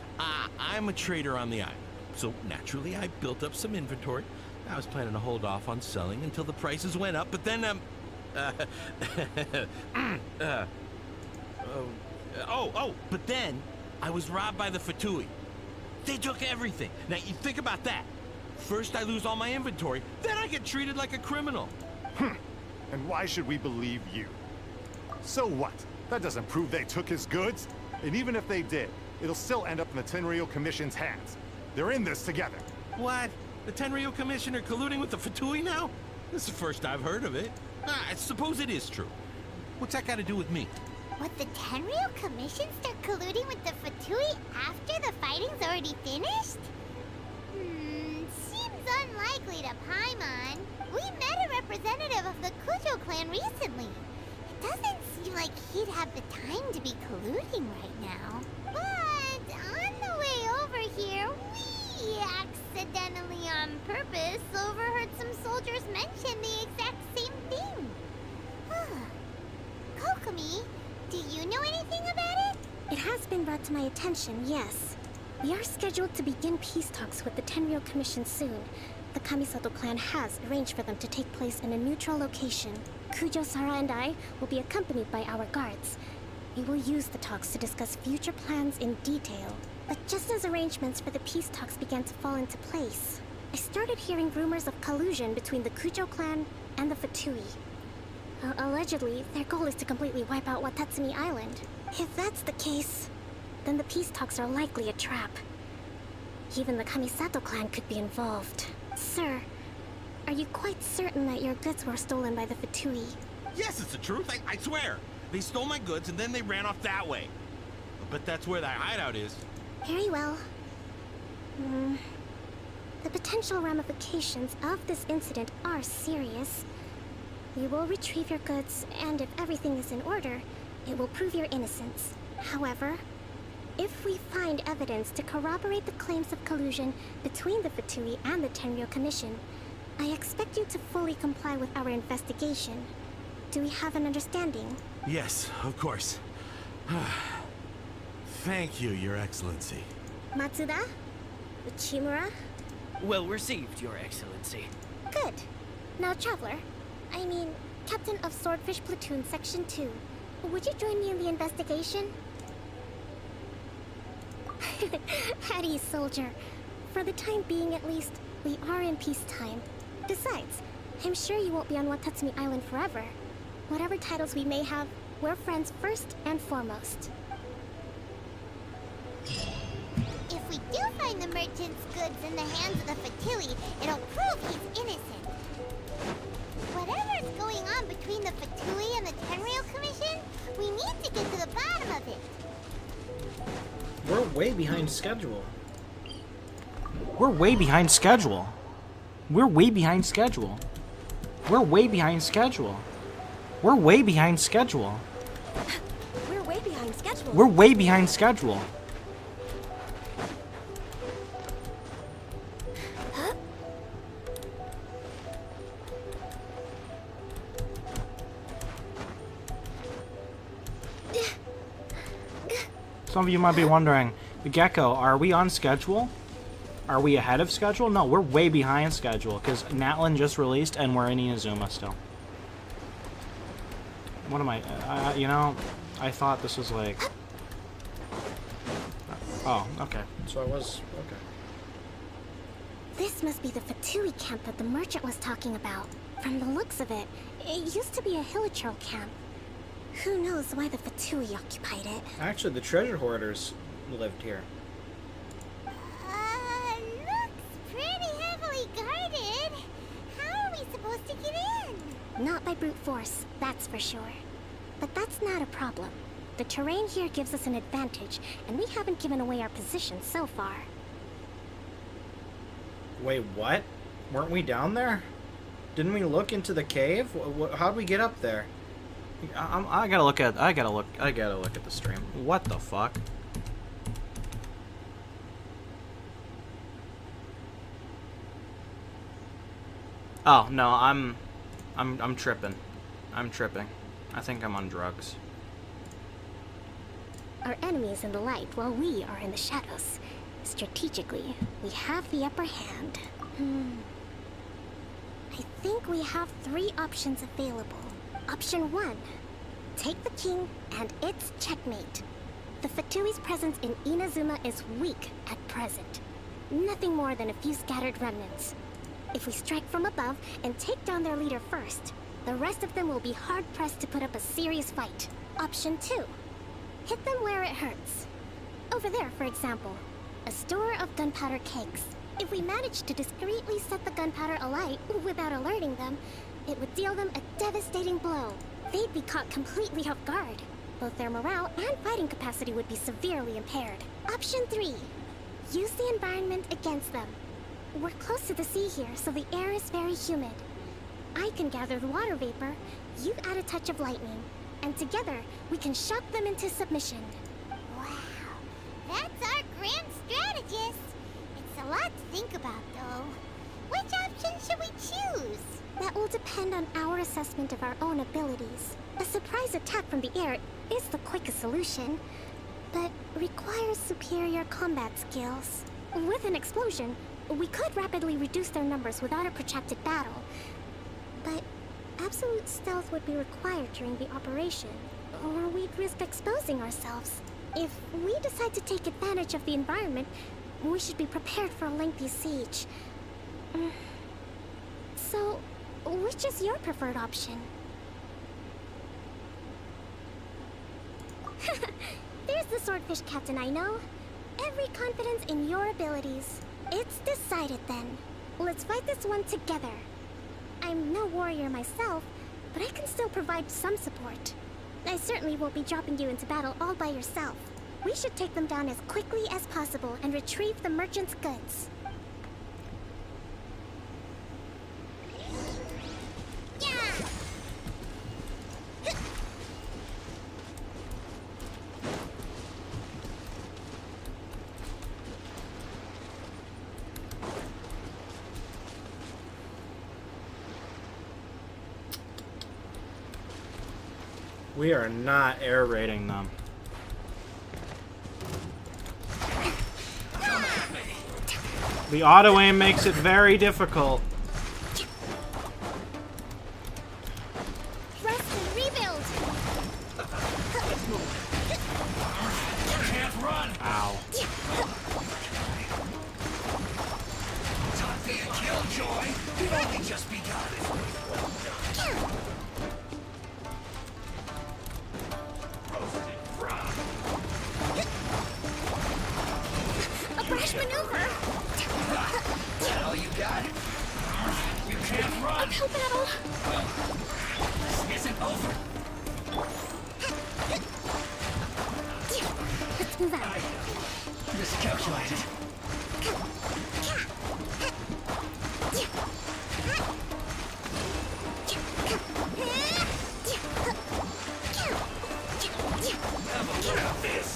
a trader on the island, so naturally I built up some inventory. I was planning to hold off on selling until the prices went up, but then, but then I was robbed by the Fatui. They took everything. Now, you think about that. First I lose all my inventory, then I get treated like a criminal. And why should we believe you? So what? That doesn't prove they took his goods. And even if they did, it'll still end up in the Tenryou Commission's hands. They're in this together. What? The Tenryou Commissioner colluding with the Fatui now? This is the first I've heard of it. I suppose it is true. What's that got to do with me? Would the Tenryou Commission start colluding with the Fatui after the fighting's already finished? Seems unlikely to Paimon. We met a representative of the Kujo clan recently. It doesn't seem like he'd have the time to be colluding right now. But on the way over here, we accidentally on purpose overheard some soldiers mention the exact same thing. Kokomi, do you know anything about it? It has been brought to my attention, yes. We are scheduled to begin peace talks with the Tenryou Commission soon. The Kamisato clan has arranged for them to take place in a neutral location. Kujo, Sara, and I will be accompanied by our guards. We will use the talks to discuss future plans in detail. But just as arrangements for the peace talks began to fall into place, I started hearing rumors of collusion between the Kujo clan and the Fatui. Allegedly, their goal is to completely wipe out Watatsumi Island. If that's the case, then the peace talks are likely a trap. Even the Kamisato clan could be involved. Sir, are you quite certain that your goods were stolen by the Fatui? Yes, it's the truth. I swear. They stole my goods and then they ran off that way. But that's where that hideout is. Very well. The potential ramifications of this incident are serious. We will retrieve your goods, and if everything is in order, it will prove your innocence. However, if we find evidence to corroborate the claims of collusion between the Fatui and the Tenryou Commission, I expect you to fully comply with our investigation. Do we have an understanding? Yes, of course. Thank you, Your Excellency. Matsuda? Uchimura? Well received, Your Excellency. Good. Now, Traveler, I mean, Captain of Swordfish Platoon Section 2, would you join me in the investigation? At ease, soldier. For the time being, at least, we are in peacetime. Besides, I'm sure you won't be on Watatsumi Island forever. Whatever titles we may have, we're friends first and foremost. If we do find the merchant's goods in the hands of the Fatui, it'll prove he's innocent. Whatever's going on between the Fatui and the Tenryou Commission, we need to get to the bottom of it. We're way behind schedule. We're way behind schedule. We're way behind schedule. We're way behind schedule. We're way behind schedule. We're way behind schedule. We're way behind schedule. Some of you might be wondering, Gecko, are we on schedule? Are we ahead of schedule? No, we're way behind schedule because Natlan just released and we're in Inazuma still. What am I? You know, I thought this was like... Oh, okay. So I was... Okay. This must be the Fatui camp that the merchant was talking about. From the looks of it, it used to be a Hilichurl camp. Who knows why the Fatui occupied it? Actually, the treasure hoarders lived here. Looks pretty heavily guarded. How are we supposed to get in? Not by brute force, that's for sure. But that's not a problem. The terrain here gives us an advantage, and we haven't given away our position so far. Wait, what? Weren't we down there? Didn't we look into the cave? How'd we get up there? I gotta look at the stream. What the fuck? Oh no, I'm tripping. I'm tripping. I think I'm on drugs. Our enemy is in the light while we are in the shadows. Strategically, we have the upper hand. I think we have 3 options available. Option 1. Take the king and it's checkmate. The Fatui's presence in Inazuma is weak at present. Nothing more than a few scattered remnants. If we strike from above and take down their leader first, the rest of them will be hard-pressed to put up a serious fight. Option 2. Hit them where it hurts. Over there, for example, a store of gunpowder kegs. If we manage to discreetly set the gunpowder alight without alerting them, it would deal them a devastating blow. They'd be caught completely off guard. Both their morale and fighting capacity would be severely impaired. Option 3. Use the environment against them. We're close to the sea here, so the air is very humid. I can gather the water vapor, you add a touch of lightning, and together we can shock them into submission. Wow, that's our grand strategist. It's a lot to think about, though. Which option should we choose? That will depend on our assessment of our own abilities. A surprise attack from the air is the quickest solution, but requires superior combat skills. With an explosion, we could rapidly reduce their numbers without a protracted battle, but absolute stealth would be required during the operation, or we'd risk exposing ourselves. If we decide to take advantage of the environment, we should be prepared for a lengthy siege. So, which is your preferred option? There's the swordfish captain I know. Every confidence in your abilities. It's decided then. Let's fight this one together. I'm no warrior myself, but I can still provide some support. I certainly won't be dropping you into battle all by yourself. We should take them down as quickly as possible and retrieve the merchant's goods. We are not air raiding them. The auto aim makes it very difficult. Rest and rebuild. Can't run! Ow. Time for your killjoy! We've only just begun. A brash maneuver. Is that all you got? You can't run! Uphill battle. This isn't over. Let's move out. Miscalculated. Have a look at this.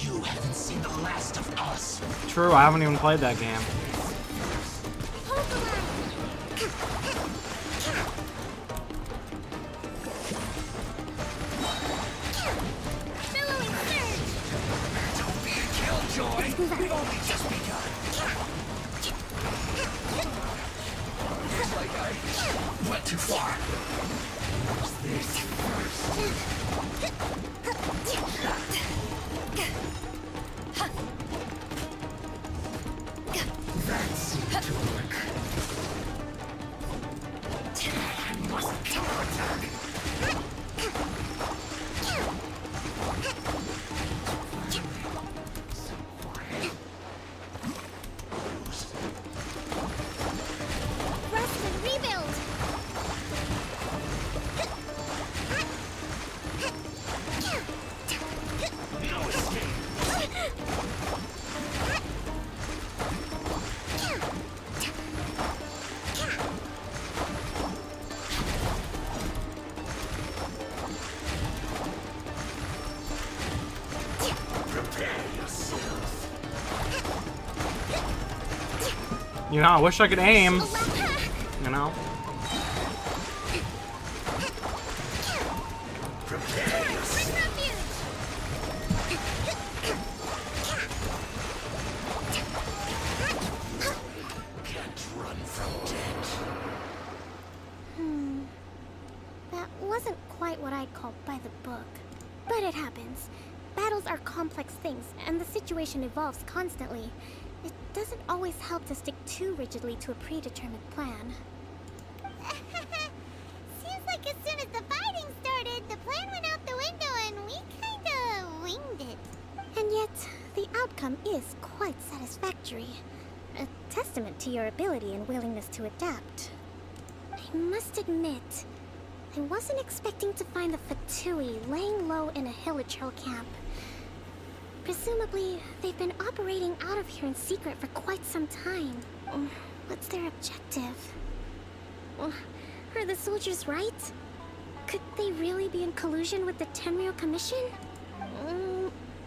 You haven't seen the last of us. True, I haven't even played that game. Don't be a killjoy. We've only just begun. Looks like I went too far. This first. That seemed to work. I must counterattack. Rest and rebuild. You know, I wish I could aim. You know? That wasn't quite what I'd call by the book. But it happens. Battles are complex things, and the situation evolves constantly. It doesn't always help to stick too rigidly to a predetermined plan. Seems like as soon as the fighting started, the plan went out the window and we kinda winged it. And yet, the outcome is quite satisfactory. A testament to your ability and willingness to adapt. I must admit, I wasn't expecting to find the Fatui laying low in a Hilichurl camp. Presumably, they've been operating out of here in secret for quite some time. What's their objective? Are the soldiers right? Could they really be in collusion with the Tenryou Commission?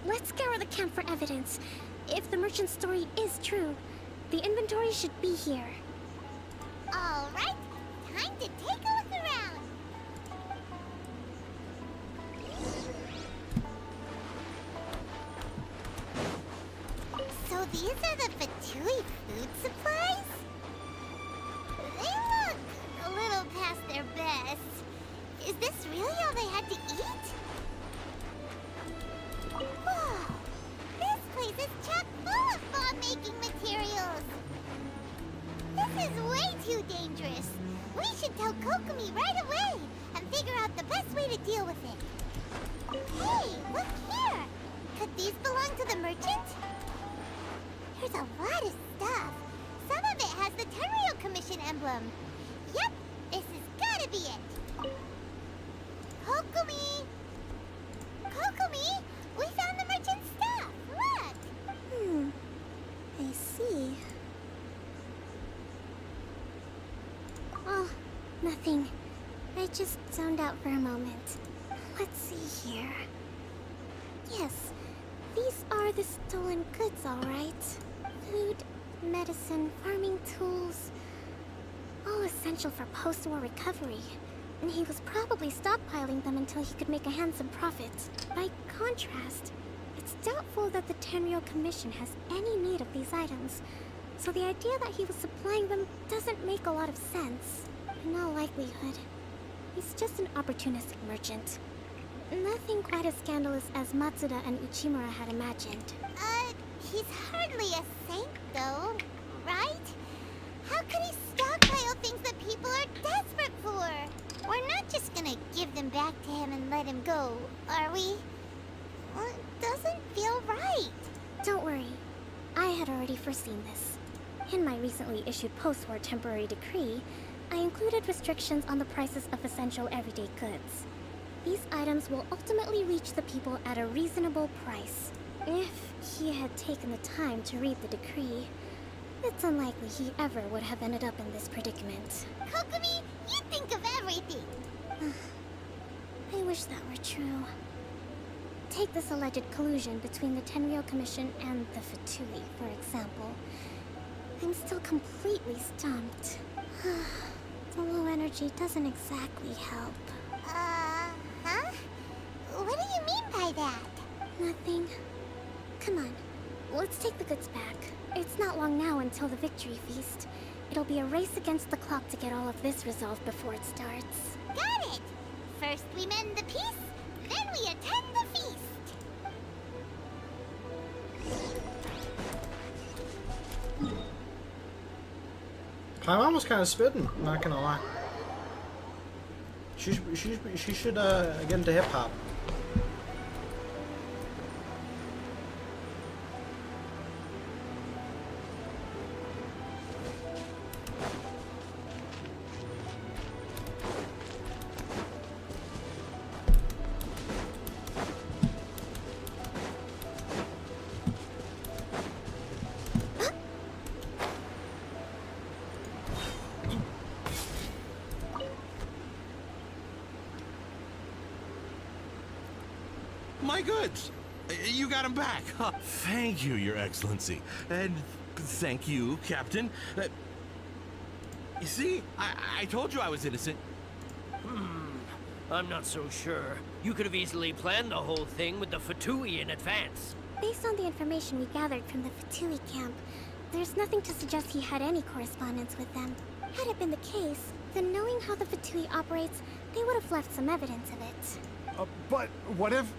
Let's scour the camp for evidence. If the merchant's story is true, the inventory should be here. Alright, time to take a look around. So these are the Fatui food supplies? They look a little past their best. Is this really all they had to eat? Whoa! This place is chock full of bomb-making materials! This is way too dangerous! We should tell Kokomi right away and figure out the best way to deal with it. Hey, look here! Could these belong to the merchant? There's a lot of stuff. Some of it has the Tenryou Commission emblem. Yep, this has gotta be it. Kokomi! Kokomi! We found the merchant's stuff! Look! I see. Oh, nothing. I just zoned out for a moment. Let's see here. Yes, these are the stolen goods, all right. Food, medicine, farming tools. All essential for post-war recovery. And he was probably stockpiling them until he could make a handsome profit. By contrast, it's doubtful that the Tenryou Commission has any need of these items. So the idea that he was supplying them doesn't make a lot of sense. In all likelihood, he's just an opportunistic merchant. Nothing quite as scandalous as Matsuda and Ichimura had imagined. He's hardly a saint, though, right? How could he stockpile things that people are desperate for? We're not just gonna give them back to him and let him go, are we? Well, it doesn't feel right. Don't worry. I had already foreseen this. In my recently issued post-war temporary decree, I included restrictions on the prices of essential everyday goods. These items will ultimately reach the people at a reasonable price. If he had taken the time to read the decree, it's unlikely he ever would have ended up in this predicament. Kokomi, you think of everything! I wish that were true. Take this alleged collusion between the Tenryou Commission and the Fatui, for example. I'm still completely stumped. The low energy doesn't exactly help. Huh? What do you mean by that? Nothing. Come on, let's take the goods back. It's not long now until the victory feast. It'll be a race against the clock to get all of this resolved before it starts. Got it! First we mend the peace, then we attend the feast! Paimon was kind of spitting, not gonna lie. She should get into hip hop. My goods! You got him back. Thank you, Your Excellency. And thank you, Captain. You see, I told you I was innocent. I'm not so sure. You could have easily planned the whole thing with the Fatui in advance. Based on the information we gathered from the Fatui camp, there's nothing to suggest he had any correspondence with them. Had it been the case, then knowing how the Fatui operates, they would have left some evidence of it. But what if...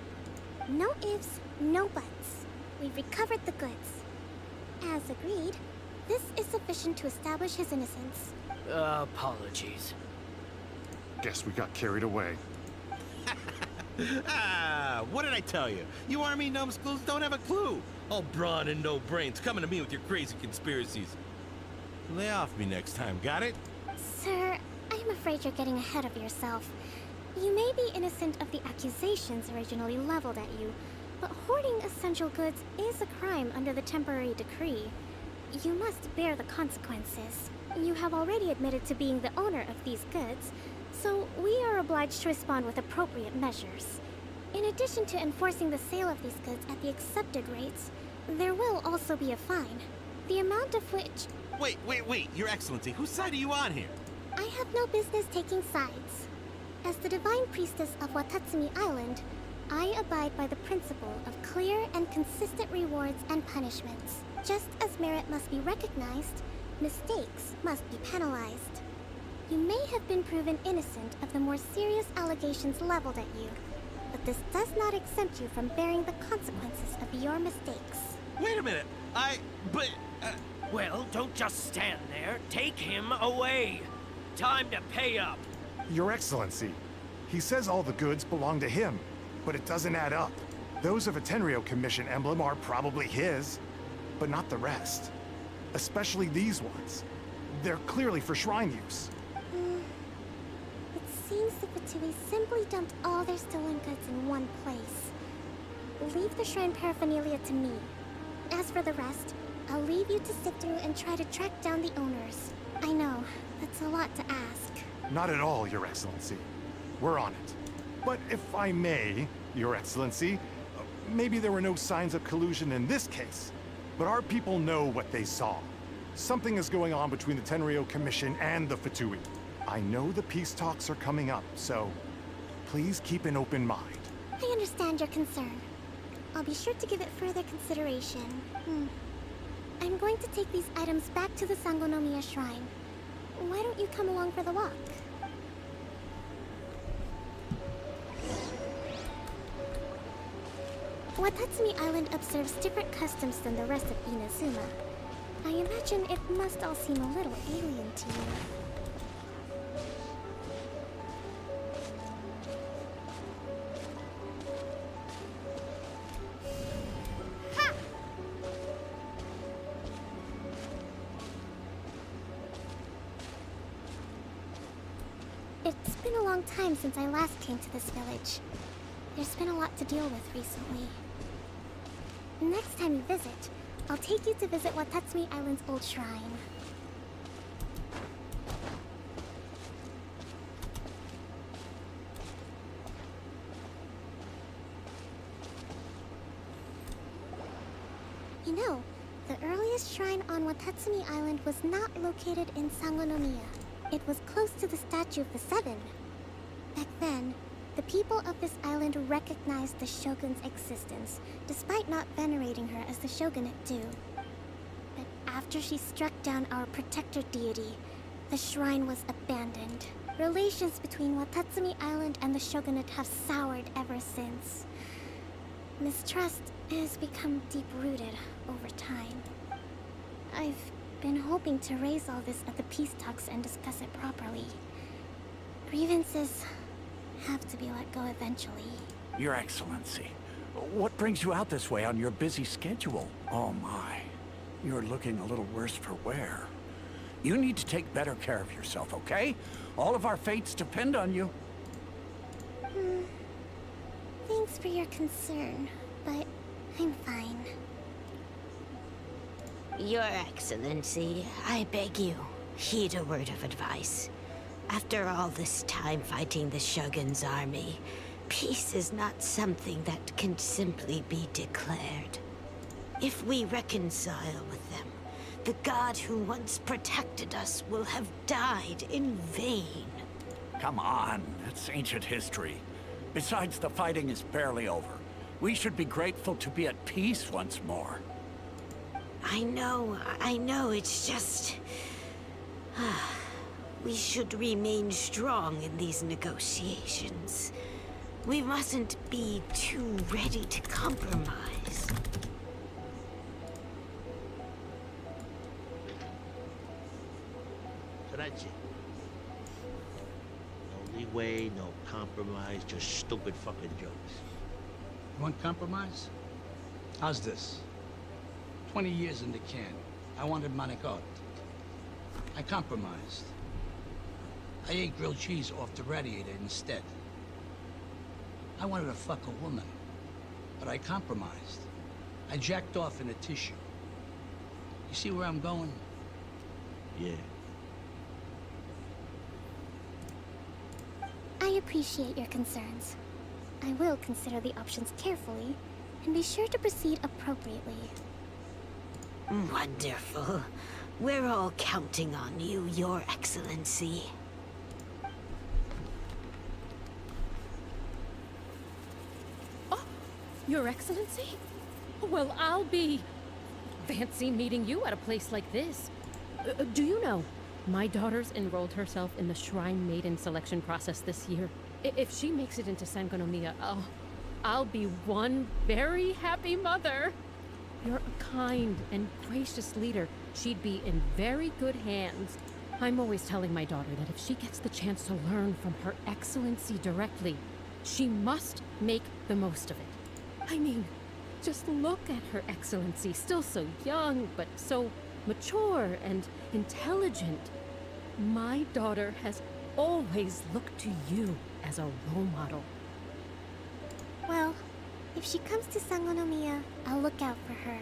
No ifs, no buts. We've recovered the goods. As agreed, this is sufficient to establish his innocence. Apologies. Guess we got carried away. What did I tell you? You army numbskulls don't have a clue. All brawn and no brains coming to me with your crazy conspiracies. Lay off me next time, got it? Sir, I'm afraid you're getting ahead of yourself. You may be innocent of the accusations originally leveled at you, but hoarding essential goods is a crime under the temporary decree. You must bear the consequences. You have already admitted to being the owner of these goods, so we are obliged to respond with appropriate measures. In addition to enforcing the sale of these goods at the accepted rates, there will also be a fine, the amount of which... Wait, Your Excellency, whose side are you on here? I have no business taking sides. As the Divine Priestess of Watatsumi Island, I abide by the principle of clear and consistent rewards and punishments. Just as merit must be recognized, mistakes must be penalized. You may have been proven innocent of the more serious allegations leveled at you, but this does not exempt you from bearing the consequences of your mistakes. Wait a minute, Well, don't just stand there. Take him away. Time to pay up. Your Excellency, he says all the goods belong to him, but it doesn't add up. Those of a Tenryou Commission emblem are probably his, but not the rest. Especially these ones. They're clearly for shrine use. It seems the Fatui simply dumped all their stolen goods in one place. Leave the shrine paraphernalia to me. As for the rest, I'll leave you to sift through and try to track down the owners. I know, that's a lot to ask. Not at all, Your Excellency. We're on it. But if I may, Your Excellency, maybe there were no signs of collusion in this case, but our people know what they saw. Something is going on between the Tenryou Commission and the Fatui. I know the peace talks are coming up, so please keep an open mind. I understand your concern. I'll be sure to give it further consideration. I'm going to take these items back to the Sangonomiya Shrine. Why don't you come along for the walk? Watatsumi Island observes different customs than the rest of Inazuma. I imagine it must all seem a little alien to you. It's been a long time since I last came to this village. There's been a lot to deal with recently. Next time you visit, I'll take you to visit Watatsumi Island's old shrine. You know, the earliest shrine on Watatsumi Island was not located in Sangonomiya. It was close to the statue of the Seven. Back then, the people of this island recognized the Shogun's existence, despite not venerating her as the Shogunate do. But after she struck down our protector deity, the shrine was abandoned. Relations between Watatsumi Island and the Shogunate have soured ever since. Mistrust has become deep-rooted over time. I've been hoping to raise all this at the peace talks and discuss it properly. Grievances have to be let go eventually. Your Excellency, what brings you out this way on your busy schedule? Oh my, you're looking a little worse for wear. You need to take better care of yourself, okay? All of our fates depend on you. Thanks for your concern, but I'm fine. Your Excellency, I beg you, heed a word of advice. After all this time fighting the Shogun's army, Peace is not something that can simply be declared. If we reconcile with them, the god who once protected us will have died in vain. Come on, it's ancient history. Besides, the fighting is barely over. We should be grateful to be at peace once more. I know, it's just... we should remain strong in these negotiations. We mustn't be too ready to compromise. That's it. No leeway, no compromise, just stupid fucking jokes. You want compromise? How's this? 20 years in the can. I wanted manigot. I compromised. I ate grilled cheese off the radiator instead. I wanted to fuck a woman, but I compromised. I jacked off in a tissue. You see where I'm going? Yeah. I appreciate your concerns. I will consider the options carefully, and be sure to proceed appropriately. Wonderful. We're all counting on you, Your Excellency. Your Excellency? Well, I'll be... fancy meeting you at a place like this. Do you know, my daughter's enrolled herself in the Shrine Maiden selection process this year. If she makes it into Sangonomiya, I'll be one very happy mother. You're a kind and gracious leader. She'd be in very good hands. I'm always telling my daughter that if she gets the chance to learn from Her Excellency directly, she must make the most of it. I mean, just look at Her Excellency, still so young, but so mature and intelligent. My daughter has always looked to you as a role model. Well, if she comes to Sangonomiya, I'll look out for her.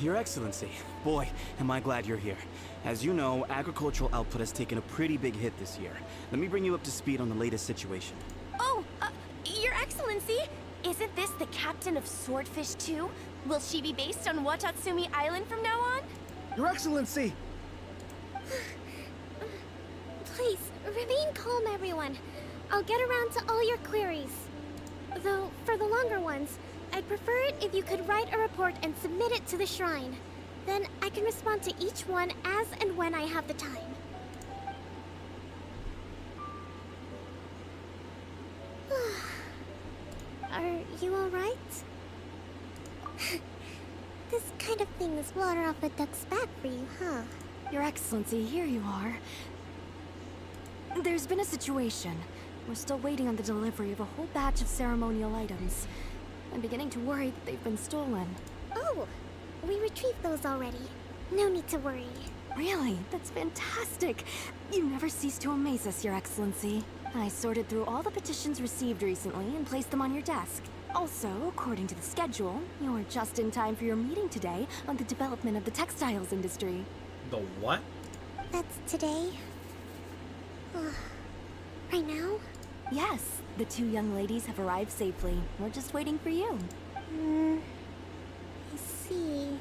Your Excellency. Boy, am I glad you're here. As you know, agricultural output has taken a pretty big hit this year. Let me bring you up to speed on the latest situation. Oh, Your Excellency, isn't this the captain of Swordfish 2? Will she be based on Watatsumi Island from now on? Your Excellency! Please, remain calm, everyone. I'll get around to all your queries. Though, for the longer ones, I'd prefer it if you could write a report and submit it to the shrine. Then I can respond to each one as and when I have the time. Are you alright? This kind of thing is water off a duck's back for you, huh? Your Excellency, here you are. There's been a situation. We're still waiting on the delivery of a whole batch of ceremonial items. I'm beginning to worry that they've been stolen. Oh, we retrieved those already. No need to worry. Really? That's fantastic. You never cease to amaze us, Your Excellency. I sorted through all the petitions received recently and placed them on your desk. Also, according to the schedule, you're just in time for your meeting today on the development of the textiles industry. The what? That's today? Right now? Yes, the two young ladies have arrived safely. We're just waiting for you. I see.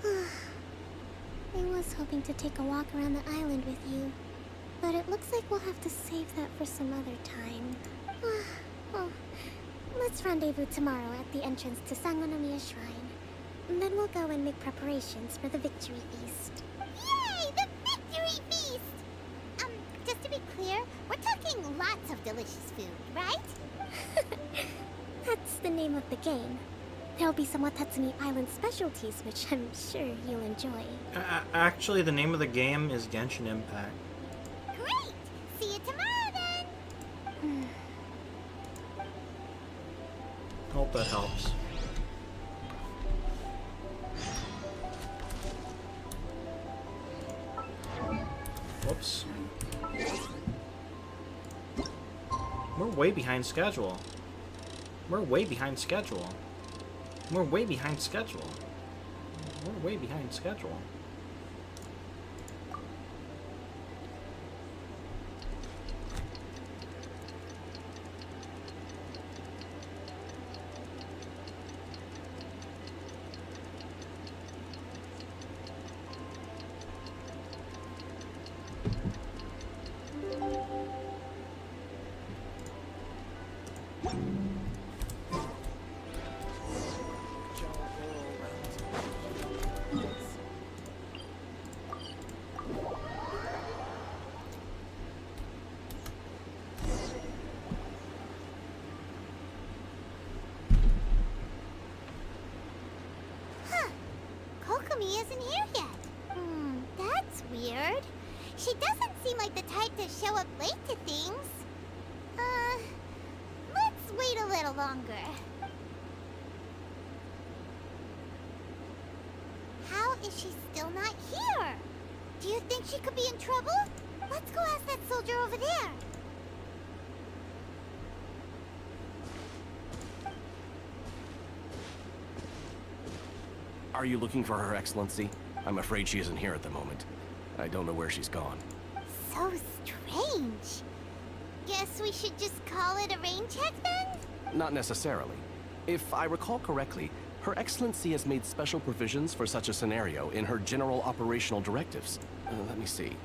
I was hoping to take a walk around the island with you, but it looks like we'll have to save that for some other time. Well, let's rendezvous tomorrow at the entrance to Sangonomiya Shrine. And then we'll go and make preparations for the victory feast. Yay! The victory feast! Just to be clear, we're talking lots of delicious food, right? That's the name of the game. There'll be some Watatsumi Island specialties, which I'm sure you'll enjoy. Actually, the name of the game is Genshin Impact. Great! See you tomorrow then! Hope that helps. Whoops. We're way behind schedule. We're way behind schedule. We're way behind schedule. We're way behind schedule. Kokomi isn't here yet. That's weird. She doesn't seem like the type to show up late to things. Let's wait a little longer. How is she still not here? Do you think she could be in trouble? Let's go ask that soldier over there. Are you looking for Her Excellency? I'm afraid she isn't here at the moment. I don't know where she's gone. So strange. Guess we should just call it a rain check then? Not necessarily. If I recall correctly, Her Excellency has made special provisions for such a scenario in her general operational directives. Let me see.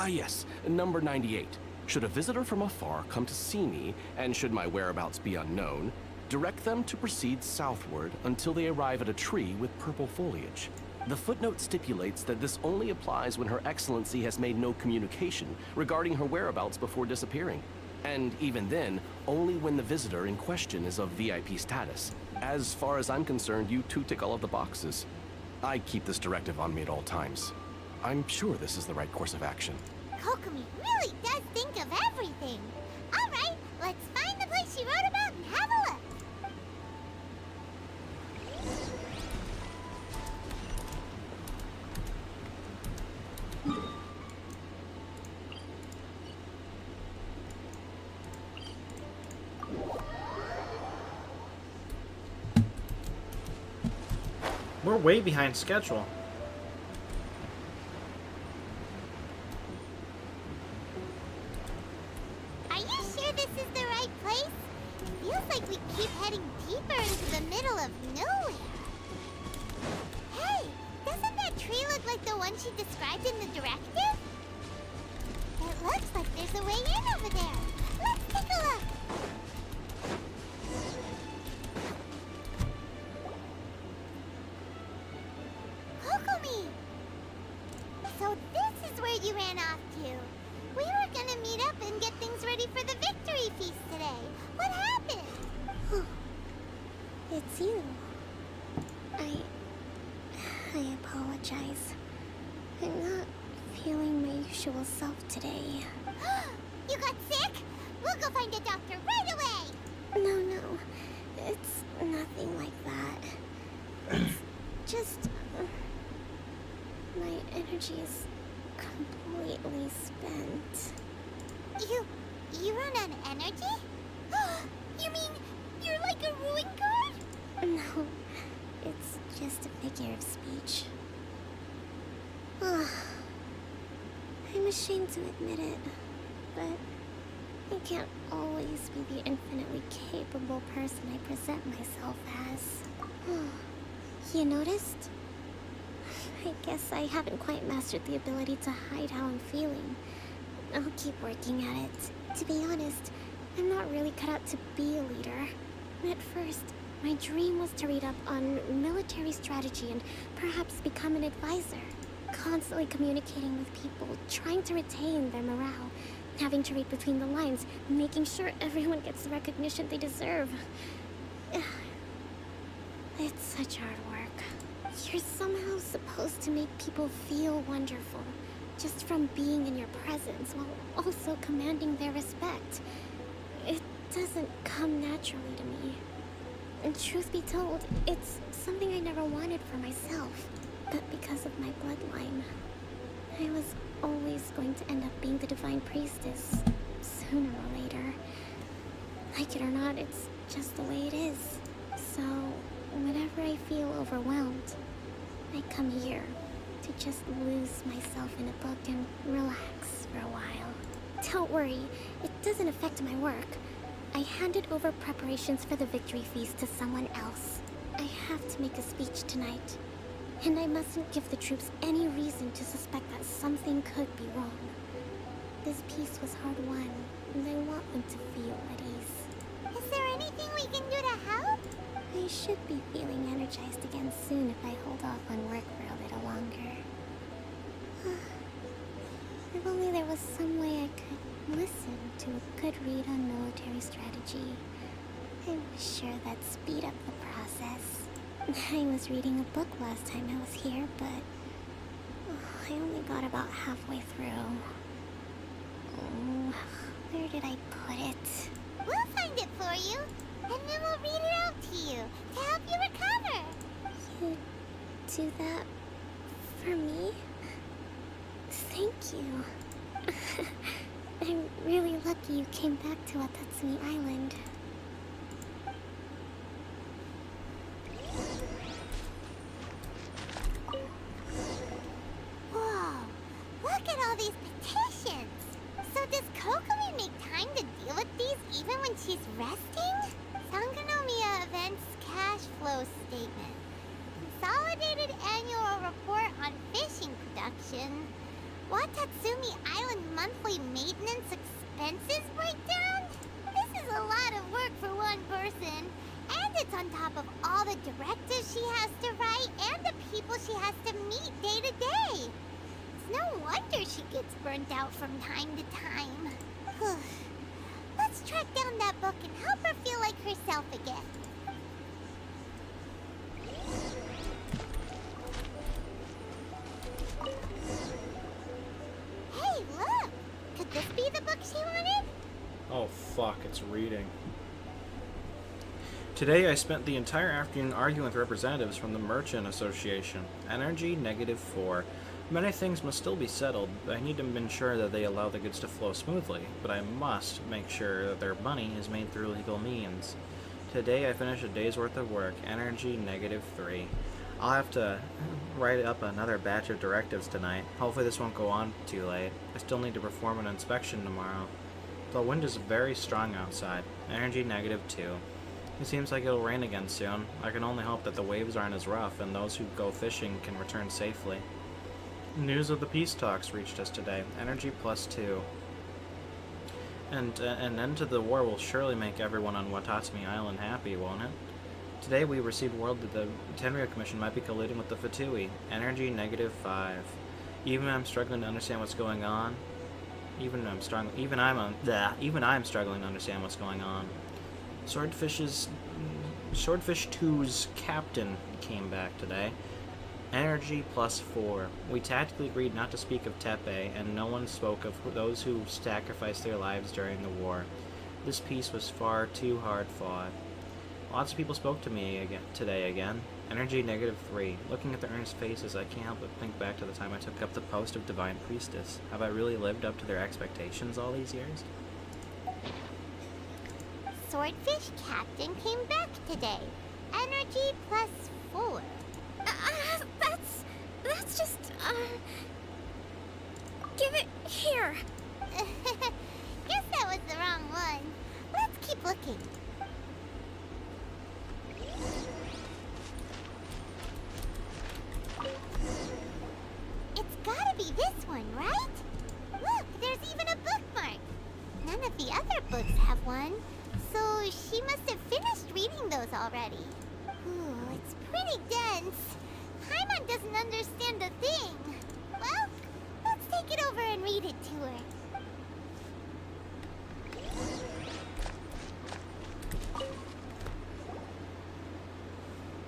Yes, number 98. Should a visitor from afar come to see me, and should my whereabouts be unknown, direct them to proceed southward until they arrive at a tree with purple foliage. The footnote stipulates that this only applies when Her Excellency has made no communication regarding her whereabouts before disappearing. And even then, only when the visitor in question is of VIP status. As far as I'm concerned, you two tick all of the boxes. I keep this directive on me at all times. I'm sure this is the right course of action. Kokomi really does think of everything. All right, let's find the place she wrote about and have a look. We're way behind schedule. Are you sure this is the right place? It feels like we keep heading deeper into the middle of nowhere. Hey, doesn't that tree look like the one she described in the directive? It looks like there's a way in over there. Let's take a look. Kokomi! So this is where you ran off to. We were gonna meet up and get things ready for the victory feast today. What happened? It's you. I apologize. I'm not feeling my usual self today. You got sick? We'll go find a doctor right away! No. It's nothing like that. It's just... my energy is completely spent. You run on energy? You mean you're like a ruin guard? No, it's just a figure of speech. I'm ashamed to admit it, but I can't always be the infinitely capable person I present myself as. You noticed? I guess I haven't quite mastered the ability to hide how I'm feeling. I'll keep working at it. To be honest, I'm not really cut out to be a leader. At first, my dream was to read up on military strategy and perhaps become an advisor. Constantly communicating with people, trying to retain their morale, having to read between the lines, making sure everyone gets the recognition they deserve. It's such hard work. You're somehow supposed to make people feel wonderful, just from being in your presence, while also commanding their respect. It doesn't come naturally to me. And truth be told, it's something I never wanted for myself. But because of my bloodline, I was always going to end up being the Divine Priestess, sooner or later. Like it or not, it's just the way it is. So, whenever I feel overwhelmed, I come here to just lose myself in a book and relax for a while. Don't worry, it doesn't affect my work. I handed over preparations for the victory feast to someone else. I have to make a speech tonight, and I mustn't give the troops any reason to suspect that something could be wrong. This peace was hard-won, and I want them to feel at ease. Is there anything we can do to help? I should be feeling energized again soon if I hold off on work for a little longer. If only there was some way I could listen to a good read on military strategy. I'm sure that'd speed up the process. I was reading a book last time I was here, but I only got about halfway through. Oh, where did I put it? We'll find it for you, and then we'll read it out to you to help you recover. You do that for me? Thank you. I'm really lucky you came back to Watatsumi Island. Whoa, look at all these petitions. So does Kokomi make time to deal with these even when she's resting? Sangonomiya Events Cash Flow Statement. Consolidated Annual Report on Fishing Production. Watatsumi Island Monthly Maintenance Expenses Breakdown? This is a lot of work for one person. And it's on top of all the directives she has to write and the people she has to meet day to day. It's no wonder she gets burnt out from time to time. Let's track down that book and help her feel like herself again. Hey, look! Could this be the book she wanted? Oh fuck, it's reading. Today I spent the entire afternoon arguing with representatives from the Merchant Association. Energy -4. Many things must still be settled. I need to ensure that they allow the goods to flow smoothly, but I must make sure that their money is made through legal means. Today I finished a day's worth of work. Energy -3. I'll have to write up another batch of directives tonight. Hopefully this won't go on too late. I still need to perform an inspection tomorrow. The wind is very strong outside. Energy -2. It seems like it'll rain again soon. I can only hope that the waves aren't as rough and those who go fishing can return safely. News of the peace talks reached us today. Energy +2. And an end to the war will surely make everyone on Watatsumi Island happy, won't it? Today we received word that the Tenryou Commission might be colluding with the Fatui. Energy -5. Even I'm struggling to understand what's going on. Even I'm struggling to understand what's going on. Swordfish 2's captain came back today. Energy +4. We tactically agreed not to speak of Tepe, and no one spoke of those who sacrificed their lives during the war. This peace was far too hard fought. Lots of people spoke to me today again. Energy -3. Looking at the earnest faces, I can't help but think back to the time I took up the post of Divine Priestess. Have I really lived up to their expectations all these years? Swordfish Captain came back today. Energy +4. That's just, give it here. Guess that was the wrong one. Let's keep looking. It's gotta be this one, right? Look, there's even a bookmark. None of the other books have one, so she must have finished reading those already. Ooh, it's pretty dense. Paimon doesn't understand a thing. Well, let's take it over and read it to her.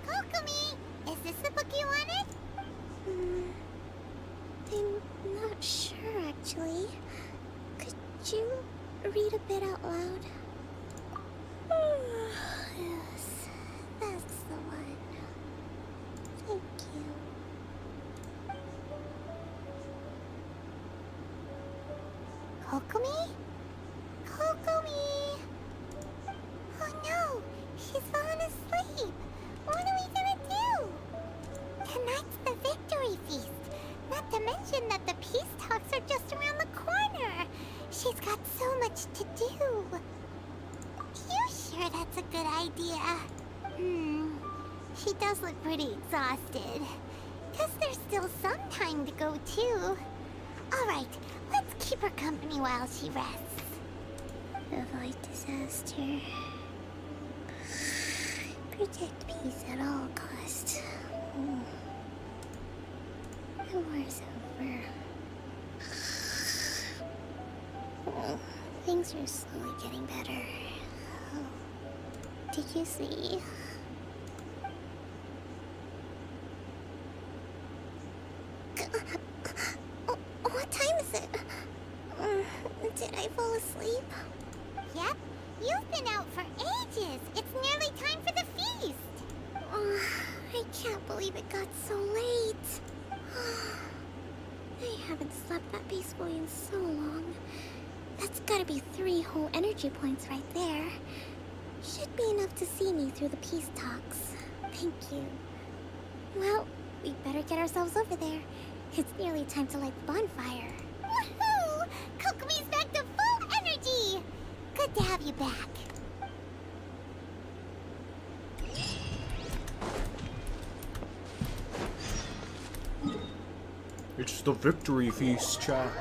Kokomi, is this the book you wanted? I'm not sure, actually. Could you read a bit out loud? Yes, that's the one. Thank you. Kokomi? Kokomi! Oh no! She's fallen asleep! What are we gonna do? Tonight's the victory feast! Not to mention that the peace talks are just around the corner! She's got so much to do! You sure that's a good idea? She does look pretty exhausted. Guess there's still some time to go too. Alright, let's keep her company while she rests. Avoid disaster. Protect peace at all costs. The war's over. Things are slowly getting better. Did you see? 3 whole energy points right there. Should be enough to see me through the peace talks. Thank you. Well, we better get ourselves over there. It's nearly time to light the bonfire. Woohoo! Kokomi's back to full energy! Good to have you back. It's the victory feast, chat.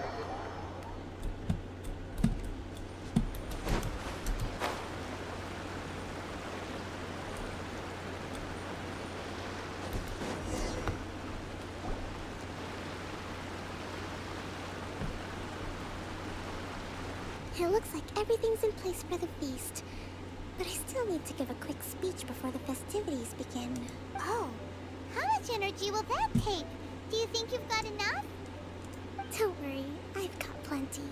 It looks like everything's in place for the feast. But I still need to give a quick speech before the festivities begin. Oh, how much energy will that take? Do you think you've got enough? Don't worry, I've got plenty.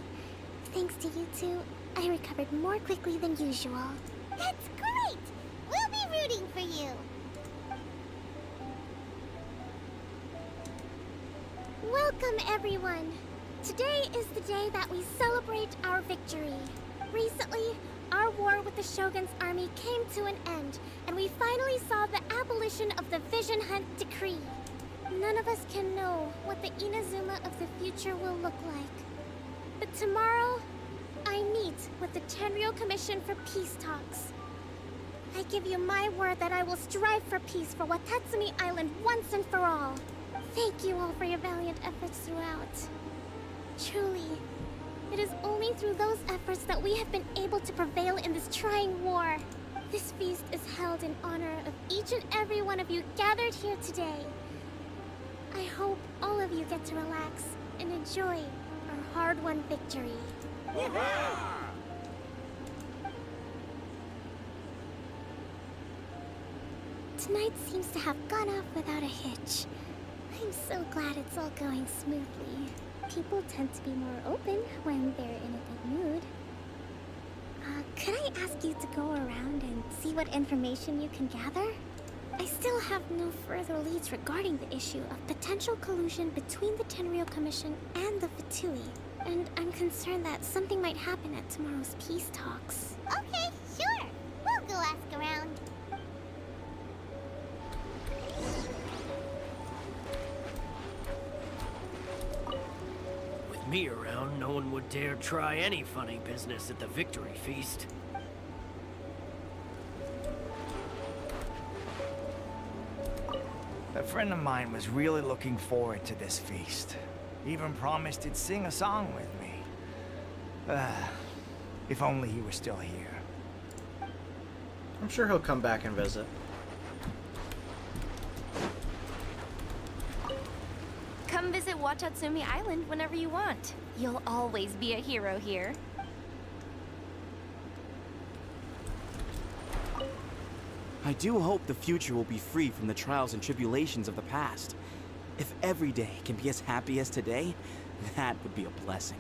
Thanks to you two, I recovered more quickly than usual. That's great! We'll be rooting for you! Welcome, everyone! Today is the day that we celebrate our victory. Recently, our war with the Shogun's army came to an end, and we finally saw the abolition of the Vision Hunt Decree. None of us can know what the Inazuma of the future will look like. But tomorrow, I meet with the Tenryou Commission for Peace Talks. I give you my word that I will strive for peace for Watatsumi Island once and for all. Thank you all for your valiant efforts throughout. Truly, it is only through those efforts that we have been able to prevail in this trying war. This feast is held in honor of each and every one of you gathered here today. I hope all of you get to relax and enjoy our hard-won victory. Tonight seems to have gone off without a hitch. I'm so glad it's all going smoothly. People tend to be more open when they're in a good mood. Could I ask you to go around and see what information you can gather? I still have no further leads regarding the issue of potential collusion between the Tenryou Commission and the Fatui. And I'm concerned that something might happen at tomorrow's peace talks. Okay, sure. We'll go ask around. With me around, no one would dare try any funny business at the victory feast. A friend of mine was really looking forward to this feast. Even promised he'd sing a song with me. If only he were still here. I'm sure he'll come back and visit. Come visit Watatsumi Island whenever you want. You'll always be a hero here. I do hope the future will be free from the trials and tribulations of the past. If every day can be as happy as today, that would be a blessing.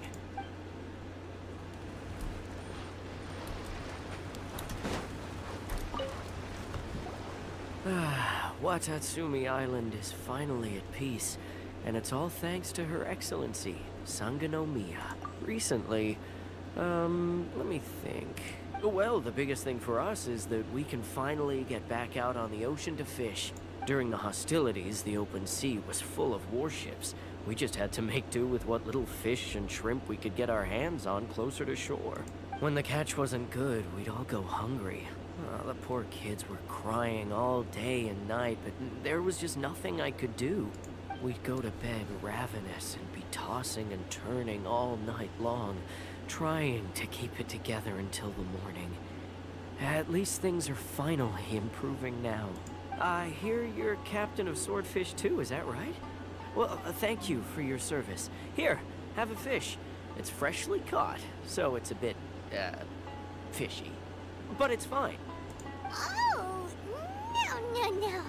Watatsumi Island is finally at peace, and it's all thanks to Her Excellency, Sangonomiya. Recently, let me think. Well, the biggest thing for us is that we can finally get back out on the ocean to fish. During the hostilities, the open sea was full of warships. We just had to make do with what little fish and shrimp we could get our hands on closer to shore. When the catch wasn't good, we'd all go hungry. Oh, the poor kids were crying all day and night, but there was just nothing I could do. We'd go to bed ravenous and be tossing and turning all night long, trying to keep it together until the morning. At least things are finally improving now. I hear you're captain of Swordfish too, is that right? Well, thank you for your service. Here, have a fish. It's freshly caught, so it's a bit, fishy. But it's fine. Oh, no.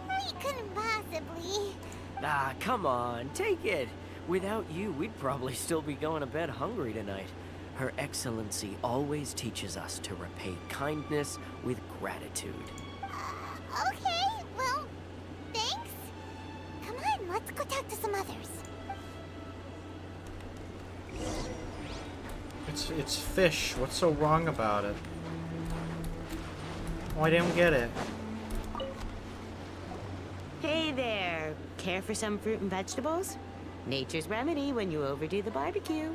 We couldn't possibly. Ah, come on, take it. Without you, we'd probably still be going to bed hungry tonight. Her Excellency always teaches us to repay kindness with gratitude. Okay, well, thanks. Come on, let's go talk to some others. It's It's fish. What's so wrong about it? Oh, I didn't get it. Hey there. Care for some fruit and vegetables? Nature's remedy when you overdo the barbecue.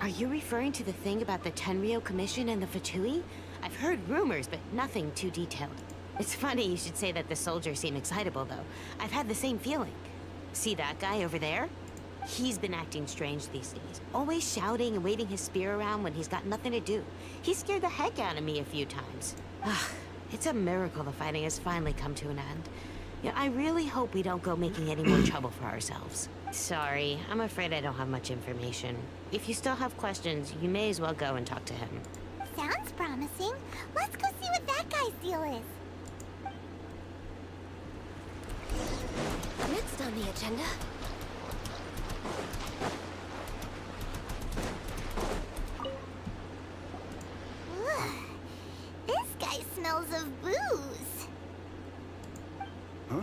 Are you referring to the thing about the Tenryou Commission and the Fatui? I've heard rumors, but nothing too detailed. It's funny you should say that the soldiers seem excitable, though. I've had the same feeling. See that guy over there? He's been acting strange these days. Always shouting and waving his spear around when he's got nothing to do. He scared the heck out of me a few times. It's a miracle the fighting has finally come to an end. Yeah, I really hope we don't go making any more trouble for ourselves. Sorry, I'm afraid I don't have much information. If you still have questions, you may as well go and talk to him. Sounds promising. Let's go see what that guy's deal is. Next on the agenda. Ugh. This guy smells of booze. Huh?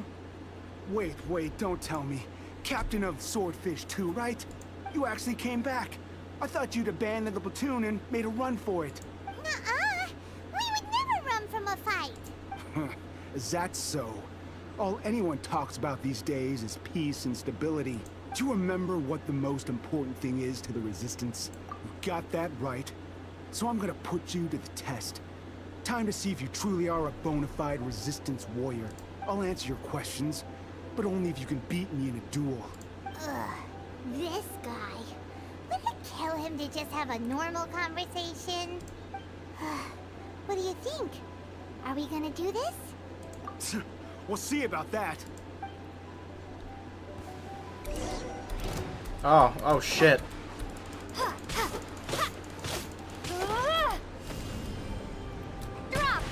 Wait, don't tell me. Captain of Swordfish 2, right? You actually came back. I thought you'd abandoned the platoon and made a run for it. Nuh-uh. We would never run from a fight. Is that so? All anyone talks about these days is peace and stability. Do you remember what the most important thing is to the Resistance? You got that right. So I'm gonna put you to the test. Time to see if you truly are a bona fide Resistance warrior. I'll answer your questions, but only if you can beat me in a duel. Ugh. This guy. Would it kill him to just have a normal conversation? What do you think? Are we gonna do this? We'll see about that. Oh shit. Drop!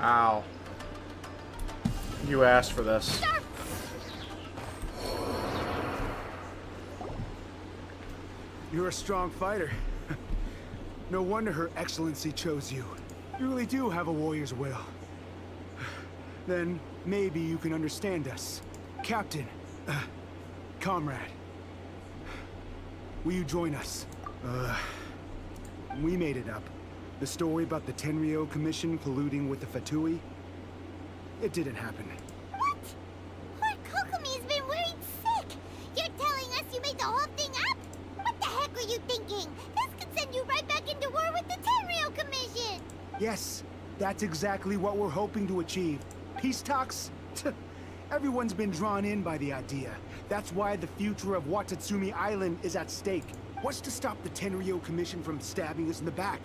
Ow. You asked for this. You're a strong fighter. No wonder Her Excellency chose you. You really do have a warrior's will. Then maybe you can understand us. Captain, comrade, will you join us? We made it up. The story about the Tenryou Commission colluding with the Fatui? It didn't happen. What? Lord Kokomi's been worried sick. You're telling us you made the whole thing up? What the heck are you thinking? This could send you right back into war with the Tenryou Commission. Yes, that's exactly what we're hoping to achieve. Peace talks? Everyone's been drawn in by the idea. That's why the future of Watatsumi Island is at stake. What's to stop the Tenryou Commission from stabbing us in the back?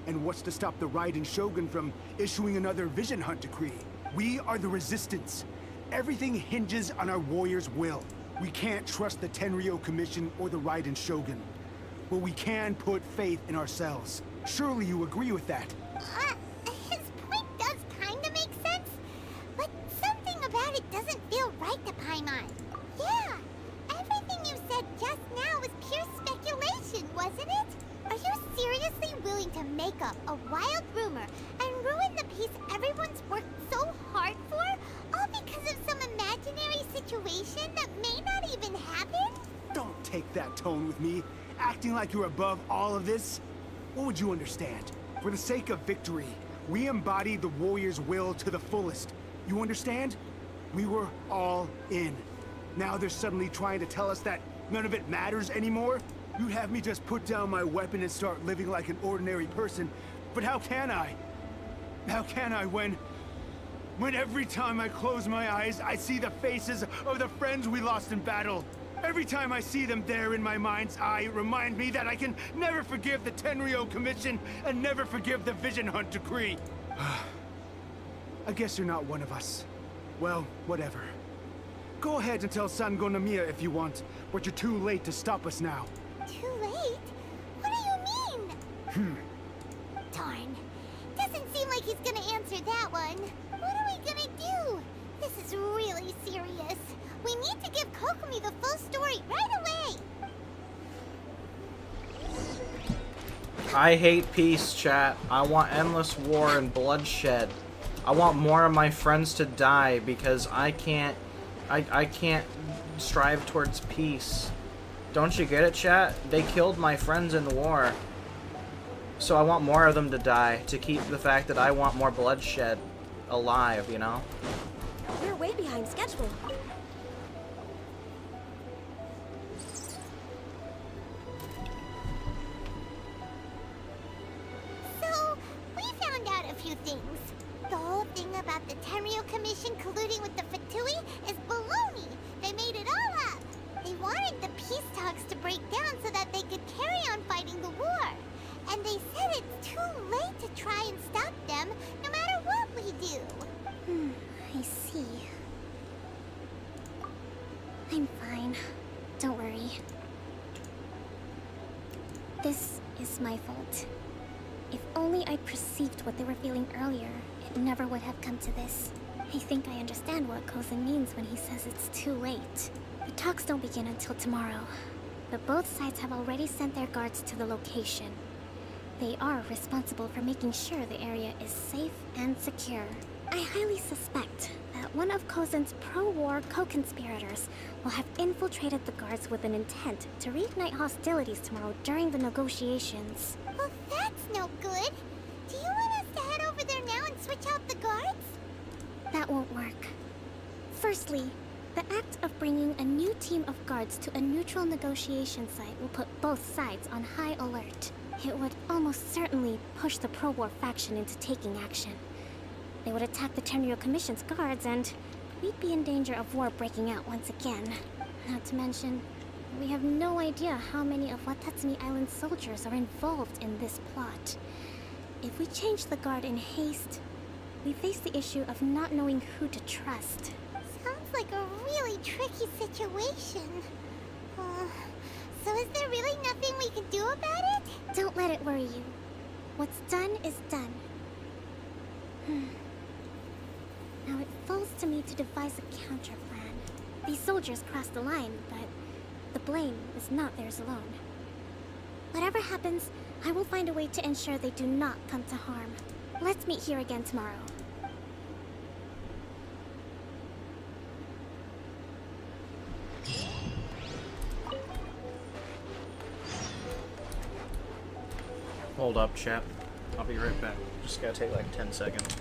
And what's to stop the Raiden Shogun from issuing another Vision Hunt decree? We are the Resistance. Everything hinges on our warriors' will. We can't trust the Tenryou Commission or the Raiden Shogun. But we can put faith in ourselves. Surely you agree with that? His point does kinda make sense, but something about it doesn't feel right to Paimon. Yeah, everything you said just now was pure speculation, wasn't it? Are you seriously willing to make up a wild rumor and ruin the peace everyone's worked so hard for, all because of some imaginary situation that may not even happen? Don't take that tone with me, acting like you're above all of this. What would you understand? For the sake of victory, we embodied the warrior's will to the fullest. You understand? We were all in. Now they're suddenly trying to tell us that none of it matters anymore? You'd have me just put down my weapon and start living like an ordinary person. But how can I? How can I when every time I close my eyes, I see the faces of the friends we lost in battle? Every time I see them there in my mind's eye, it reminds me that I can never forgive the Tenryou Commission and never forgive the Vision Hunt decree. I guess you're not one of us. Well, whatever. Go ahead and tell Sango Nomiya if you want, but you're too late to stop us now. Too late? What do you mean? Darn. Doesn't seem like he's gonna answer that one. What are we gonna do? This is really serious. We need to give Kokomi the full story right away! I hate peace, chat. I want endless war and bloodshed. I want more of my friends to die because I can't strive towards peace. Don't you get it, chat? They killed my friends in the war. So I want more of them to die to keep the fact that I want more bloodshed alive, you know? We're way behind schedule. So, we found out a few things. The whole thing about the Tenryo Commission colluding with the Fatui is baloney. They made it all up. They wanted the peace talks to break down so that they could carry on fighting the war. And they said it's too late to try and stop them, no matter what we do. I see. I'm fine. Don't worry. This is my fault. If only I perceived what they were feeling earlier, it never would have come to this. I think I understand what Kozen means when he says it's too late. The talks don't begin until tomorrow, but both sides have already sent their guards to the location. They are responsible for making sure the area is safe and secure. I highly suspect that one of Kozen's pro-war co-conspirators will have infiltrated the guards with an intent to reignite hostilities tomorrow during the negotiations. Well, that's no good. Do you want us to head over there now and switch out the guards? That won't work. Firstly, the act of bringing a new team of guards to a neutral negotiation site will put both sides on high alert. It would almost certainly push the pro-war faction into taking action. They would attack the Tenryo Commission's guards, and we'd be in danger of war breaking out once again. Not to mention, we have no idea how many of Watatsumi Island's soldiers are involved in this plot. If we change the guard in haste, we face the issue of not knowing who to trust. Sounds like a really tricky situation. So is there really nothing we can do about it? Don't let it worry you. What's done is done. Now it falls to me to devise a counter plan. These soldiers crossed the line, but the blame is not theirs alone. Whatever happens, I will find a way to ensure they do not come to harm. Let's meet here again tomorrow. Hold up, chat. I'll be right back. Just gotta take like 10 seconds.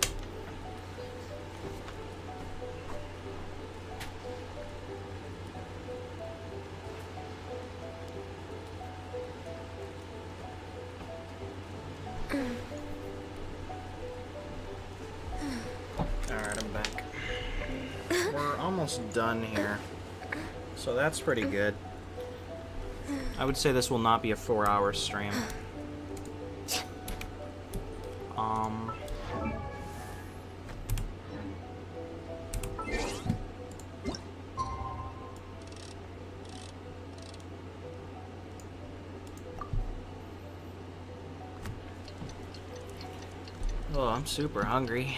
Alright, I'm back. We're almost done here. So that's pretty good. I would say this will not be a 4-hour stream. Oh, I'm super hungry.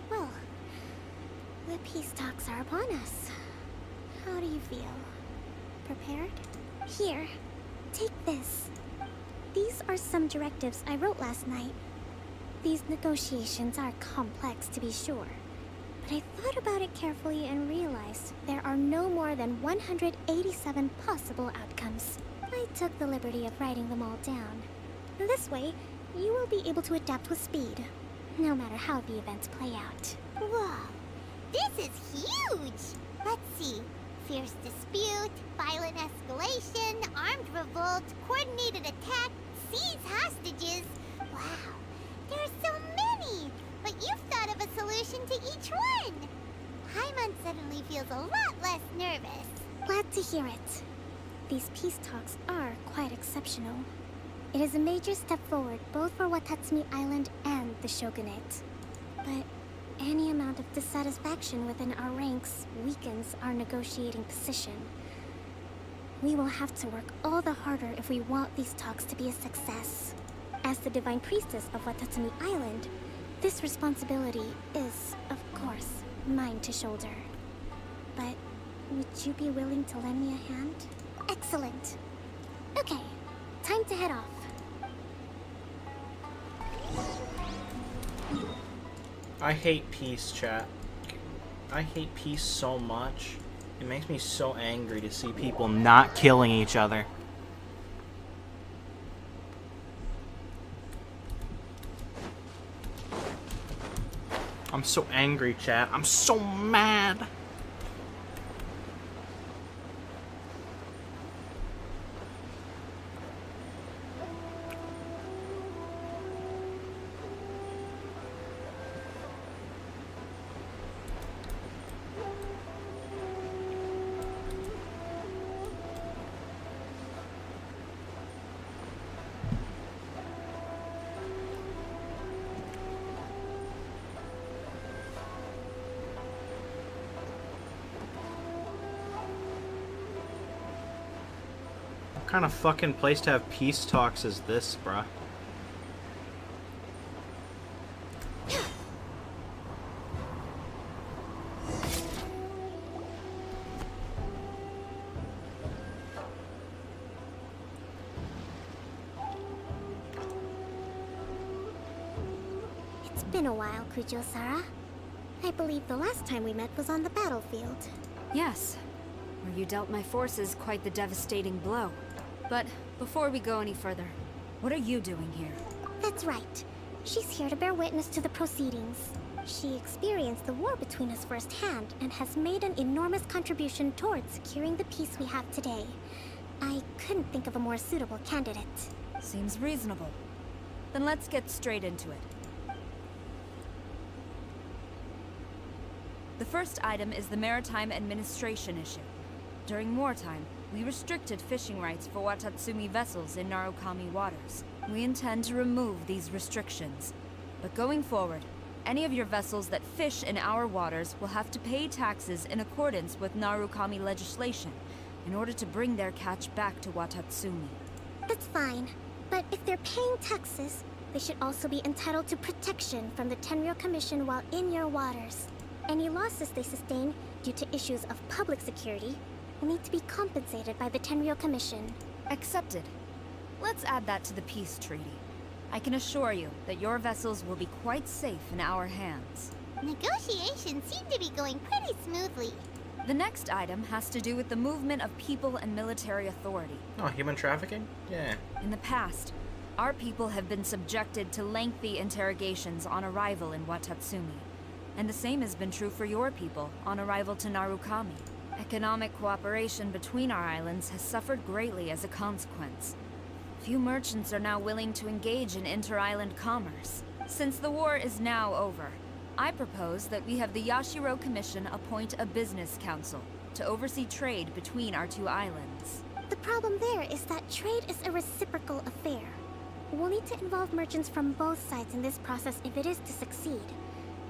Well, the peace talks are upon us. How do you feel? Prepared? Here, take this. These are some directives I wrote last night. These negotiations are complex, to be sure, but I thought about it carefully and realized there are no more than 187 possible outcomes. I took the liberty of writing them all down. This way, you will be able to adapt with speed, no matter how the events play out. Whoa, this is huge! Let's see. Fierce dispute, violent escalation, armed revolt, coordinated attack, seize hostages. Wow, there are so many! But you've thought of a solution to each one! Paimon suddenly feels a lot less nervous. Glad to hear it. These peace talks are quite exceptional. It is a major step forward both for Watatsumi Island and the Shogunate. But any amount of dissatisfaction within our ranks weakens our negotiating position. We will have to work all the harder if we want these talks to be a success. As the Divine Priestess of Watatsumi Island, this responsibility is, of course, mine to shoulder. But would you be willing to lend me a hand? Excellent. Okay, time to head off. I hate peace, chat. I hate peace so much. It makes me so angry to see people not killing each other. I'm so angry, chat. I'm so mad. What kind of fucking place to have peace talks is this, bruh? It's been a while, Kujo-Sara. I believe the last time we met was on the battlefield. Yes, where you dealt my forces quite the devastating blow. But before we go any further, what are you doing here? That's right. She's here to bear witness to the proceedings. She experienced the war between us firsthand and has made an enormous contribution towards securing the peace we have today. I couldn't think of a more suitable candidate. Seems reasonable. Then let's get straight into it. The first item is the Maritime Administration issue. During wartime, we restricted fishing rights for Watatsumi vessels in Narukami waters. We intend to remove these restrictions. But going forward, any of your vessels that fish in our waters will have to pay taxes in accordance with Narukami legislation in order to bring their catch back to Watatsumi. That's fine, but if they're paying taxes, they should also be entitled to protection from the Tenryou Commission while in your waters. Any losses they sustain due to issues of public security will need to be compensated by the Tenryou Commission. Accepted. Let's add that to the peace treaty. I can assure you that your vessels will be quite safe in our hands. Negotiations seem to be going pretty smoothly. The next item has to do with the movement of people and military authority. Oh, human trafficking? Yeah. In the past, our people have been subjected to lengthy interrogations on arrival in Watatsumi. And the same has been true for your people on arrival to Narukami. Economic cooperation between our islands has suffered greatly as a consequence. Few merchants are now willing to engage in inter-island commerce. Since the war is now over, I propose that we have the Yashiro Commission appoint a business council to oversee trade between our two islands. The problem there is that trade is a reciprocal affair. We'll need to involve merchants from both sides in this process if it is to succeed.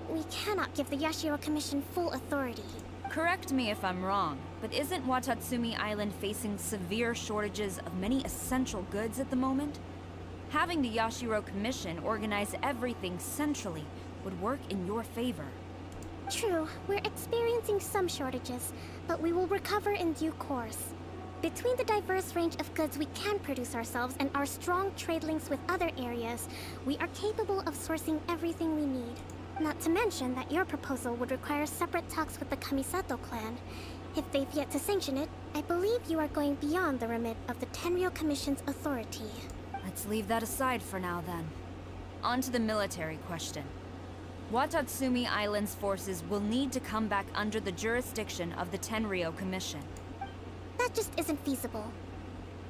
We cannot give the Yashiro Commission full authority. Correct me if I'm wrong, but isn't Watatsumi Island facing severe shortages of many essential goods at the moment? Having the Yashiro Commission organize everything centrally would work in your favor. True, we're experiencing some shortages, but we will recover in due course. Between the diverse range of goods we can produce ourselves and our strong trade links with other areas, we are capable of sourcing everything we need. Not to mention that your proposal would require separate talks with the Kamisato clan. If they've yet to sanction it, I believe you are going beyond the remit of the Tenryou Commission's authority. Let's leave that aside for now then. On to the military question. Watatsumi Island's forces will need to come back under the jurisdiction of the Tenryou Commission. That just isn't feasible.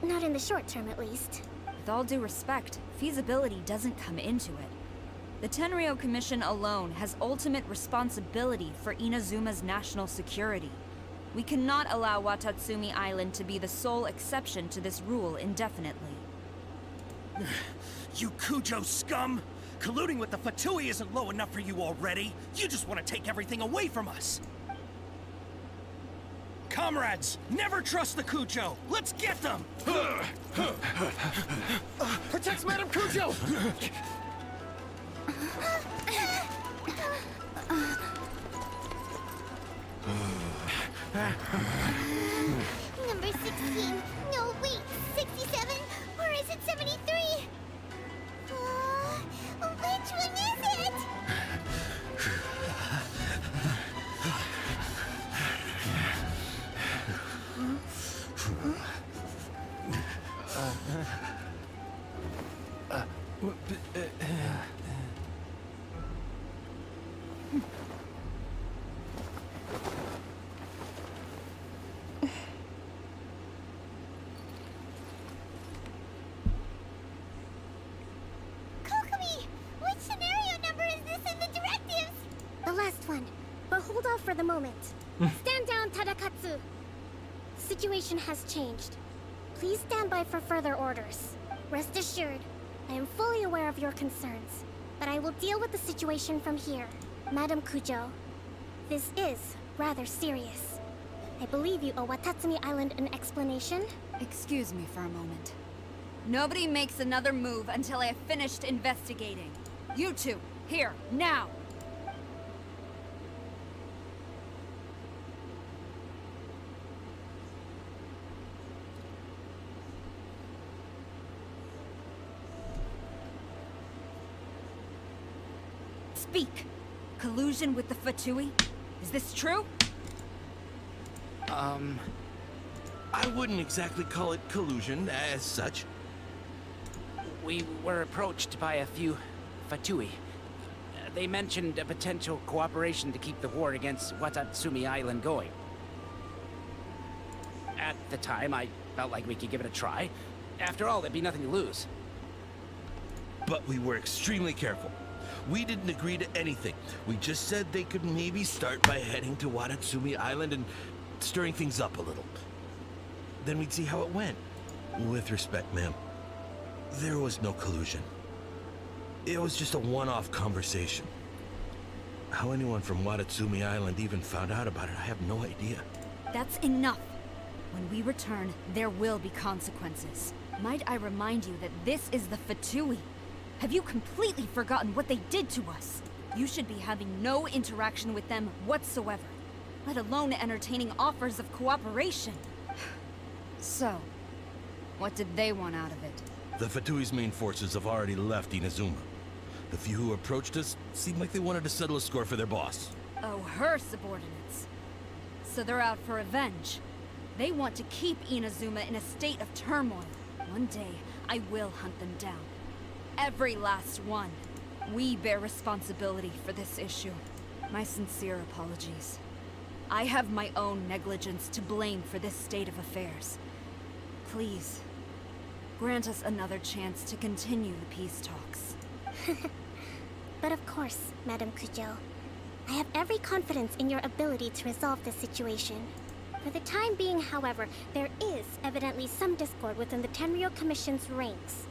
Not in the short term, at least. With all due respect, feasibility doesn't come into it. The Tenryou Commission alone has ultimate responsibility for Inazuma's national security. We cannot allow Watatsumi Island to be the sole exception to this rule indefinitely. You Kujo scum! Colluding with the Fatui isn't low enough for you already. You just want to take everything away from us. Comrades, never trust the Kujo. Let's get them! Protect Madame Kujo! Number 16. No, wait. 67? Or is it 73? Which one is it? Kokomi! Which scenario number is this in the directives? The last one. But hold off for the moment. Stand down, Tadakatsu. Situation has changed. Please stand by for further orders. Rest assured, I am fully aware of your concerns, but I will deal with the situation from here. Madam Kujo, this is rather serious. I believe you owe Watatsumi Island an explanation. Excuse me for a moment. Nobody makes another move until I have finished investigating. You two, here, now! Speak! Collusion with the Fatui? Is this true? I wouldn't exactly call it collusion as such. We were approached by a few Fatui. They mentioned a potential cooperation to keep the war against Watatsumi Island going. At the time, I felt like we could give it a try. After all, there'd be nothing to lose. But we were extremely careful. We didn't agree to anything. We just said they could maybe start by heading to Watatsumi Island and stirring things up a little. Then we'd see how it went. With respect, ma'am, there was no collusion. It was just a one-off conversation. How anyone from Watatsumi Island even found out about it, I have no idea. That's enough. When we return, there will be consequences. Might I remind you that this is the Fatui? Have you completely forgotten what they did to us? You should be having no interaction with them whatsoever, let alone entertaining offers of cooperation. So, what did they want out of it? The Fatui's main forces have already left Inazuma. The few who approached us seemed like they wanted to settle a score for their boss. Oh, her subordinates. So they're out for revenge. They want to keep Inazuma in a state of turmoil. One day, I will hunt them down. Every last one. We bear responsibility for this issue. My sincere apologies. I have my own negligence to blame for this state of affairs. Please, grant us another chance to continue the peace talks. But of course, Madam Kujo. I have every confidence in your ability to resolve this situation. For the time being, however, there is evidently some discord within the Tenryou Commission's ranks.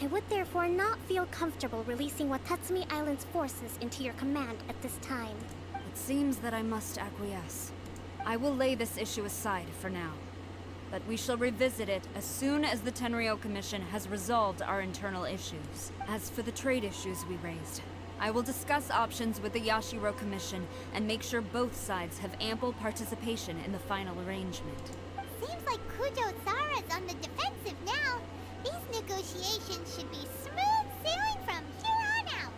I would therefore not feel comfortable releasing Watatsumi Island's forces into your command at this time. It seems that I must acquiesce. I will lay this issue aside for now. But we shall revisit it as soon as the Tenryou Commission has resolved our internal issues. As for the trade issues we raised, I will discuss options with the Yashiro Commission and make sure both sides have ample participation in the final arrangement. Seems like Kujo-Sara's on the defensive now. These negotiations should be smooth sailing from here on out.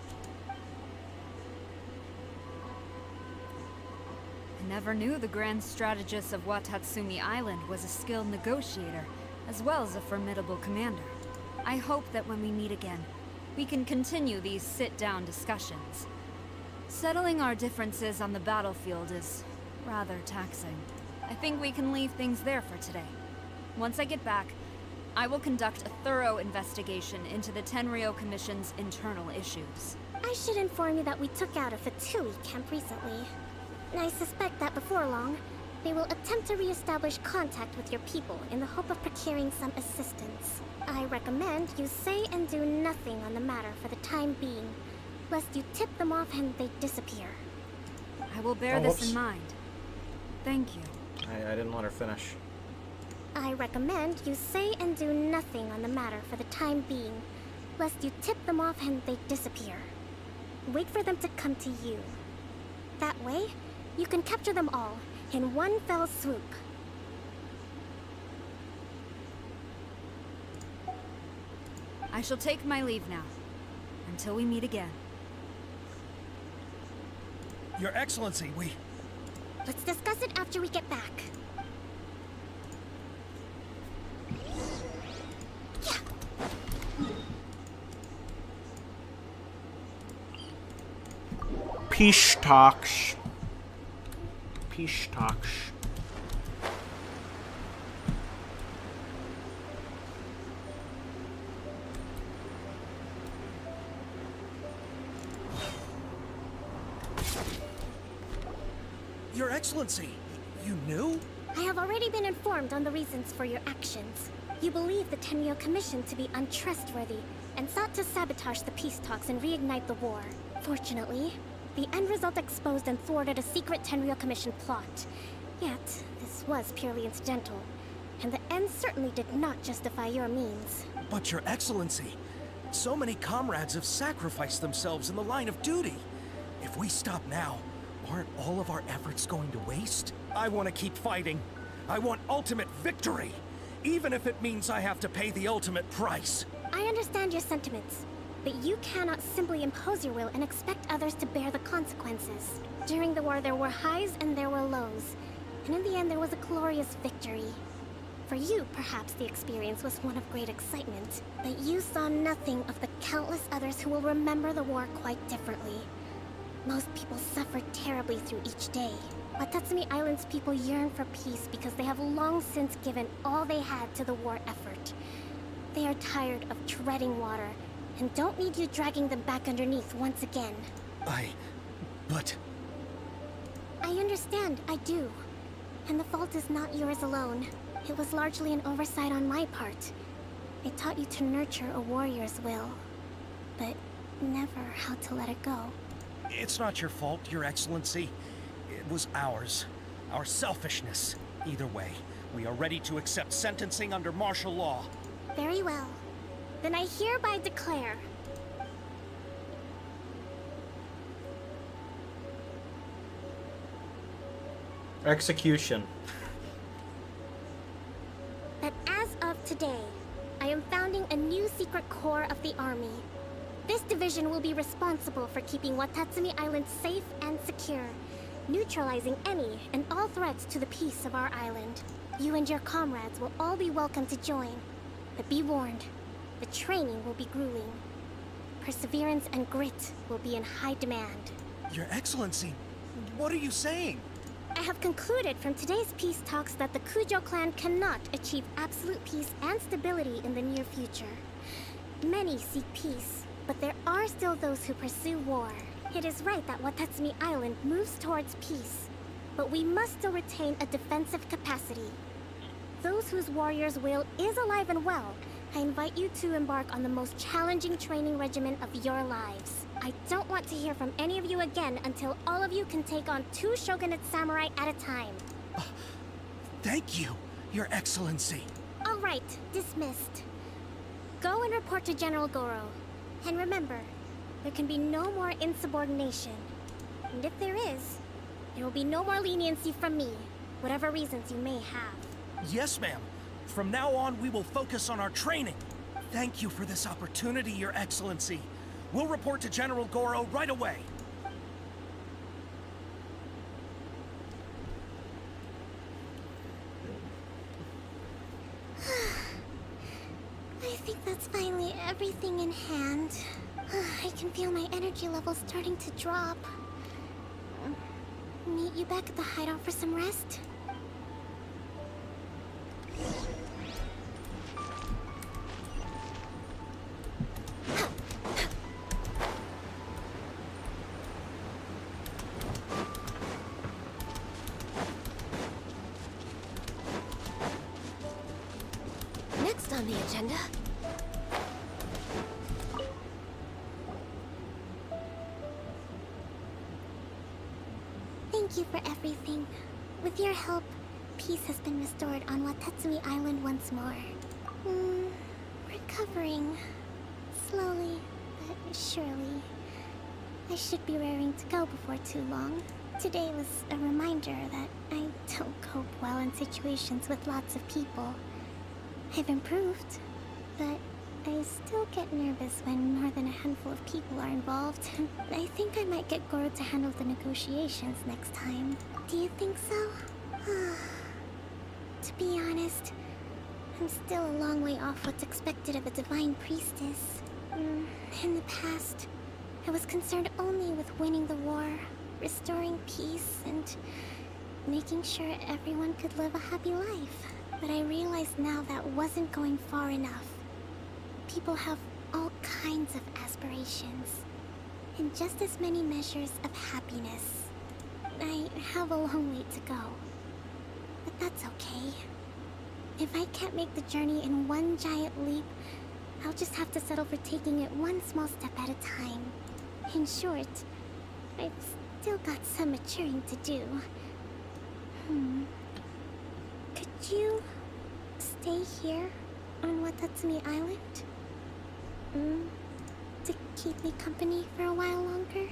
I never knew the grand strategist of Watatsumi Island was a skilled negotiator, as well as a formidable commander. I hope that when we meet again, we can continue these sit-down discussions. Settling our differences on the battlefield is rather taxing. I think we can leave things there for today. Once I get back, I will conduct a thorough investigation into the Tenryou Commission's internal issues. I should inform you that we took out a Fatui camp recently. I suspect that before long, They will attempt to re-establish contact with your people in the hope of procuring some assistance. I recommend you say and do nothing on the matter for the time being, lest you tip them off and they disappear. I will bear this in mind. Thank you. I didn't let her finish. I recommend you say and do nothing on the matter for the time being, lest you tip them off and they disappear. Wait for them to come to you. That way, you can capture them all in one fell swoop. I shall take my leave now. Until we meet again. Your Excellency, we... Let's discuss it after we get back. Peace talks. Peace talks. Your Excellency, you knew? I have already been informed on the reasons for your actions. You believe the Tenryou Commission to be untrustworthy, and sought to sabotage the peace talks and reignite the war. Fortunately, the end result exposed and thwarted a secret Tenryou Commission plot. Yet, this was purely incidental, and the end certainly did not justify your means. But Your Excellency, so many comrades have sacrificed themselves in the line of duty. If we stop now, aren't all of our efforts going to waste? I want to keep fighting. I want ultimate victory, even if it means I have to pay the ultimate price. I understand your sentiments, but you cannot simply impose your will and expect others to bear the consequences. During the war, there were highs and there were lows, and in the end, there was a glorious victory. For you, perhaps the experience was one of great excitement, but you saw nothing of the countless others who will remember the war quite differently. Most people suffered terribly through each day. Watatsumi Island's people yearn for peace because they have long since given all they had to the war effort. They are tired of treading water, and don't need you dragging them back underneath once again. But... I understand, I do. And the fault is not yours alone. It was largely an oversight on my part. It taught you to nurture a warrior's will, but never how to let it go. It's not your fault, Your Excellency. It was ours. Our selfishness. Either way, we are ready to accept sentencing under martial law. Very well. Then I hereby declare... Execution. that as of today, I am founding a new secret corps of the army. This division will be responsible for keeping Watatsumi Island safe and secure, neutralizing any and all threats to the peace of our island. You and your comrades will all be welcome to join, but be warned, the training will be grueling. Perseverance and grit will be in high demand. Your Excellency, what are you saying? I have concluded from today's peace talks that the Kujo clan cannot achieve absolute peace and stability in the near future. Many seek peace, but there are still those who pursue war. It is right that Watatsumi Island moves towards peace, but we must still retain a defensive capacity. Those whose warrior's will is alive and well, I invite you to embark on the most challenging training regimen of your lives. I don't want to hear from any of you again until all of you can take on 2 shogunate samurai at a time. Thank you, Your Excellency. All right, dismissed. Go and report to General Goro. And remember, there can be no more insubordination. And if there is, there will be no more leniency from me, whatever reasons you may have. Yes, ma'am. From now on, we will focus on our training. Thank you for this opportunity, Your Excellency. We'll report to General Goro right away. I think that's finally everything in hand. I can feel my energy levels starting to drop. Meet you back at the hideout for some rest? next on the agenda? Thank you for everything. With your help, peace has been restored on Watatsumi Island once more. Recovering. Slowly, but surely. I should be raring to go before too long. Today was a reminder that I don't cope well in situations with lots of people. I've improved, but I still get nervous when more than a handful of people are involved. I think I might get Goro to handle the negotiations next time. Do you think so? To be honest, I'm still a long way off what's expected of a divine priestess. In the past, I was concerned only with winning the war, restoring peace, and making sure everyone could live a happy life. But I realized now that wasn't going far enough. People have all kinds of aspirations, and just as many measures of happiness. I have a long way to go, but that's okay. If I can't make the journey in one giant leap, I'll just have to settle for taking it one small step at a time. In short, I've still got some maturing to do. Could you stay here on Watatsumi Island? To keep me company for a while longer?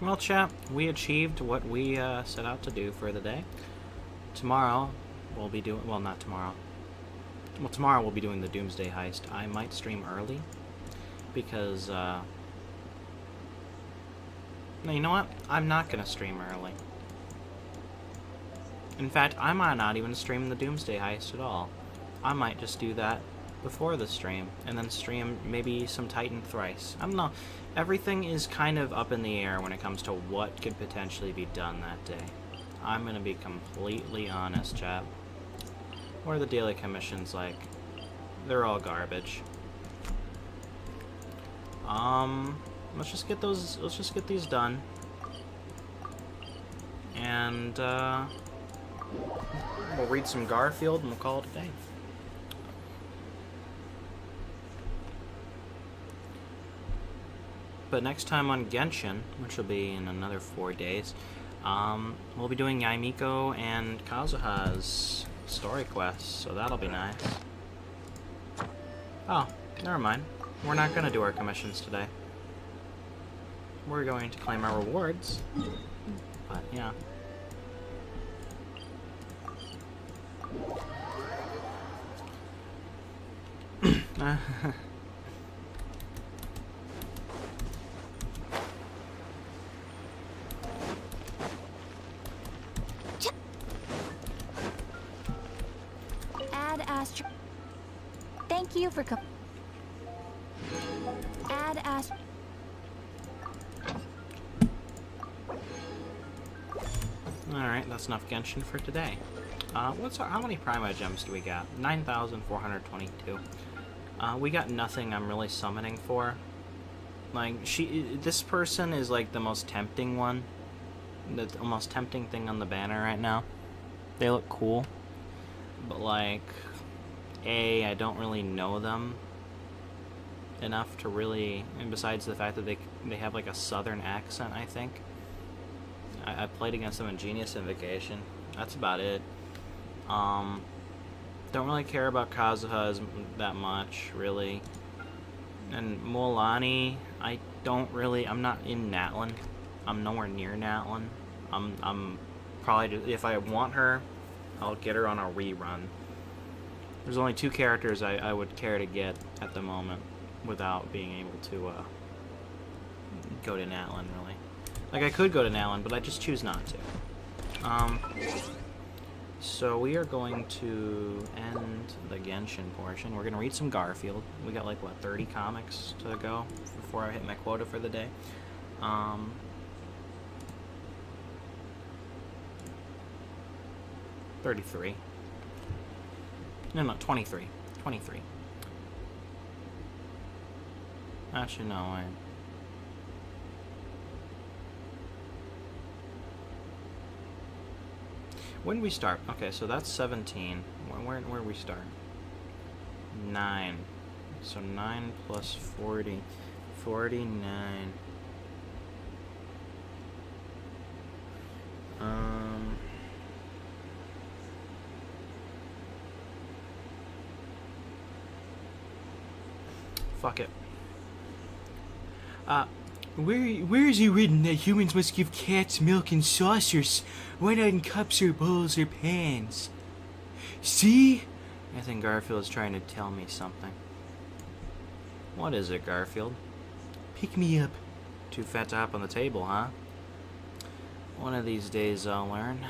Well, chat, we achieved what we set out to do for the day. Tomorrow, we'll be doing... Well, not tomorrow. Well, tomorrow we'll be doing the Doomsday Heist. I might stream early, because, No, you know what? I'm not gonna stream early. In fact, I might not even stream the Doomsday Heist at all. I might just do that before the stream, and then stream maybe some Titan Thrice. I don't know. Everything is kind of up in the air when it comes to what could potentially be done that day. I'm gonna be completely honest, chat. What are the daily commissions like? They're all garbage. Let's just get those. Let's just get these done. And we'll read some Garfield and we'll call it a day. But next time on Genshin, which will be in another 4 days, we'll be doing Yaimiko and Kazuha's story quests, so that'll be nice. Oh, never mind. We're not going to do our commissions today. We're going to claim our rewards. But, yeah. Thank you for Add Astro. Alright, that's enough Genshin for today. How many Primo Gems do we got? 9,422. We got nothing I'm really summoning for. Like, this person is like the most tempting one. The most tempting thing on the banner right now. They look cool. But like, I don't really know them enough to really, and besides the fact that they have like a southern accent, I think. I played against them in Genius Invocation. That's about it. Don't really care about Kazuha that much, really. And Mualani, I'm not in Natlan. I'm nowhere near Natlan. I'm probably, if I want her, I'll get her on a rerun. There's only 2 characters I would care to get at the moment without being able to go to Natlan, really. Like, I could go to Natlan, but I just choose not to. So we are going to end the Genshin portion. We're going to read some Garfield. We got, like, what, 30 comics to go before I hit my quota for the day. 33. No, 23. 23. Actually, no, wait. When did we start? Okay, so that's 17. Where we start? 9. So 9 plus 40. 49. Fuck it. Where is it written that humans must give cats milk in saucers? Why not in cups or bowls or pans? See? I think Garfield is trying to tell me something. What is it, Garfield? Pick me up. Too fat to hop on the table, huh? One of these days I'll learn.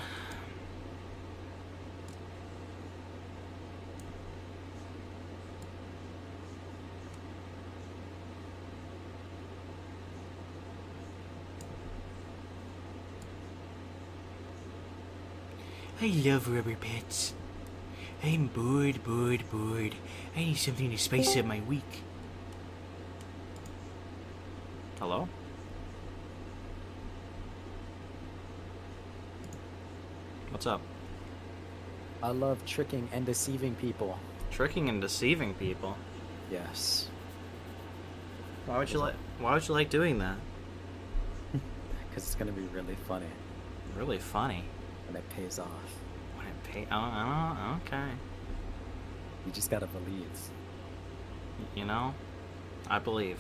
I love rubber pets. I'm bored. I need something to spice up my week. Hello? What's up? I love tricking and deceiving people. Tricking and deceiving people? Yes. Why would you like doing that? Because it's gonna be really funny. Really funny? When it pays off. When it pays... Oh, okay. You just gotta believe. You know, I believe.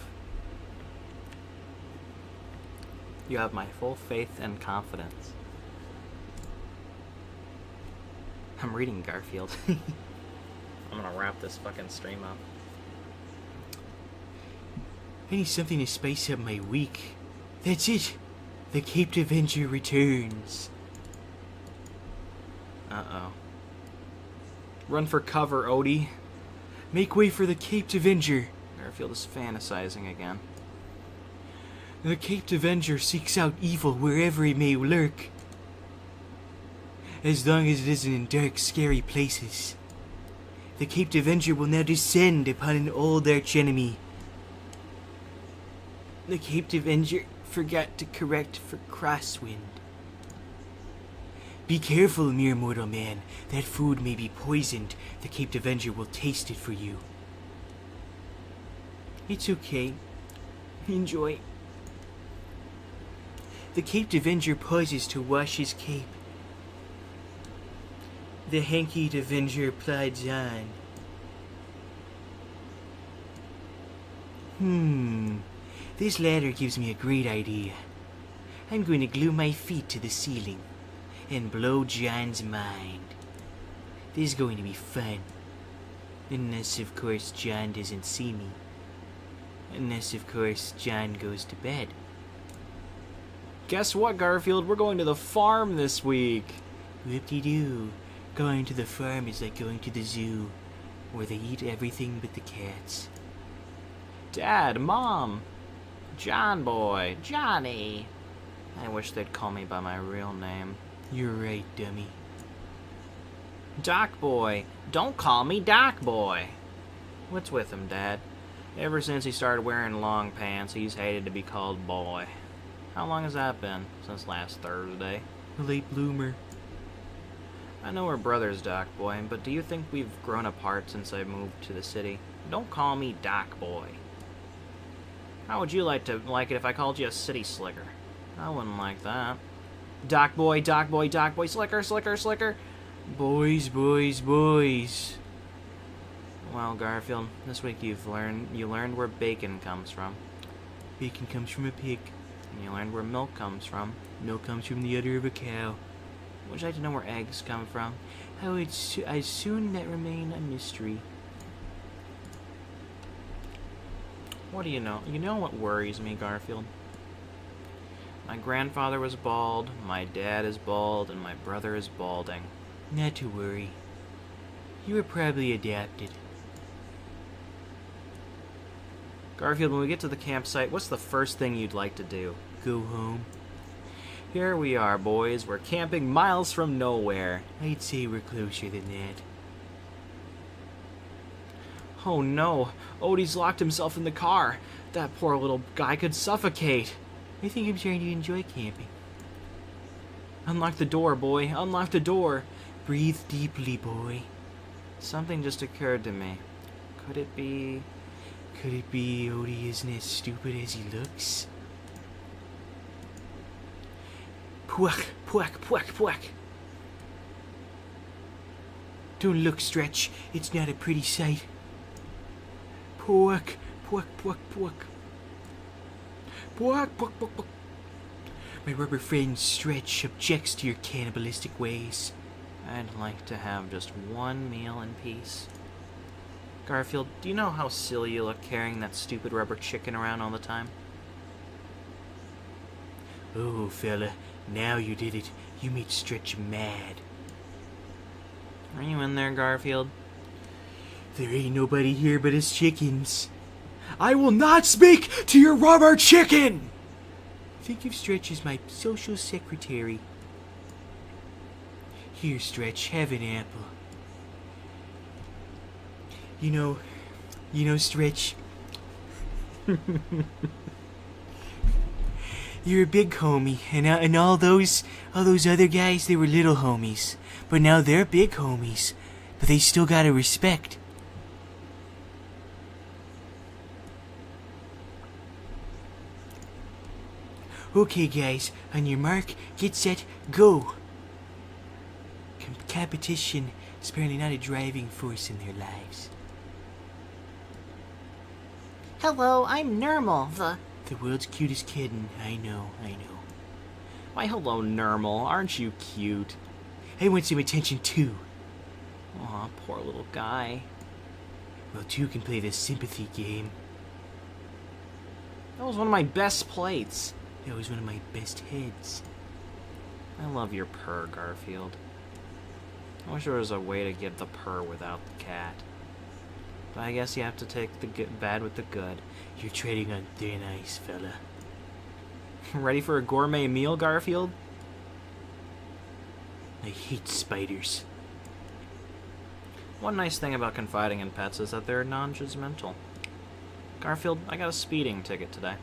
You have my full faith and confidence. I'm reading Garfield. I'm gonna wrap this fucking stream up. I need something to spice up my week. That's it. The Caped Avenger returns. Uh-oh. Run for cover, Odie. Make way for the Caped Avenger. Garfield is fantasizing again. The Caped Avenger seeks out evil wherever it may lurk. As long as it isn't in dark, scary places. The Caped Avenger will now descend upon an old archenemy. The Caped Avenger forgot to correct for crosswind. Be careful, mere mortal man. That food may be poisoned. The Caped Avenger will taste it for you. It's okay. Enjoy. The Caped Avenger pauses to wash his cape. The hanky Avenger plods on. This ladder gives me a great idea. I'm going to glue my feet to the ceiling and blow John's mind. This is going to be fun. Unless, of course, John doesn't see me. Unless, of course, John goes to bed. Guess what, Garfield? We're going to the farm this week. Whoop-de-doo. Going to the farm is like going to the zoo, where they eat everything but the cats. Dad, Mom, John boy, Johnny. I wish they'd call me by my real name. You're right, dummy. Doc boy. Don't call me Doc boy. What's with him, Dad? Ever since he started wearing long pants, he's hated to be called boy. How long has that been? Since last Thursday. A late bloomer. I know we're brothers, Doc boy, but do you think we've grown apart since I moved to the city? Don't call me Doc boy. How would you like it if I called you a city slicker? I wouldn't like that. Doc boy, Doc boy, Doc boy, slicker, slicker, slicker. Boys, boys, boys. Well, Garfield, this week you learned where bacon comes from. Bacon comes from a pig. And you learned where milk comes from. Milk comes from the udder of a cow. Would you like to know where eggs come from? How would as soon that remain a mystery. What do you know? You know what worries me, Garfield? My grandfather was bald, my dad is bald, and my brother is balding. Not to worry. You were probably adapted. Garfield, when we get to the campsite, what's the first thing you'd like to do? Go home. Here we are, boys. We're camping miles from nowhere. I'd say we're closer than that. Oh no, Odie's locked himself in the car. That poor little guy could suffocate. I think I'm trying to enjoy camping. Unlock the door, boy. Unlock the door. Breathe deeply, boy. Something just occurred to me. Could it be Odie isn't as stupid as he looks? Pwak, pwak, pwak, pwak. Don't look, Stretch. It's not a pretty sight. Pwak, pwak, pwak, pwak. Pwak, pwak, pwak, pwak. My rubber friend Stretch objects to your cannibalistic ways. I'd like to have just one meal in peace. Garfield, do you know how silly you look carrying that stupid rubber chicken around all the time? Oh, fella, now you did it. You made Stretch mad. Are you in there, Garfield? There ain't nobody here but his chickens. I will not speak to your rubber chicken! Think of Stretch as my social secretary. Here, Stretch, have an apple. You know, Stretch. You're a big homie, and all those other guys, they were little homies. But now they're big homies, but they still gotta respect. Okay, guys, on your mark, get set, go. Competition is apparently not a driving force in their lives. Hello, I'm Nermal, the world's cutest kitten. I know. Why, hello, Nermal. Aren't you cute? I want some attention, too. Aw, poor little guy. Well, two can play the sympathy game. That was one of my best plates. That was one of my best heads. I love your purr, Garfield. I wish there was a way to get the purr without the cat. But I guess you have to take the bad with the good. You're treading on thin ice, fella. Ready for a gourmet meal, Garfield? I hate spiders. One nice thing about confiding in pets is that they're non-judgmental. Garfield, I got a speeding ticket today.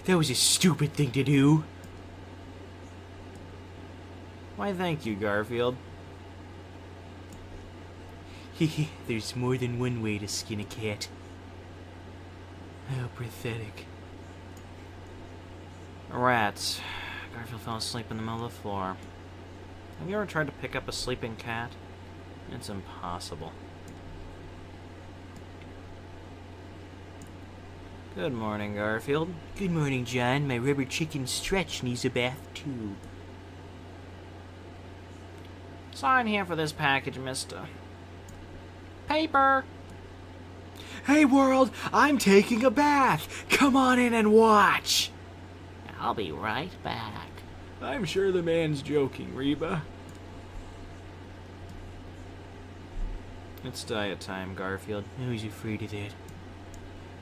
That was a stupid thing to do. Why, thank you, Garfield. Hehe, there's more than one way to skin a cat. How pathetic. Rats. Garfield fell asleep in the middle of the floor. Have you ever tried to pick up a sleeping cat? It's impossible. Good morning, Garfield. Good morning, John. My rubber chicken Stretch needs a bath, too. Sign here for this package, mister. Paper! Hey, world! I'm taking a bath! Come on in and watch! I'll be right back. I'm sure the man's joking, Reba. It's diet time, Garfield. Who's afraid of that?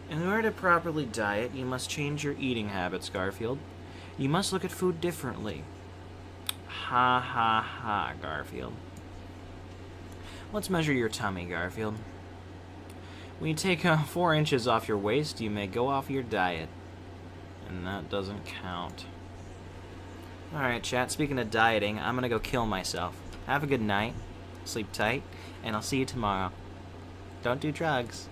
In order to properly diet, you must change your eating habits, Garfield. You must look at food differently. Ha ha ha, Garfield. Let's measure your tummy, Garfield. When you take 4 inches off your waist, you may go off your diet. And that doesn't count. Alright, chat, speaking of dieting, I'm gonna go kill myself. Have a good night, sleep tight, and I'll see you tomorrow. Don't do drugs.